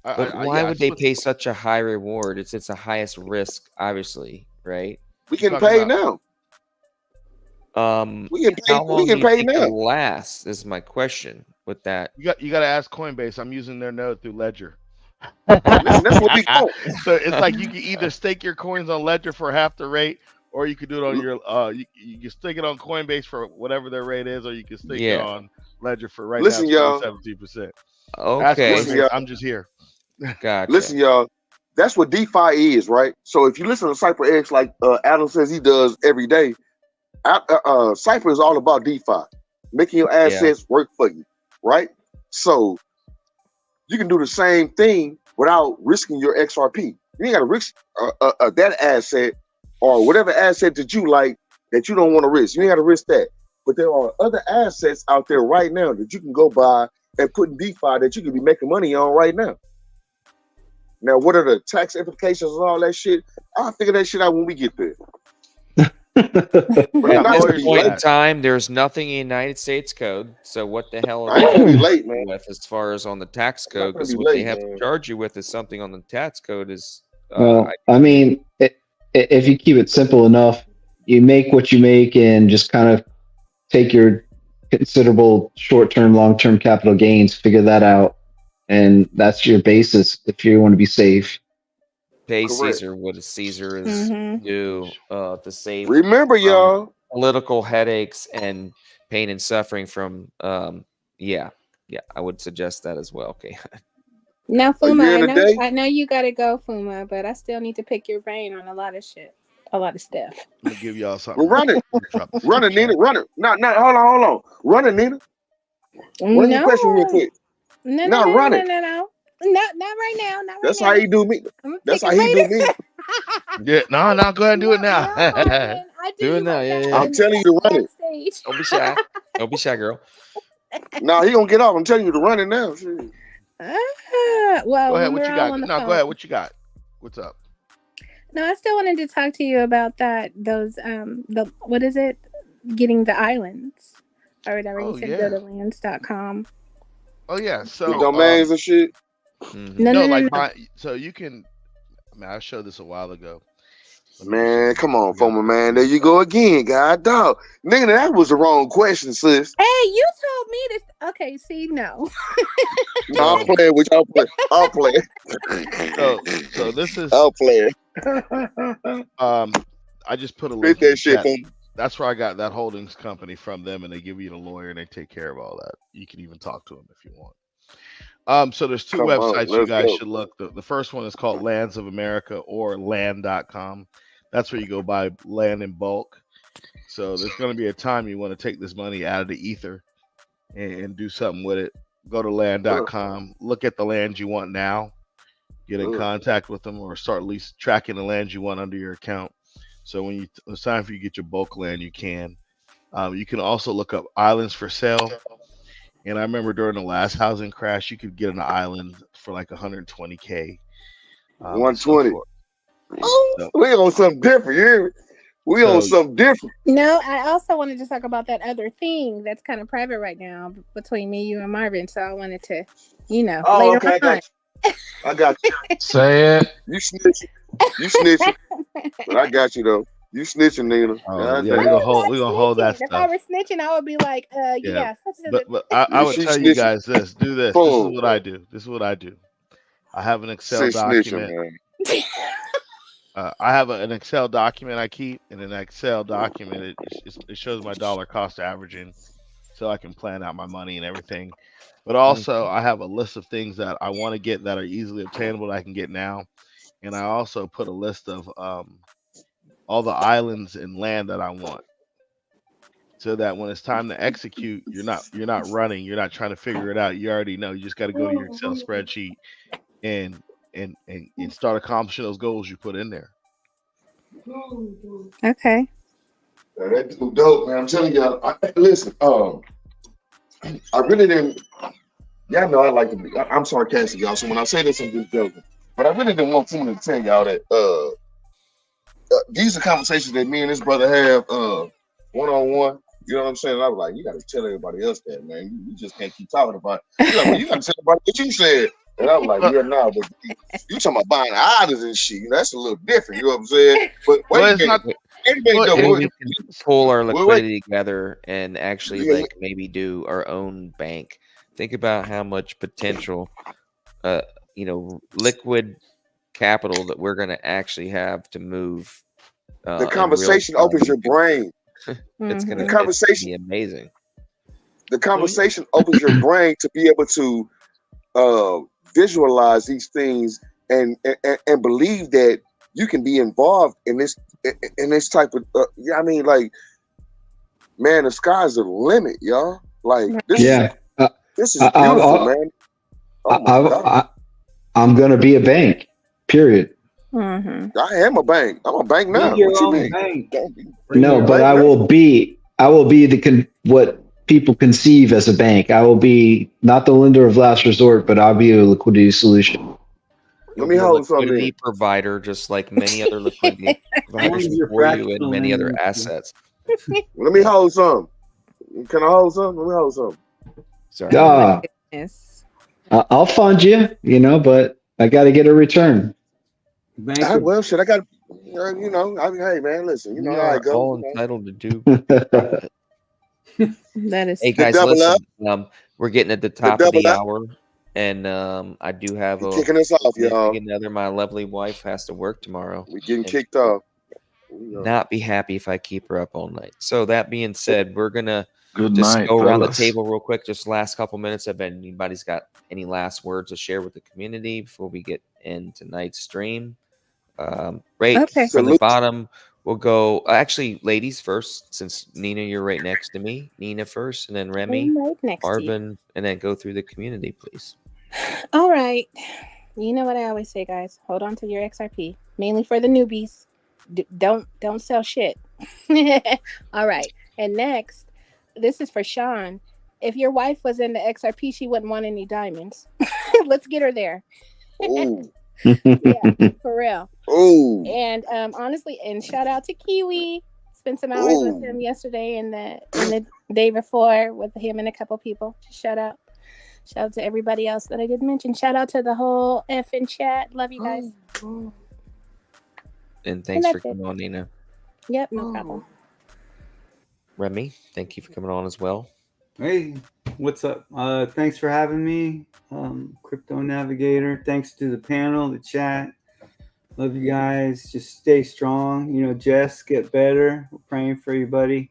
But why would they pay such a high reward? It's the highest risk, obviously, right? We can pay now. We can pay now. Last is my question with that. You got to ask Coinbase. I'm using their node through Ledger. Listen, that's what we call. So it's like you can either stake your coins on Ledger for half the rate, or you could do it on your you can stick it on Coinbase for whatever their rate is, or you can stick it on Ledger for now y'all. 17%. Okay, I'm just here. Gotcha. Listen, y'all. That's what DeFi is, right? So if you listen to Cypher X, like Adam says he does every day, Cypher is all about DeFi, making your assets work for you, right? So you can do the same thing without risking your XRP. You ain't got to risk that asset or whatever asset that you like that you don't want to risk. You ain't got to risk that. But there are other assets out there right now that you can go buy and put in DeFi that you could be making money on right now. Now, what are the tax implications and all that shit? I'll figure that shit out when we get there. At this point in time, there's nothing in the United States code. So what the hell are they late, man? With as far as on the tax code? Because what they have to charge you with is something on the tax code is. I mean, if you keep it simple enough, you make what you make and just kind of take your considerable short-term, long-term capital gains, figure that out. And that's your basis if you want to be safe. Pay Caesar what a Caesar is due to save. Remember, y'all, political headaches and pain and suffering from. Yeah, I would suggest that as well. Okay. Now, Fuma, I know you got to go, Fuma, but I still need to pick your brain on a lot of shit, a lot of stuff. I'm gonna give y'all something. Well, run it, Nina, run it. No, hold on, run it, Nina. Run your question real quick. No, run it. No. Not right now. Not right That's now. how he do me. That's how he do me. Yeah, no, go ahead and do it now. Do it now. Yeah. I'm telling you to run it. Don't be shy. Don't be shy, girl. No, he gonna get off. I'm telling you to run it now. Well, go ahead. What you got? No, go ahead. What you got? What's up? No, I still wanted to talk to you about that. Those what is it? Getting the islands or whatever. You said go to lands.com. Oh yeah, so the domains and shit. No. So you can. I mean, I showed this a while ago. Man, come on, Foreman, man. There you go again, God dog. Nigga, that was the wrong question, sis. Hey, you told me this. Okay, see, no. No, I'm playing with you. I'll play. So this is. I'll play. I just put a Spit link in that the shit, chat. homie. That's where I got that holdings company from them, and they give you the lawyer and they take care of all that. You can even talk to them if you want. So there's two Come on, websites you let's guys go. should look. The first one is called Lands of America or land.com. That's where you go buy land in bulk. So there's going to be a time you want to take this money out of the ether and do something with it. Go to land.com, look at the land you want now, get in contact with them, or start at least tracking the land you want under your account. So when it's time for you to get your bulk land, you can. You can also look up islands for sale. And I remember during the last housing crash, you could get an island for like 120K. 120. So, we on something different. We on something different. No, I also wanted to talk about that other thing that's kind of private right now between me, you, and Marvin. So I wanted to, later on. I got you. Say it. You snitching. But I got you though. You snitching, Nina. Oh, yeah, we're gonna hold that stuff. If I were snitching, I would be like, yeah. But I would tell you guys this. Do this. This is what I do. I have an Excel document. I have an Excel document I keep, and in an Excel document it shows my dollar cost averaging, so I can plan out my money and everything. But also I have a list of things that I want to get that are easily obtainable that I can get now, and I also put a list of all the islands and land that I want, so that when it's time to execute, you're not running, you're not trying to figure it out. You already know. You just got to go to your Excel spreadsheet and start accomplishing those goals you put in there. Okay. That's dope, man. I'm telling y'all. Listen, I really didn't. Y'all know I like to be. I'm sarcastic, y'all. So when I say this, I'm just joking. But I really didn't want someone to tell y'all that these are conversations that me and this brother have one-on-one. You know what I'm saying? And I was like, you got to tell everybody else that, man. You just can't keep talking about it. You got to tell everybody what you said. And I was like, yeah, nah, but you talking about buying islands and shit. That's a little different. You know what I'm saying? But wait a minute. We can pull our liquidity together and actually maybe do our own bank. Think about how much potential, liquid capital that we're going to actually have to move. The conversation opens your brain. It's going to be amazing. The conversation opens your brain to be able to visualize these things and believe that you can be involved in this type of man, the sky's the limit, y'all. Like this is beautiful, man. Oh my God. I'm gonna be a bank, period. Mm-hmm. I am a bank. I'm a bank now. What you mean? No, but I will be what people conceive as a bank. I will be not the lender of last resort, but I'll be a liquidity solution. Let me hold something. Liquidity provider, just like many other liquidity providers for you and many other assets. Let me hold some. Can I hold some? Let me hold some. Sorry. I'll fund you, but I got to get a return. Well, shit, I got, hey, man, listen, you know how I go. All entitled to do. That is. Hey guys, listen. We're getting at the top of the hour, and I do have kicking us off, y'all. Another, my lovely wife has to work tomorrow. We're getting kicked off. Not be happy if I keep her up all night. So that being said, we're gonna go around the table real quick. Just last couple minutes. If anybody's got any last words to share with the community before we get in tonight's stream. From the bottom, we'll go. Actually, ladies first, since Nina, you're right next to me. Nina first, and then Remy, Arvin, and then go through the community, please. All right. You know what I always say, guys. Hold on to your XRP, mainly for the newbies. Don't sell shit. All right. And next, this is for Sean. If your wife was in the XRP, she wouldn't want any diamonds. Let's get her there. Yeah, for real. Oh. And honestly, and shout out to Kiwi. Spent some hours with him yesterday and the day before with him and a couple people. Just shout out to everybody else that I didn't mention. Shout out to the whole effing chat. Love you guys. And thanks for coming on, Nina. Yep, no problem. Remy, thank you for coming on as well. Hey, what's up? Thanks for having me. Crypto Navigator. Thanks to the panel, the chat. Love you guys. Just stay strong. You know, Jess, get better. We're praying for you, buddy.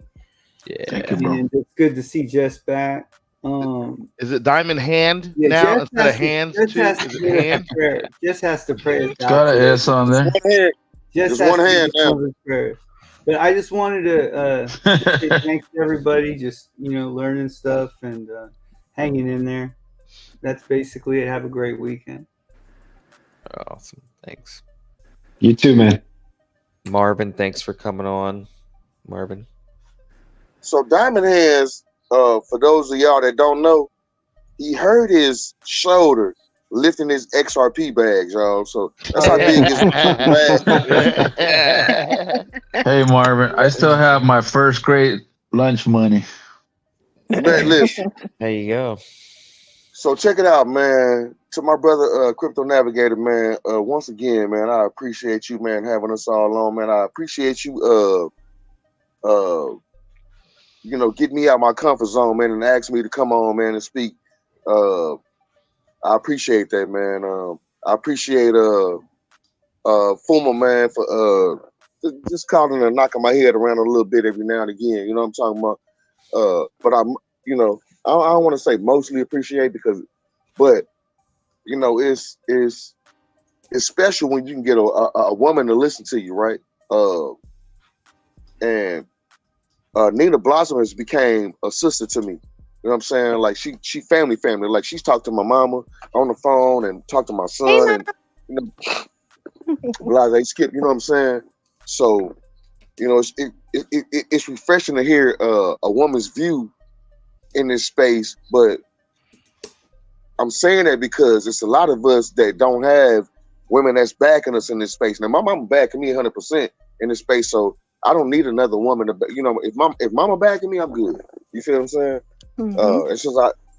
Yeah. Thank you, bro. And it's good to see Jess back. Is it Diamond Hand Yeah, now Jess instead of hands Jess too? has Is to it get us hand? a prayer. Jess has to pray us It's out got an today. S on there. One hand. Jess There's has one to hand get some now. of his prayers. But I just wanted to say thanks to everybody. Just learning stuff and hanging in there. That's basically it. Have a great weekend. Awesome. Thanks. You too, man. Marvin, thanks for coming on. Marvin. So Diamond Hands, for those of y'all that don't know, he hurt his shoulder lifting his XRP bags, y'all. So that's how big his bag. Hey, Marvin, I still have my first grade lunch money. Man, listen. There you go. So check it out, man. To my brother, Crypto Navigator, man. Once again, man, I appreciate you, man, having us all on, man. I appreciate you, get me out my comfort zone, man, and ask me to come on, man, and speak. I appreciate that, man. I appreciate Fuma, man, for just calling and knocking my head around a little bit every now and again. You know what I'm talking about? But I don't want to say mostly appreciate but it's special when you can get a woman to listen to you, right? And Nina Blossom has became a sister to me. You know what I'm saying? Like she family. Like she's talked to my mama on the phone and talked to my son and Blase Skip. You know what I'm saying? So it's refreshing to hear a woman's view in this space. But I'm saying that because it's a lot of us that don't have women that's backing us in this space. Now my mama backing me 100% in this space, so I don't need another woman to, if mama backing me, I'm good. You feel what I'm saying? Mm-hmm. It's just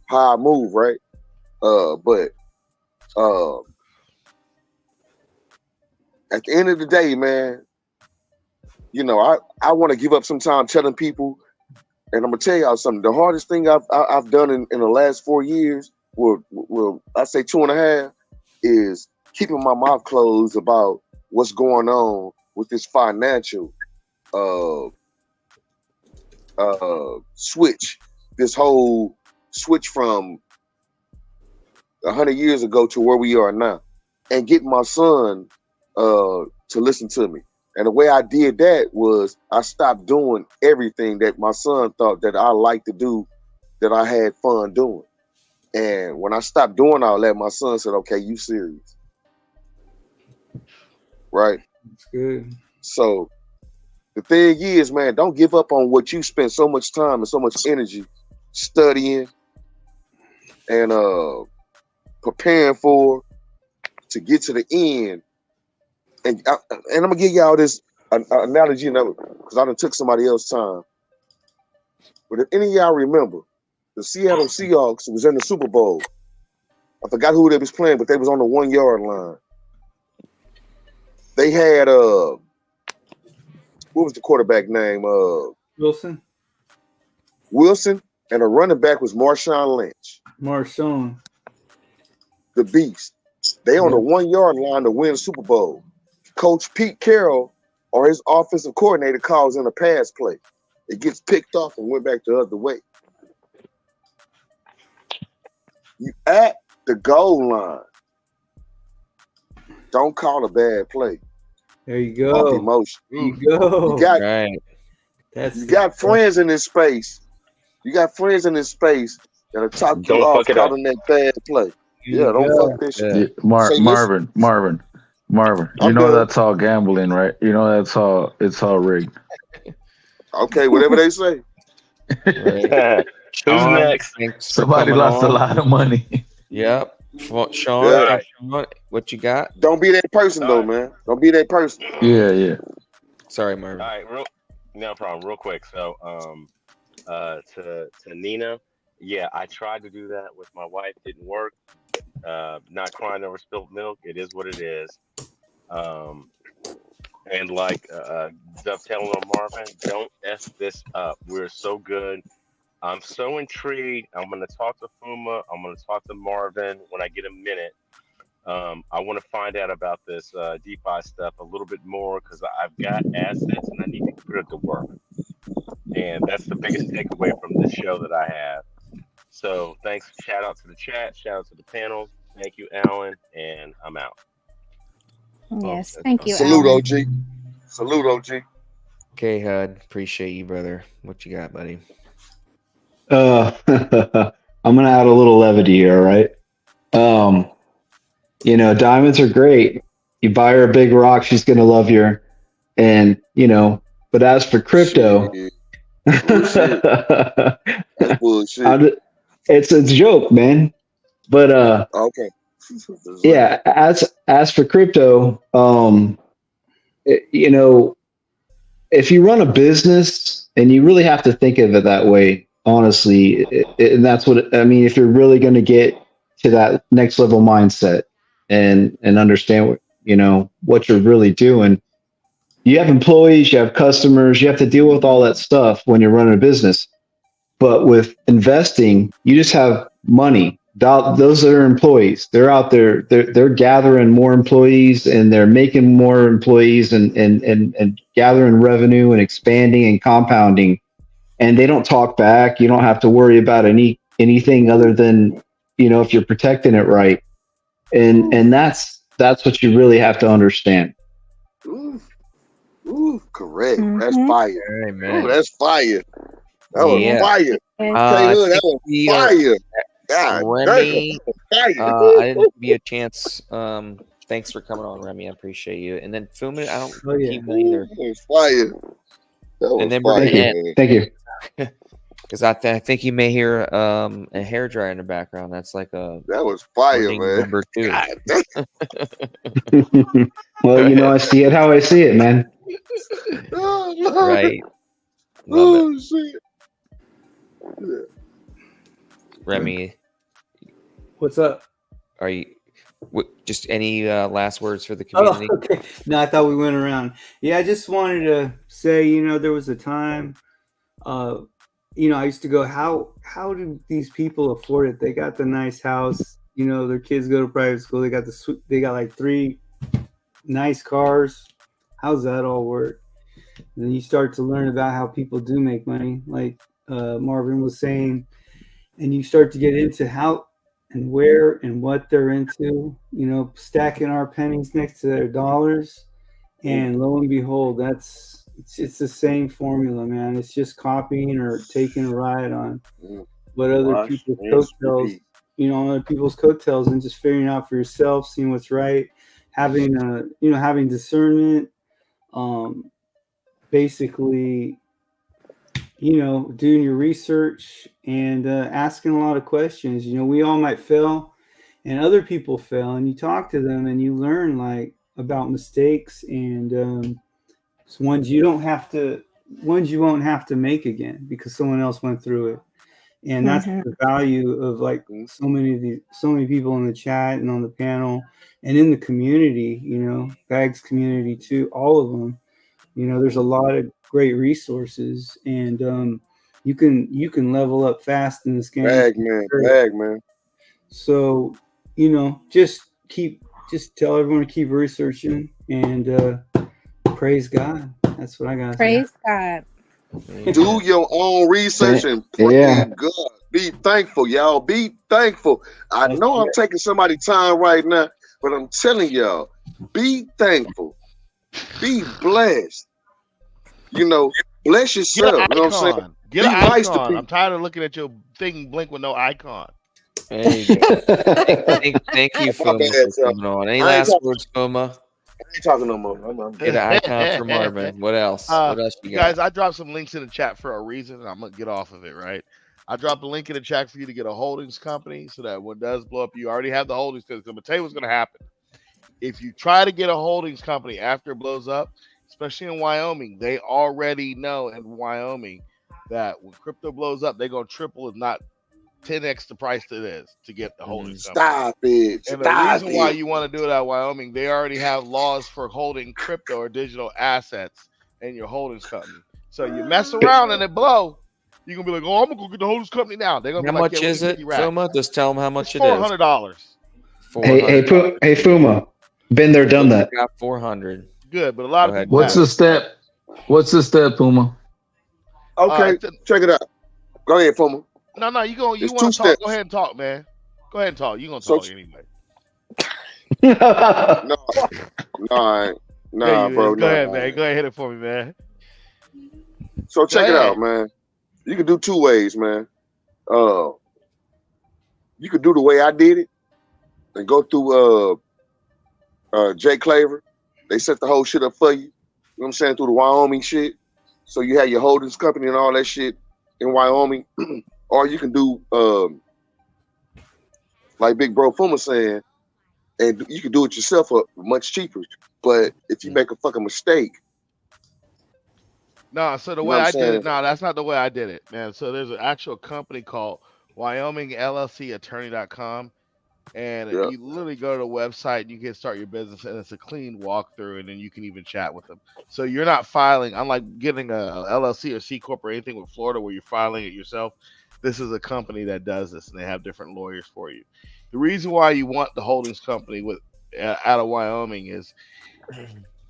how I move, right? But at the end of the day, man, I want to give up some time telling people, and I'm gonna tell y'all something. The hardest thing I've done in the last 4 years, well, I say 2.5, is keeping my mouth closed about what's going on with this financial switch. This whole switch from 100 years ago to where we are now, and get my son to listen to me. And the way I did that was I stopped doing everything that my son thought that I liked to do, that I had fun doing. And when I stopped doing all that, my son said, "Okay, you serious?" Right? That's good. So the thing is, man, don't give up on what you spent so much time and so much energy studying and preparing for, to get to the end. And I'm gonna give y'all this analogy, because I done took somebody else's time. But if any of y'all remember, the Seattle Seahawks was in the Super Bowl. I forgot who they was playing, but they was on the 1 yard line. They had what was the quarterback name? Wilson, and a running back was Marshawn Lynch. Marshawn, the beast. They on the 1 yard line to win the Super Bowl. Coach Pete Carroll, or his offensive coordinator, calls in a pass play. It gets picked off and went back the other way. You at the goal line, don't call a bad play. There you go. Off emotion. There you go. You got friends in this space. You got friends in this space that'll talk you off calling that bad play. Yeah, don't fuck this shit. Marvin. You know that's all gambling, right? You know it's all rigged. Okay, whatever they say. Who's next? Somebody lost a lot of money. Yep. Sean, what you got? Don't be that person though, man. Don't be that person. Yeah. Sorry, Marvin. All right, no problem. Real quick. So, to Nina, yeah, I tried to do that with my wife. Didn't work. Not crying over spilled milk. It is what it is. And like dovetailing on Marvin, don't F this up. We're so good I'm so intrigued. I'm going to talk to Fuma. I'm going to talk to Marvin when I get a minute. I want to find out about this DeFi stuff a little bit more because I've got assets and I need to put it to work. And that's the biggest takeaway from this show that I have. So thanks. Shout out to the chat. Shout out to the panel. Thank you, Alan. And I'm out. Yes, thank you, Salute, Alan. OG. Salute, OG. Okay, Hud. Appreciate you, brother. What you got, buddy? I'm gonna add a little levity here, right? You know, diamonds are great. You buy her a big rock, she's gonna love you. And but as for crypto, Bullshit. That's bullshit. it's a joke, man. But okay. Yeah, as for crypto, if you run a business, and you really have to think of it that way, honestly, and that's what I mean. If you're really going to get to that next level mindset and understand what you're really doing, you have employees, you have customers, you have to deal with all that stuff when you're running a business. But with investing, you just have money. Those are employees. They're out there. They're gathering more employees, and they're making more employees, and gathering revenue and expanding and compounding. And they don't talk back. You don't have to worry about anything other than if you're protecting it right. And that's what you really have to understand. Ooh, correct. Mm-hmm. That's fire. Amen. Ooh, that's fire. That was fire. That was fire. God, Remy, fire. I didn't give you a chance. Thanks for coming on, Remy. I appreciate you. And then Fuma, I don't keep me either. That was fire. That was And then fire. we're gonna end. Thank you. Because I think you may hear a hairdryer in the background. That's like a that was fire, man. Number 2. Well, I see it how I see it, man. Right. Love it. Shit. Remy, what's up? Are you just any last words for the community? Oh, okay. No, I thought we went around. Yeah, I just wanted to say, there was a time, I used to go, how do these people afford it? They got the nice house, their kids go to private school. They got like 3 nice cars. How's that all work? And then you start to learn about how people do make money, like Marvin was saying, and you start to get into how and where and what they're into, stacking our pennies next to their dollars. And lo and behold, it's the same formula, man. It's just copying or taking a ride on what other people's coattails, other people's coattails, and just figuring out for yourself, seeing what's right, having discernment, basically, doing your research and asking a lot of questions. We all might fail and other people fail, and you talk to them and you learn about mistakes and ones you won't have to make again because someone else went through it. And that's the value of so many people in the chat and on the panel and in the community, Bags community too, all of them. There's a lot of great resources, and you can level up fast in this game. Bag man. So, just tell everyone to keep researching and praise God. That's what I got. Praise God. Do your own research and praise God. Be thankful, y'all. Be thankful. I know I'm taking somebody's time right now, but I'm telling y'all, be thankful. Be blessed. Bless yourself. You know what I'm saying? Get an icon. I'm tired of looking at your thing blink with no icon. There you go. Thank you, Fuma, for coming on. Any last words, Fuma? I ain't talking no more. Get an icon for Marvin. What else? What else you got? Guys, I dropped some links in the chat for a reason, and I'm going to get off of it, right? I dropped a link in the chat for you to get a holdings company so that when it does blow up, you already have the holdings. Because I'm going to tell you what's going to happen. If you try to get a holdings company after it blows up, especially in Wyoming, they already know in Wyoming that when crypto blows up, they're going to triple, if not 10x the price it is to get the holdings company. Stop it. And the reason why you want to do it at Wyoming, they already have laws for holding crypto or digital assets in your holdings company. So you mess around and it blow, You're gonna be like, "Oh, I'm gonna go get the holdings company now." They're gonna How be like, much "Yeah, is it, Fuma? Fuma? Just tell them how much it is. $400. Hey, Fuma. Been there, done that. Got 400. Good, but a lot of people. What's the step? What's the step, Puma? Okay, check it out. Go ahead, Fuma. No, you want to talk? Steps. Go ahead and talk, man. Go ahead and talk. You gonna talk anyway? Nah, bro. Go ahead, man. Go ahead, hit it for me, man. So check it out, man. You can do two ways, man. You could do the way I did it and go through Jay Claver. They set the whole shit up for you. You know what I'm saying? Through the Wyoming shit. So you have your holdings company and all that shit in Wyoming. Or you can do like Big Bro Fuma saying, and you can do it yourself for much cheaper. But if you make a fucking mistake. No, so the way I did it, that's not the way I did it, man. So there's an actual company called Wyoming LLC Attorney.com. And you literally go to the website and you can start your business, and it's a clean walkthrough, and then you can even chat with them. So you're not filing, unlike getting a LLC or C Corp or anything with Florida where you're filing it yourself. This is a company that does this, and they have different lawyers for you. The reason why you want the holdings company out of Wyoming is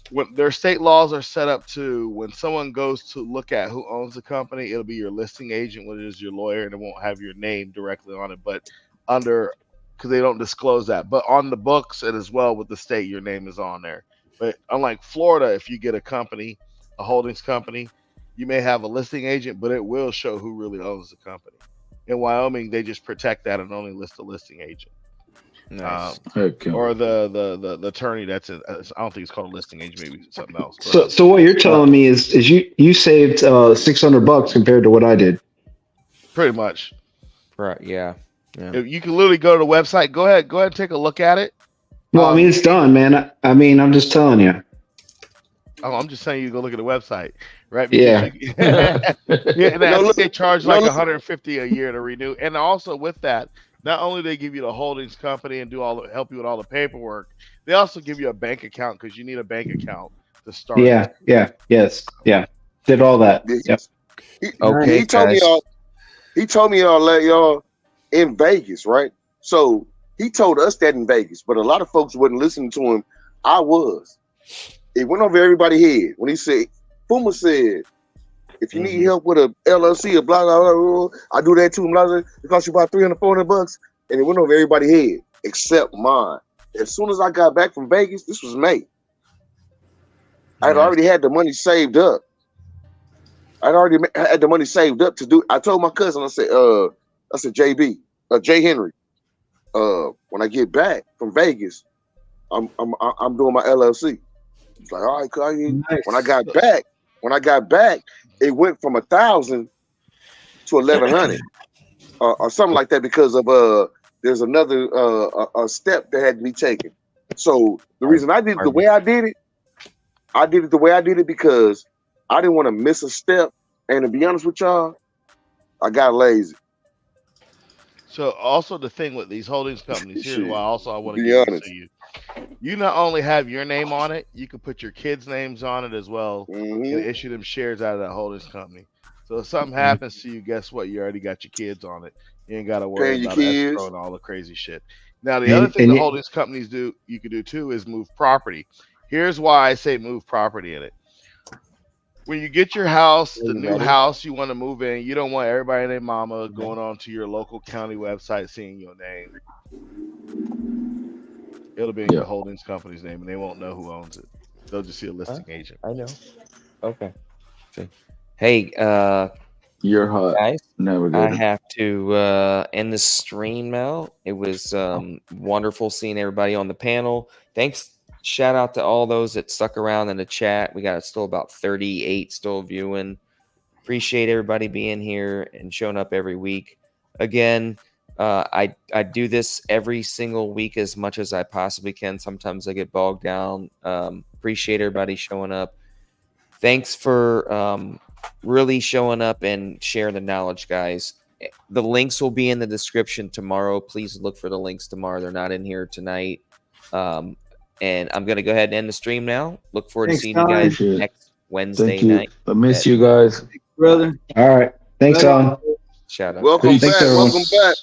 when their state laws are set up to, when someone goes to look at who owns the company, it'll be your listing agent, which is your lawyer, and it won't have your name directly on it, but because they don't disclose that. But on the books and as well with the state, your name is on there. But unlike Florida, if you get a company, a holdings company, you may have a listing agent, but it will show who really owns the company. In Wyoming, they just protect that and only list the listing agent. Nice. Or the attorney that's I don't think it's called a listing agent, maybe something else. So what you're telling me is you saved $600 compared to what I did. Pretty much. Right. Yeah. You can literally go to the website. Go ahead and take a look at it. Well, I mean, it's done, man. I mean, I'm just telling you. Oh, I'm just saying you go look at the website, right? Because I think they charge like $150 a year to renew. And also with that, not only do they give you the holdings company and help you with all the paperwork, they also give you a bank account because you need a bank account to start. Yeah. Did all that. Yep. He told me I'll let y'all in Vegas, right? So he told us that in Vegas, but a lot of folks wasn't listening to him. I was. It went over everybody's head when he said, Fuma said, if you need help with a LLC or blah, blah, blah, blah, I do that too. Blah, blah, it costs you about $300, $400. And it went over everybody's head except mine. As soon as I got back from Vegas, this was May. I'd already had the money saved up. I'd already had the money saved up to do. I told my cousin, I said, JB, Jay Henry, when I get back from Vegas, I'm doing my LLC. He's like, all right, nice. When I got back, it went from 1,000 to 1,100 or something like that because of there's another a step that had to be taken. So the reason I did it the way I did it, because I didn't want to miss a step. And to be honest with y'all, I got lazy. So also the thing with these holdings companies, here's why also I want to give it to you. You not only have your name on it, you can put your kids' names on it as well and issue them shares out of that holdings company. So if something happens to you, guess what? You already got your kids on it. You ain't got to worry about escrow and all the crazy shit. Now, the other thing the holdings companies do, you can do too, is move property. Here's why I say move property in it. When you get your house, the new house you want to move in, you don't want everybody and their mama going on to your local county website seeing your name. It'll be in your holdings company's name, and they won't know who owns it. They'll just see a listing agent. I know. Okay. Hey, you're hot, guys. Never good. I have to end the stream now. It was wonderful seeing everybody on the panel. Thanks. Shout out to all those that stuck around in the chat. We got still about 38 still viewing. Appreciate everybody being here and showing up every week. Again, I do this every single week as much as I possibly can. Sometimes I get bogged down. Appreciate everybody showing up. Thanks for really showing up and sharing the knowledge, guys. The links will be in the description tomorrow. Please look for the links tomorrow. They're not in here tonight. And I'm going to go ahead and end the stream now. Look forward to seeing you guys next Wednesday night. I miss you guys. Brother. All right. Thanks, Alan. Shout out. Welcome Peace. back. Thanks, everyone. Welcome back.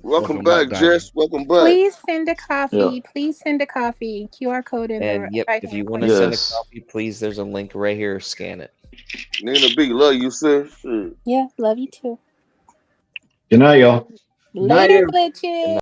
Welcome back, Jess. Welcome back. Please send a coffee. Yeah. Please send a coffee. QR code in And the. yep, if you want to Yes. send a copy, please, there's a link right here. Scan it. Nina B, love you, sis. Yeah, love you too. Good night, y'all. Later, Night, glitches.